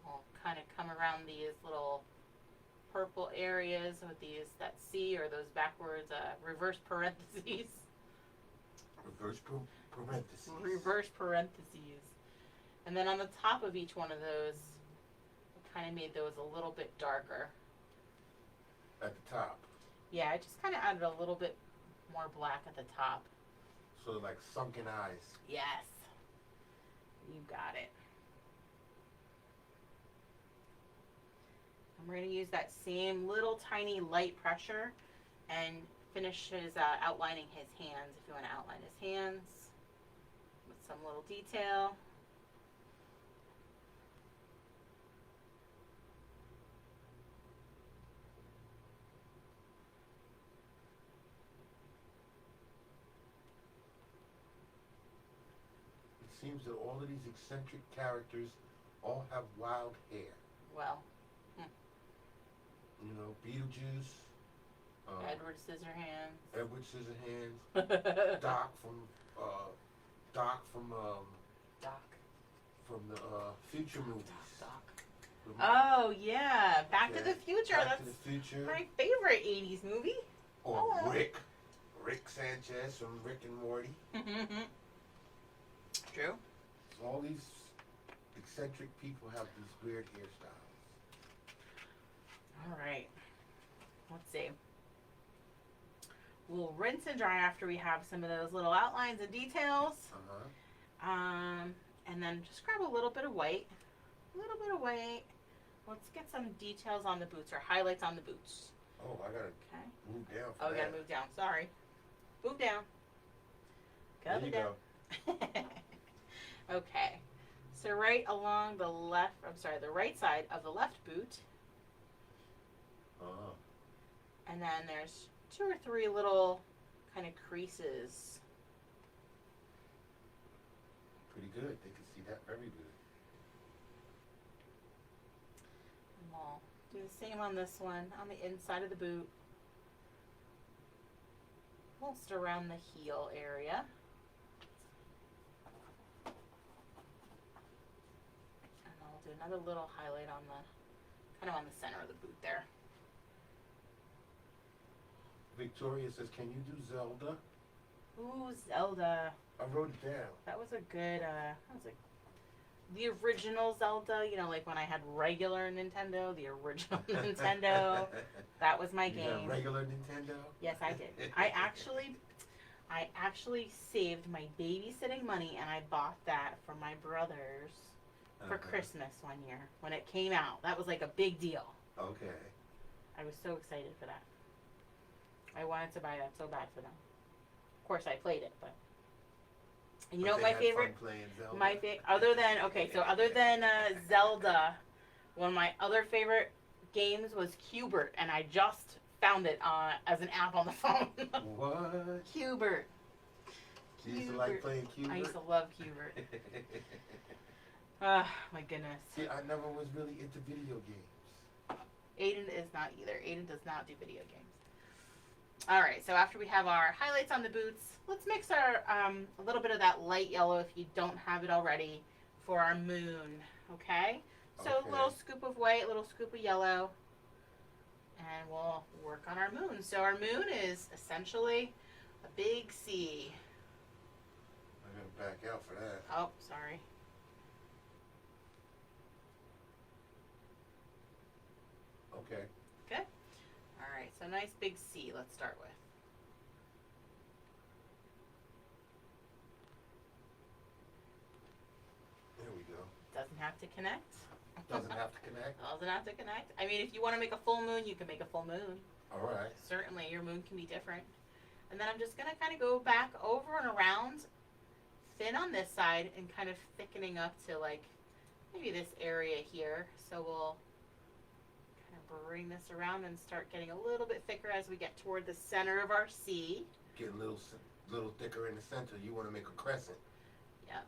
We'll kind of come around these little purple areas with that C or those backwards reverse parentheses. Parentheses. Reverse parentheses. And then on the top of each one of those, we kind of made those a little bit darker. At the top. Yeah, I just kind of added a little bit more black at the top. So like sunken eyes. Yes. You got it. And we're going to use that same little tiny light pressure and finish his outlining his hands. If you want to outline his hands with some little detail. It seems that all of these eccentric characters all have wild hair. Well, You know, Beetlejuice, Edward Scissorhands. Edward Scissorhands, Doc from the Future movies. Doc. The- Oh yeah, Back to Okay. the Future. Back That's to the Future. my favorite '80s movie. Or Oh. Rick Sanchez from Rick and Morty. True. All these eccentric people have these weird hairstyles. All right. Let's see. We'll rinse and dry after we have some of those little outlines and details. And then just grab a little bit of white. A little bit of white. Let's get some details on the boots, or highlights on the boots. Oh, I gotta move down. Oh, we gotta move down. Sorry. Move down. There you go. Okay. So right along the left, the right side of the left boot. And then there's 2 or 3 little kind of creases. Pretty good. They can see that very good. And we'll do the same on this one, on the inside of the boot. Almost around the heel area. And then we'll do another little highlight on the, kind of on the center of the boot there. Victoria says, can you do Zelda? Ooh, Zelda. I wrote it down. That was a good, the original Zelda, you know, like when I had regular Nintendo, the original Nintendo. That was my game. Had regular Nintendo? Yes, I did. I actually saved my babysitting money and I bought that for my brothers for Christmas one year when it came out. That was like a big deal. Okay. I was so excited for that. I wanted to buy that so bad for them. Of course, I played it, but and you know what my favorite? Other than Zelda, one of my other favorite games was Cubert, and I just found it as an app on the phone. What? Cubert. You used to like playing Cubert? I used to love Cubert. Oh, my goodness. See, I never was really into video games. Aiden is not either. Aiden does not do video games. Alright, so after we have our highlights on the boots, let's mix our a little bit of that light yellow, if you don't have it already, for our moon. Okay? So a little scoop of white, a little scoop of yellow, and we'll work on our moon. So our moon is essentially a big C. I'm going to back out for that. Oh, sorry. Okay. Okay? Alright, so nice big C, let's start with. There we go. Doesn't have to connect. Doesn't have to connect? Doesn't have to connect. I mean, if you want to make a full moon, you can make a full moon. Alright. Certainly, your moon can be different. And then I'm just going to kind of go back over and around, thin on this side, and kind of thickening up to like maybe this area here. So we'll bring this around and start getting a little bit thicker as we get toward the center of our C. Get a little thicker in the center. You want to make a crescent. Yep.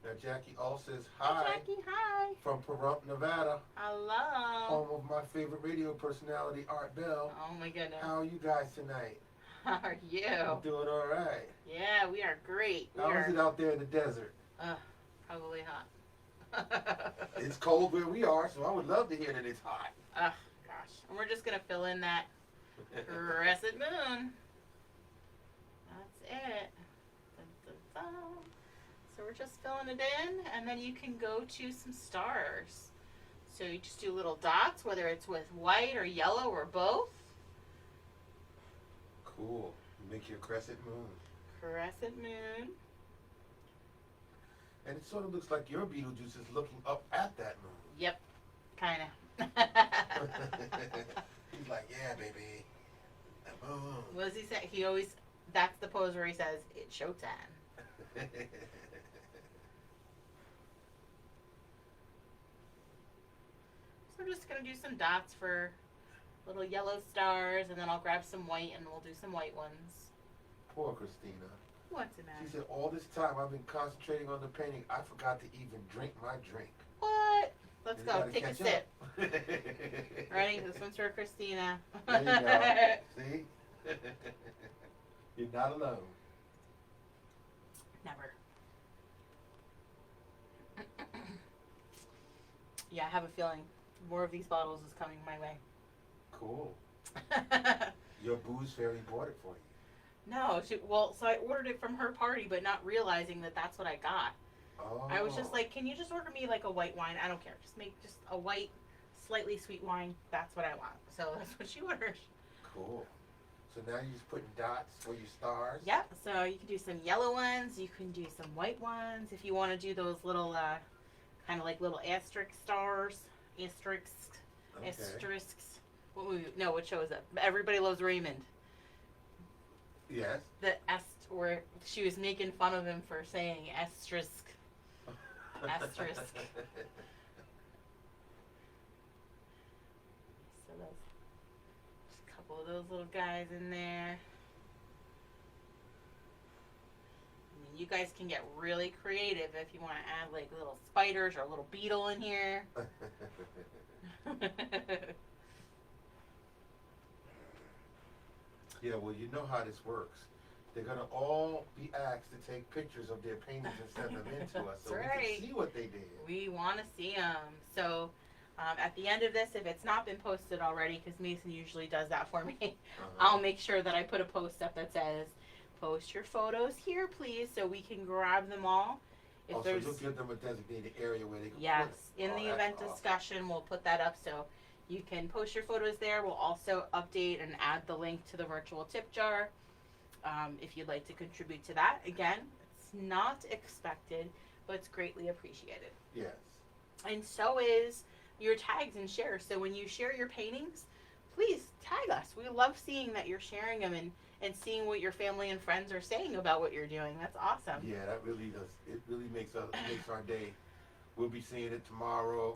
Now Jackie all says hi. Jackie, hi. From Pahrump, Nevada. Hello. Home of my favorite radio personality, Art Bell. Oh my goodness. How are you guys tonight? How are you? I'm doing all right. Yeah, we are great. How is it out there in the desert? Probably hot. It's cold where we are, so I would love to hear that it's hot. Gosh. And we're just going to fill in that crescent moon. That's it. Dun, dun, dun. So we're just filling it in, and then you can go to some stars. So you just do little dots, whether it's with white or yellow or both. Cool. Make your crescent moon. Crescent moon. And it sort of looks like your Beetlejuice is looking up at that moon. Yep, kind of. He's like, yeah, baby, the moon. What does he say? That's the pose where he says, it's showtime. So we're just going to do some dots for little yellow stars, and then I'll grab some white, and we'll do some white ones. Poor Christina. What's the matter? She said, all this time I've been concentrating on the painting, I forgot to even drink my drink. What? Let's go. Take a sip. Ready? This one's for Christina. There you go. See? You're not alone. Never. Yeah, I have a feeling more of these bottles is coming my way. Cool. Your booze fairy bought it for you. No, so I ordered it from her party, but not realizing that that's what I got. Oh. I was just like, can you just order me like a white wine? I don't care. Just make just a white, slightly sweet wine. That's what I want. So that's what she ordered. Cool. So now you're just putting dots for your stars? Yep, so you can do some yellow ones, you can do some white ones. If you want to do those little, kind of like little asterisk stars, asterisks, Okay. asterisks. What movie? No, what show is that? Everybody Loves Raymond. Yes. The where she was making fun of him for saying asterisk. Asterisk. So those, just a couple of those little guys in there. I mean, you guys can get really creative if you want to add like little spiders or a little beetle in here. Yeah, well, you know how this works. They're going to all be asked to take pictures of their paintings and send them in to us so That's we right. can see what they did. We want to see them. So at the end of this, if it's not been posted already, because Mason usually does that for me, I'll make sure that I put a post up that says, post your photos here, please, so we can grab them all. If Also, you'll give them a designated area where they can yes, put it. in the event discussion, we'll put that up so you can post your photos there. We'll also update and add the link to the virtual tip jar if you'd like to contribute to that. Again, it's not expected, but it's greatly appreciated. Yes. And so is your tags and shares. So when you share your paintings, please tag us. We love seeing that you're sharing them and seeing what your family and friends are saying about what you're doing. That's awesome. Yeah, that really does. It really makes our day. We'll be seeing it tomorrow,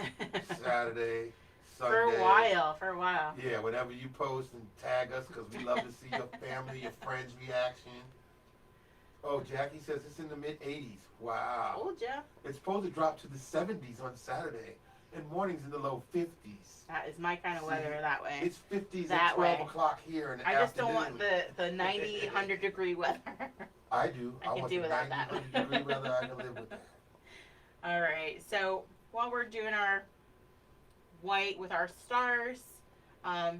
Saturday, Sunday. For a while. Yeah, whenever you post and tag us, because we love to see your family, your friends' reaction. Oh, Jackie says it's in the mid-80s. Wow. Told ya. It's supposed to drop to the 70s on Saturday, and mornings in the low 50s. That is my kind of weather that way. It's 50s that at 12 way. o'clock here in the I just afternoon. don't want the 90, 100 degree weather. I do. I can want do the without 90, that. 100 degree weather. I can live with that. All right. So while we're doing our white with our stars,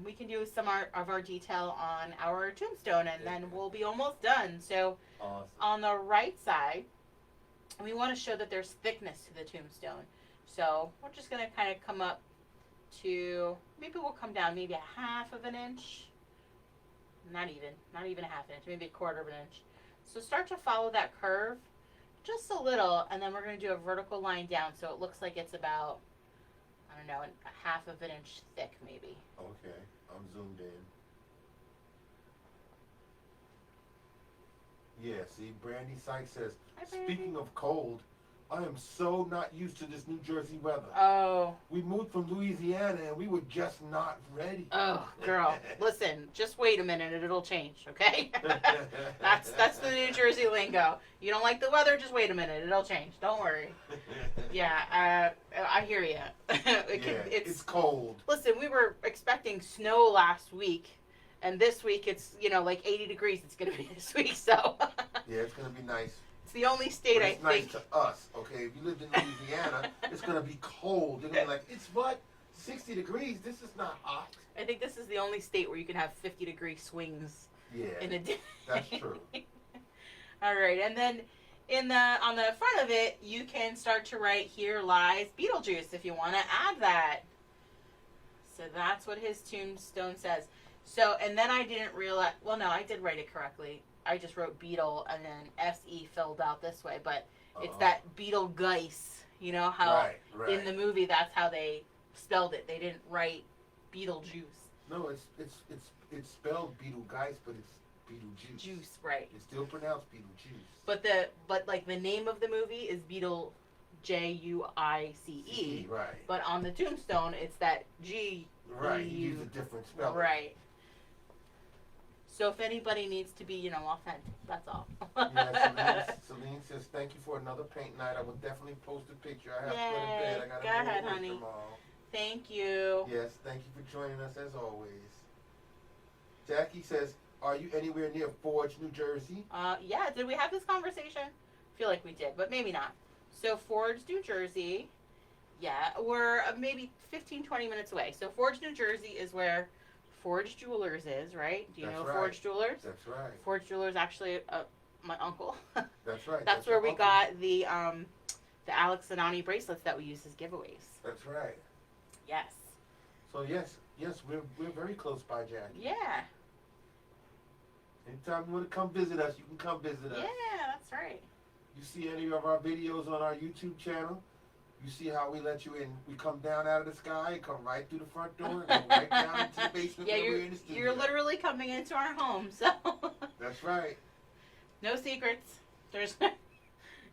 we can do some of our detail on our tombstone, and then we'll be almost done. So Awesome. on the right side, we want to show that there's thickness to the tombstone. So we're just going to kind of come up to, maybe we'll come down maybe a half of an inch. Not even a half an inch, maybe a quarter of an inch. So start to follow that curve just a little, and then we're going to do a vertical line down so it looks like it's about, I don't know, a half of an inch thick maybe. Okay, I'm zoomed in. Yeah, see, Brandy Sykes says, Hi, Brandy. speaking of cold, I am so not used to this New Jersey weather. Oh. We moved from Louisiana and we were just not ready. Oh, girl. Listen, just wait a minute and it'll change, okay? That's the New Jersey lingo. You don't like the weather, just wait a minute. It'll change. Don't worry. Yeah, I hear you. It's cold. Listen, we were expecting snow last week, and this week it's, like 80 degrees it's going to be this week, so. Yeah, it's going to be nice. It's the only state but I it's nice think. to us, okay? If you lived in Louisiana, it's going to be cold. They're going to be like, it's what? 60 degrees? This is not hot. I think this is the only state where you can have 50-degree swings in a day. That's true. All right, and then on the front of it, you can start to write, "Here lies Beetlejuice," if you want to add that. So that's what his tombstone says. So, and then I didn't realize, well, no, I did write it correctly. I just wrote Beetle and then S-E filled out this way, but it's that Beetlejuice. You know how right. in the movie that's how they spelled it. They didn't write Beetlejuice. No, it's spelled Beetlejuice, but it's Beetlejuice. Juice, right. It's still pronounced Beetlejuice. But like the name of the movie is Beetle, J-U-I-C-E. Right. But on the tombstone, it's that G. Right. You use a different spelling. Right. So if anybody needs to be, authentic, that's all. Yeah, Celine says, thank you for another paint night. I will definitely post a picture. I have to go to bed. I got to Go ahead, honey. tomorrow. Thank you. Yes, thank you for joining us as always. Jackie says, are you anywhere near Forge, New Jersey? Yeah, did we have this conversation? I feel like we did, but maybe not. So Forge, New Jersey, yeah, we're maybe 15, 20 minutes away. So Forge, New Jersey is where Forge Jewelers is, right? Do you know Forge Jewelers? That's right. Forge Jewelers actually my uncle. That's right. That's where we got the Alex and Ani bracelets that we use as giveaways. That's right. Yes. So yes, we're very close by, Jackie. Yeah. Anytime you want to come visit us, you can come visit us. Yeah, that's right. You see any of our videos on our YouTube channel, you see how we let you in. We come down out of the sky, come right through the front door, and go right down into the basement Yeah, where we're in the studio. you're literally coming into our home, so. That's right. No secrets. There's.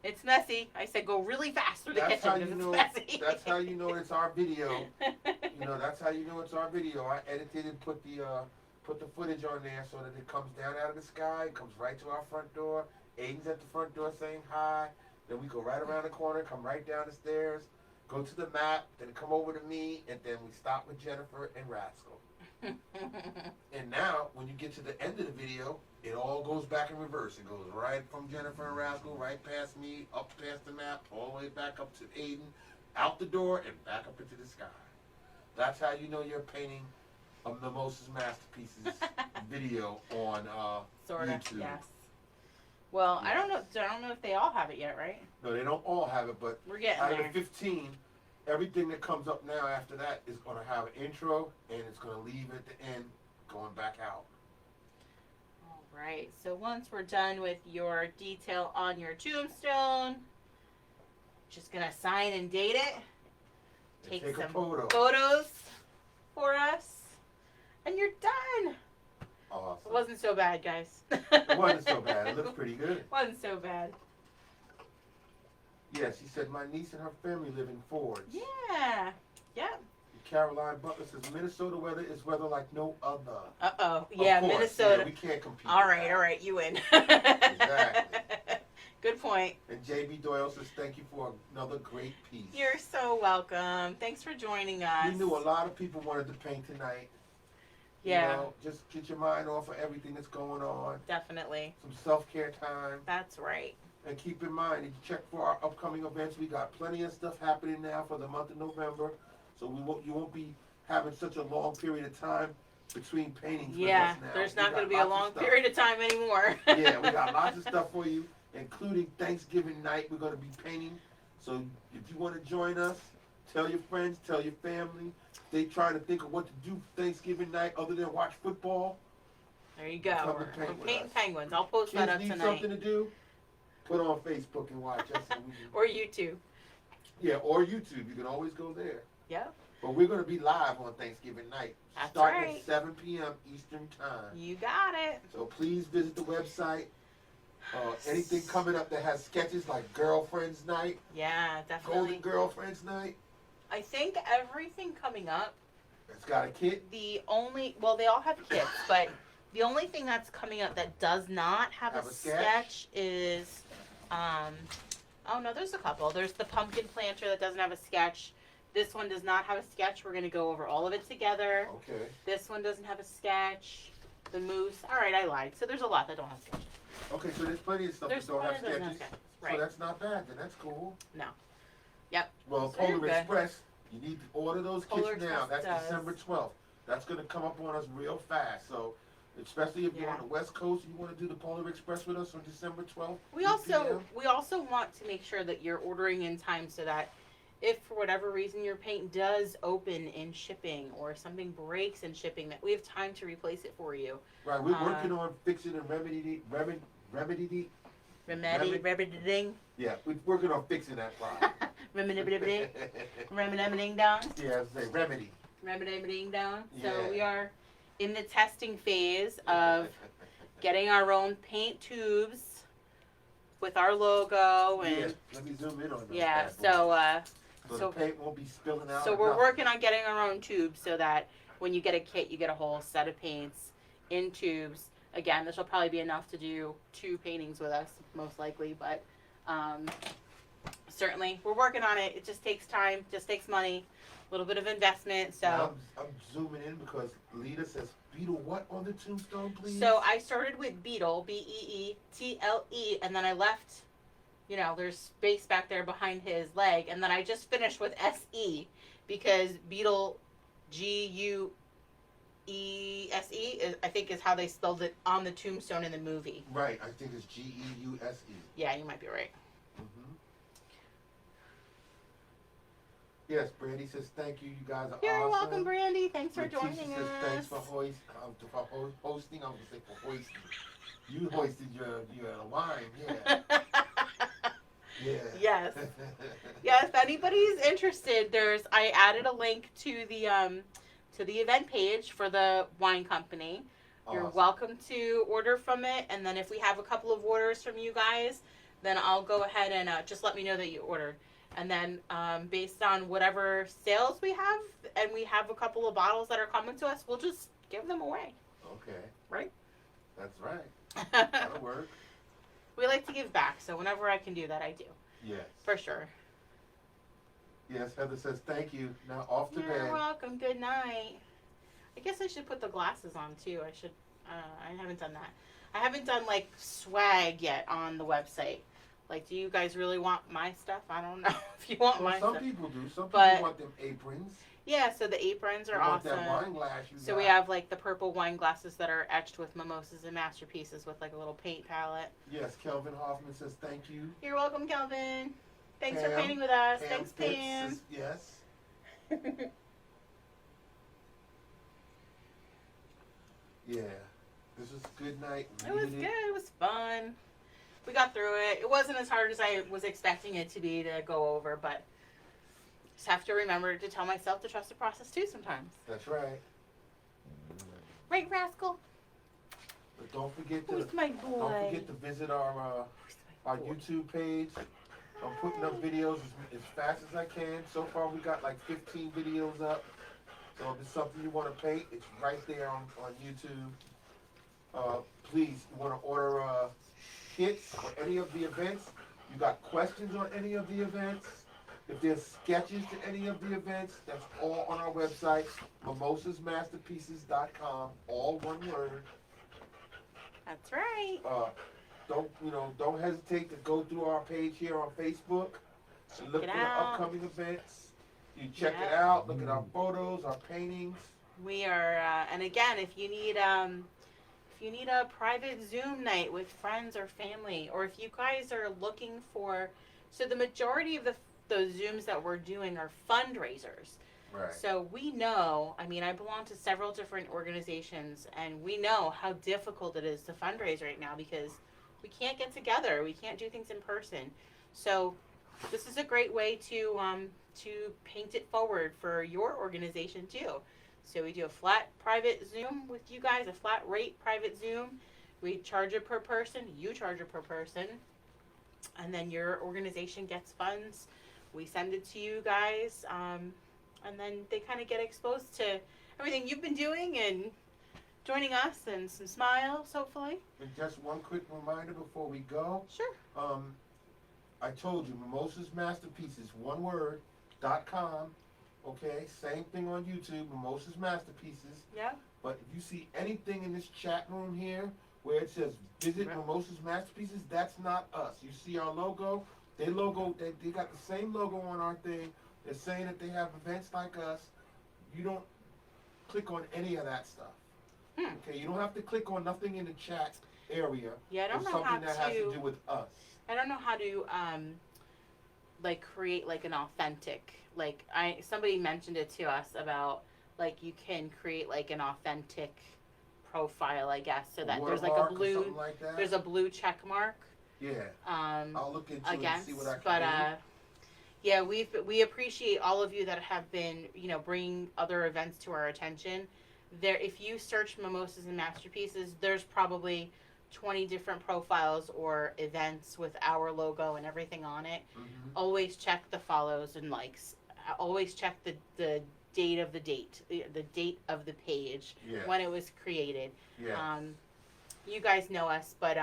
It's messy. I said go really fast through the That's kitchen how because you it's know. messy. That's how you know it's our video. You know, that's how you know it's our video. I edited and put the footage on there so that it comes down out of the sky, comes right to our front door. Aiden's at the front door saying hi. Then we go right around the corner, come right down the stairs, go to the map, then come over to me, and then we stop with Jennifer and Rascal. And now, when you get to the end of the video, it all goes back in reverse. It goes right from Jennifer and Rascal, right past me, up past the map, all the way back up to Aiden, out the door, and back up into the sky. That's how you know you're painting a Mimosas Masterpieces video on Sorta, YouTube. yes. Well, Yeah. I don't know if they all have it yet, right? No, they don't all have it, but We're getting out of there. the 15, everything that comes up now after that is going to have an intro, and it's going to leave at the end, going back out. All right. So once we're done with your detail on your tombstone, just gonna sign and date it. And Take take a some photo. photos for us, and you're done. Awesome. It wasn't so bad, guys. It wasn't so bad. It looks pretty good. Wasn't so bad. Yeah, she said my niece and her family live in Fords. Yeah. Yep. Caroline Butler says Minnesota weather is weather like no other. Uh-oh. Of Yeah, course, Minnesota. Yeah, we can't compete. All with right, that. all right, you win. Exactly. Good point. And JB Doyle says thank you for another great piece. You're so welcome. Thanks for joining us. We knew a lot of people wanted to paint tonight. Yeah. You know, just get your mind off of everything that's going on. Definitely. Some self-care time. That's right. And keep in mind, if you check for our upcoming events, we got plenty of stuff happening now for the month of November. So you won't be having such a long period of time between paintings Yeah, with us now. there's We not got going to be a lots of long stuff. period of time anymore. Yeah, we got lots of stuff for you, including Thanksgiving night. We're going to be painting. So if you want to join us, tell your friends, tell your family. They try to think of what to do Thanksgiving night other than watch football. There you go. Come We're and paint with painting us. penguins. I'll post Kids that up need tonight. something to do, put on Facebook and watch us. And we can, Or YouTube. yeah, or YouTube. You can always go there. Yep. But we're going to be live on Thanksgiving night, That's starting right. at 7 p.m. Eastern Time. You got it. So please visit the website. Anything coming up that has sketches like Girlfriends Night, Yeah, definitely. Golden Girlfriends Night. I think everything coming up, It's got a kit. they all have kits, but the only thing that's coming up that does not have Have a a sketch? sketch is, oh no, there's a couple. There's the pumpkin planter that doesn't have a sketch. This one does not have a sketch. We're going to go over all of it together. Okay. This one doesn't have a sketch. The moose. All right, I lied. So there's a lot that don't have sketches. Okay, so there's plenty of stuff There's that don't have plenty that doesn't sketches. have sketches. Right. So that's not bad then. That's cool. No. Yep. Well, So you're Polar good. Express, you need to order those Polar kits now. Express That's does. December 12th. That's going to come up on us real fast. So, especially if you're Yeah. on the West Coast and you want to do the Polar Express with us on December 12th. We 8 also p.m. want to make sure that you're ordering in time so that if for whatever reason your paint does open in shipping or something breaks in shipping, that we have time to replace it for you. Right, we're working on fixing and remedying. Remedy. Yeah, we're working on fixing that problem. Remedying down. Yeah, I say remedy. Remedying down. Yeah. So we are in the testing phase of getting our own paint tubes with our logo and Yeah, let me zoom in on those yeah. bad boys. So So the paint won't be spilling out. So or we're nothing. working on getting our own tubes so that when you get a kit, you get a whole set of paints in tubes. Again, this will probably be enough to do 2 paintings with us, most likely, but certainly we're working on it. It just takes time, just takes money, a little bit of investment. So, Now, I'm zooming in because Lita says, Beetle, what on the tombstone, please? so I started with Beetle, Beetle, and then I left. There's space back there behind his leg, and then I just finished with SE because Beetle, Guese, I think is how they spelled it on the tombstone in the movie. Right, I think it's Geuse. Yeah, you might be right. Mm-hmm. Yes, Brandy says thank you. You guys are You're awesome. welcome, Brandy. Thanks for Letitia joining says us. thanks for hosting. I was going to say for hoisting. You hoisted your line, yeah. Yeah. Yes. Yeah, if anybody's interested, I added a link to the event page for the wine company. You're Awesome. welcome to order from it, and then if we have a couple of orders from you guys, then I'll go ahead and just let me know that you ordered. And then based on whatever sales we have, and we have a couple of bottles that are coming to us, we'll just give them away. Okay. Right? That's right. That'll work. We like to give back, so whenever I can do that, I do. Yes. For sure. Yes, Heather says thank you. Now off to You're bed. welcome. Good night. I guess I should put the glasses on too. I haven't done that. I haven't done like swag yet on the website. Like, do you guys really want my stuff? I don't know if you want Well, my some stuff. people do. Some But- people want them aprons. Yeah, so the aprons are They want awesome. that wine glass you So got. we have like the purple wine glasses that are etched with mimosas and masterpieces with like a little paint palette. Yes, Kelvin Hoffman says thank you. You're welcome, Kelvin. Thanks for Pam. painting with us. Pam Thanks, Pitts Pam. says yes. Yeah. This was a good night. It was good. It was fun. We got through it. It wasn't as hard as I was expecting it to be to go over, but just have to remember to tell myself to trust the process too sometimes. That's right. Right, Rascal? But don't forget to Who's my boy? don't forget to visit our YouTube page. I'm putting up videos as fast as I can. So far we got like 15 videos up. So if it's something you want to paint, it's right there on YouTube. Please, you want to order kits for any of the events. You got questions on any of the events. If there's sketches to any of the events, that's all on our website, mimosasmasterpieces.com, all one word. That's right. Don't hesitate to go through our page here on Facebook and look it for the out. upcoming events. You check it Yep. out, look at our photos, our paintings. We are, and again, if you need a private Zoom night with friends or family, or if you guys are looking for, so the majority of those Zooms that we're doing are fundraisers. Right. So we know, I mean, I belong to several different organizations, and we know how difficult it is to fundraise right now because we can't get together. We can't do things in person. So this is a great way to paint it forward for your organization too. So we do a flat private Zoom with you guys, a flat rate private Zoom. We charge it per person, you charge it per person, and then your organization gets funds. We send it to you guys, and then they kind of get exposed to everything you've been doing and joining us and some smiles, hopefully. And just one quick reminder before we go. Sure. I told you, Mimosas Masterpieces, one word, .com. Okay, same thing on YouTube, Mimosas Masterpieces. Yeah. But if you see anything in this chat room here where it says visit Right. Mimosas Masterpieces, that's not us. You see our logo, they got the same logo on our thing. They're saying that they have events like us. You don't click on any of that stuff. Okay, you don't have to click on nothing in the chat area. Yeah, I don't for know how something that has to do with us. I don't know how to like create like an authentic, like somebody mentioned it to us about like you can create like an authentic profile, I guess, so that there's like a Watermark or blue something like that. there's a blue check mark Yeah, I'll look into it and against, see what I can but do. yeah, we appreciate all of you that have been, bringing other events to our attention. There, if you search Mimosas and Masterpieces, there's probably 20 different profiles or events with our logo and everything on it. Mhm. Always check the follows and likes. Always check the date of the date of the page Yeah. when it was created. Yeah. You guys know us, but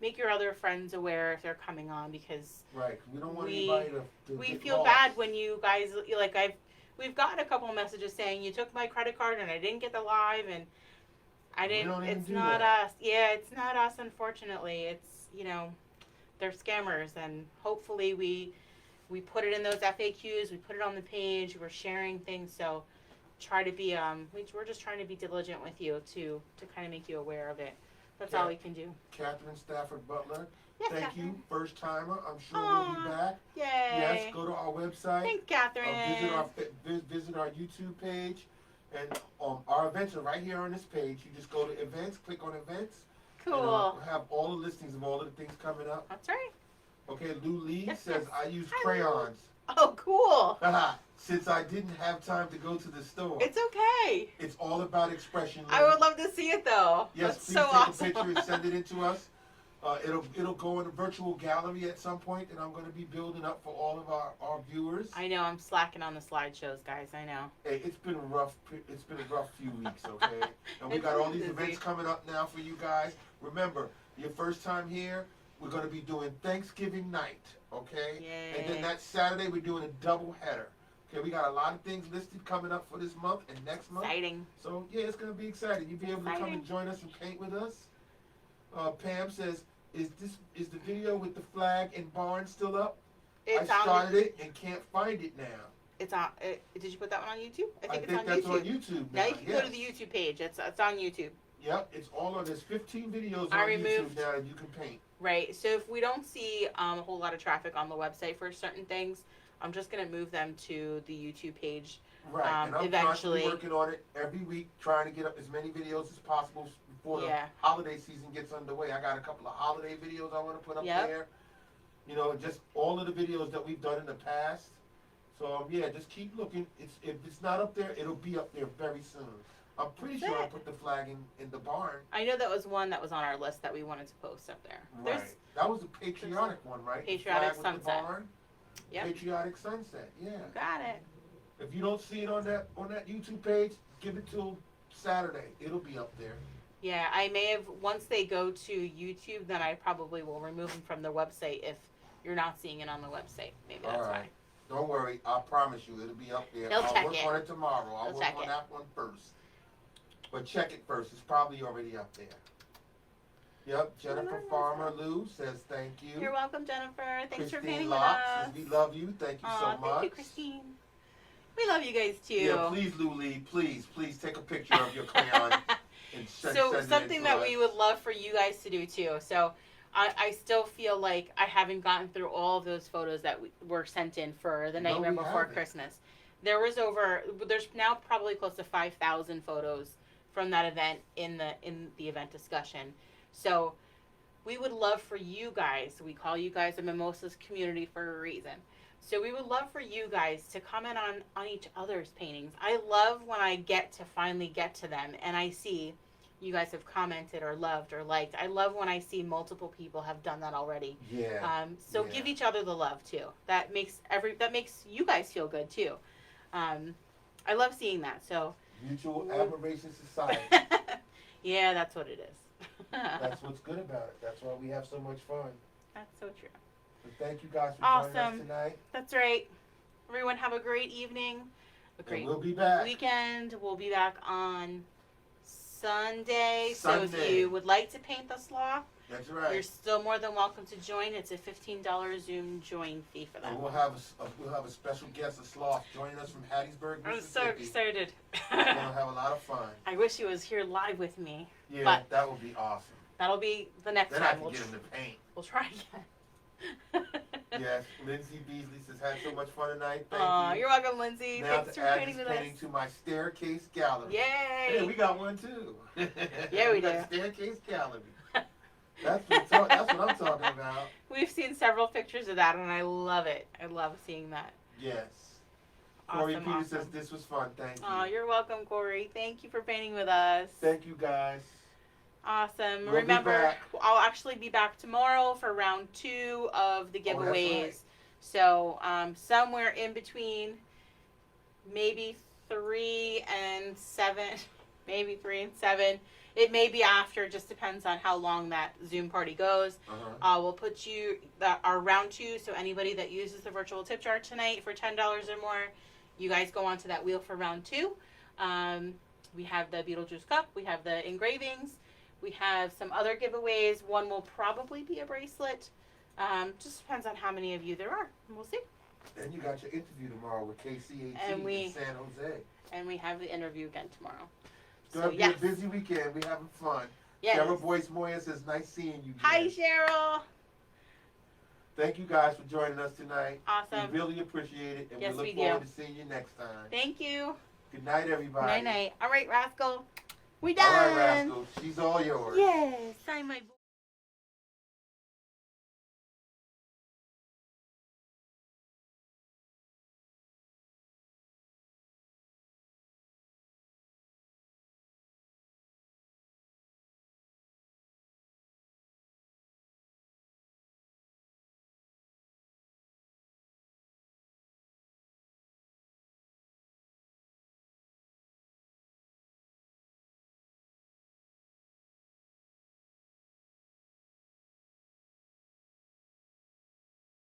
make your other friends aware if they're coming on because Right. We don't want we- anybody to we get feel lost. bad when you guys we've gotten a couple of messages saying you took my credit card and I didn't get the live and I We didn't. don't even It's do not that. us. Yeah, it's not us. Unfortunately, it's they're scammers, and hopefully we put it in those FAQs. We put it on the page. We're sharing things, so try to be we're just trying to be diligent with you to kind of make you aware of it. That's all we can do. Catherine Stafford Butler. Yes, Thank Catherine. you, first timer. I'm sure we'll be back. Yay! Yes, go to our website. Thanks, Catherine. Visit our YouTube page, and our events are right here on this page. You just go to events, click on events, Cool. And we'll have all the listings of all of the things coming up. That's right. Okay, Lou Lee Yes, says, yes. I use Hi, crayons. Oh, cool. Since I didn't have time to go to the store. It's okay. It's all about expression. Lou. I would love to see it though. Yes, That's please so take awesome. a picture and send it in to us. It'll go in a virtual gallery at some point, and I'm going to be building up for all of our viewers. I know I'm slacking on the slideshows, guys. I know. Hey, it's been a rough few weeks, okay? And we It's got all been these busy. events coming up now for you guys. Remember, your first time here, we're going to be doing Thanksgiving night, okay? Yay. And then that Saturday, we're doing a double header. Okay, we got a lot of things listed coming up for this month and next month. Exciting. So, yeah, it's going to be exciting. You'll be able to come Exciting. and join us and paint with us. Pam says, is the video with the flag and barn still up? It's I on. started it and can't find it now. It's on. Did you put that one on YouTube? I it's think on that's YouTube. on YouTube Now now. you can go to the YouTube page. It's on YouTube. Yep, it's all on. There's 15 videos I on YouTube removed- now that you can paint. Right. So if we don't see a whole lot of traffic on the website for certain things, I'm just gonna move them to the YouTube page. Right, and I'm Eventually. constantly working on it every week, trying to get up as many videos as possible before the Yeah. holiday season gets underway. I got a couple of holiday videos I want to put up Yep. there. You know, just all of the videos that we've done in the past. So yeah, just keep looking. If it's not up there, it'll be up there very soon. I'm pretty That's sure I it. put the flag in the barn. I know that was one that was on our list that we wanted to post up there. Right. That was a patriotic one, right? The Patriotic flag with the sunset. barn. Yep. Patriotic sunset. Yeah. Got it. If you don't see it on that YouTube page, give it till Saturday. It'll be up there. Yeah, I may have, once they go to YouTube, then I probably will remove them from their website if you're not seeing it on the website. Maybe that's All right. Don't worry. I promise you, it'll be up there. He'll I'll check work it. on it tomorrow. I'll He'll work check on it. that one first. But check it first. It's probably already up there. Yep. Jennifer Farmer Lou says thank you. why. You're welcome, Jennifer. Thanks for Christine painting with Locke us. says we love you. Thank you so much. Thank you, Christine. We love you guys too. Yeah, please, Lou Lee, please take a picture of your crayon and send So it in something to that us. we would love for you guys to do too. So I still feel like I haven't gotten through all of those photos that were sent in for the No, Nightmare we Before haven't. Christmas. There's now probably close to 5,000 photos from that event in the event discussion. So we would love for you guys, we call you guys a Mimosas community for a reason. So we would love for you guys to comment on each other's paintings. I love when I finally get to them and I see you guys have commented or loved or liked. I love when I see multiple people have done that already. Yeah. So Yeah. give each other the love too. That makes you guys feel good too. I love seeing that. So Mutual Admiration Society. yeah, that's what it is. That's what's good about it. That's why we have so much fun. That's so true. But thank you guys for joining Awesome. us tonight. That's right. Everyone have a great evening. A great And we'll be back. weekend. We'll be back on Sunday. So if Sunday. you would like to paint the sloth, That's right. you're still more than welcome to join. It's a $15 Zoom join fee for that. And we'll have a special guest, a sloth, joining us from Hattiesburg, I'm so Mississippi. excited. We're gonna have a lot of fun. I wish he was here live with me. Yeah, But- that would be awesome. That'll be the next Then I time. can get him to paint. We'll try again. Yes, Lindsay Beasley says had so much fun tonight. Thank Aw, you. you're welcome, Lindsay. Now Thanks to for add painting this with painting us. to my staircase gallery. Yay! Hey, we got one too. Yeah, we got do. Staircase gallery. That's what I'm talking about. We've seen several pictures of that, and I love it. I love seeing that. Yes. Corey Awesome, Peter awesome. says this was fun. Thank you. Oh, you're welcome, Corey. Thank you for painting with us. Thank you guys. Awesome. We'll be Remember, back. I'll actually be back tomorrow for round 2 of the Oh, that's giveaways. right. So somewhere in between, maybe 3 and 7, maybe 3 and 7. It may be after. Just depends on how long that Zoom party goes. Uh-huh. We'll put our round 2. So anybody that uses the virtual tip jar tonight for $10 or more, you guys go onto that wheel for round 2. We have the Beetlejuice cup. We have the engravings. We have some other giveaways. One will probably be a bracelet. Just depends on how many of you there are. We'll see. Then you got your interview tomorrow with KCAT And we- in San Jose. And we have the interview again tomorrow. It's going to be yes. a busy weekend. We're having fun. Yes. Cheryl Boyce Moya says, nice seeing you. Hi, Jen." Cheryl. Thank you guys for joining us tonight. Awesome. We really appreciate it, and Yes, we we look do. forward to seeing you next time. Thank you. Good night, everybody. Night night. All right, Rascal. We All right, done. Rascal. She's all yours. Yes. Sign my book.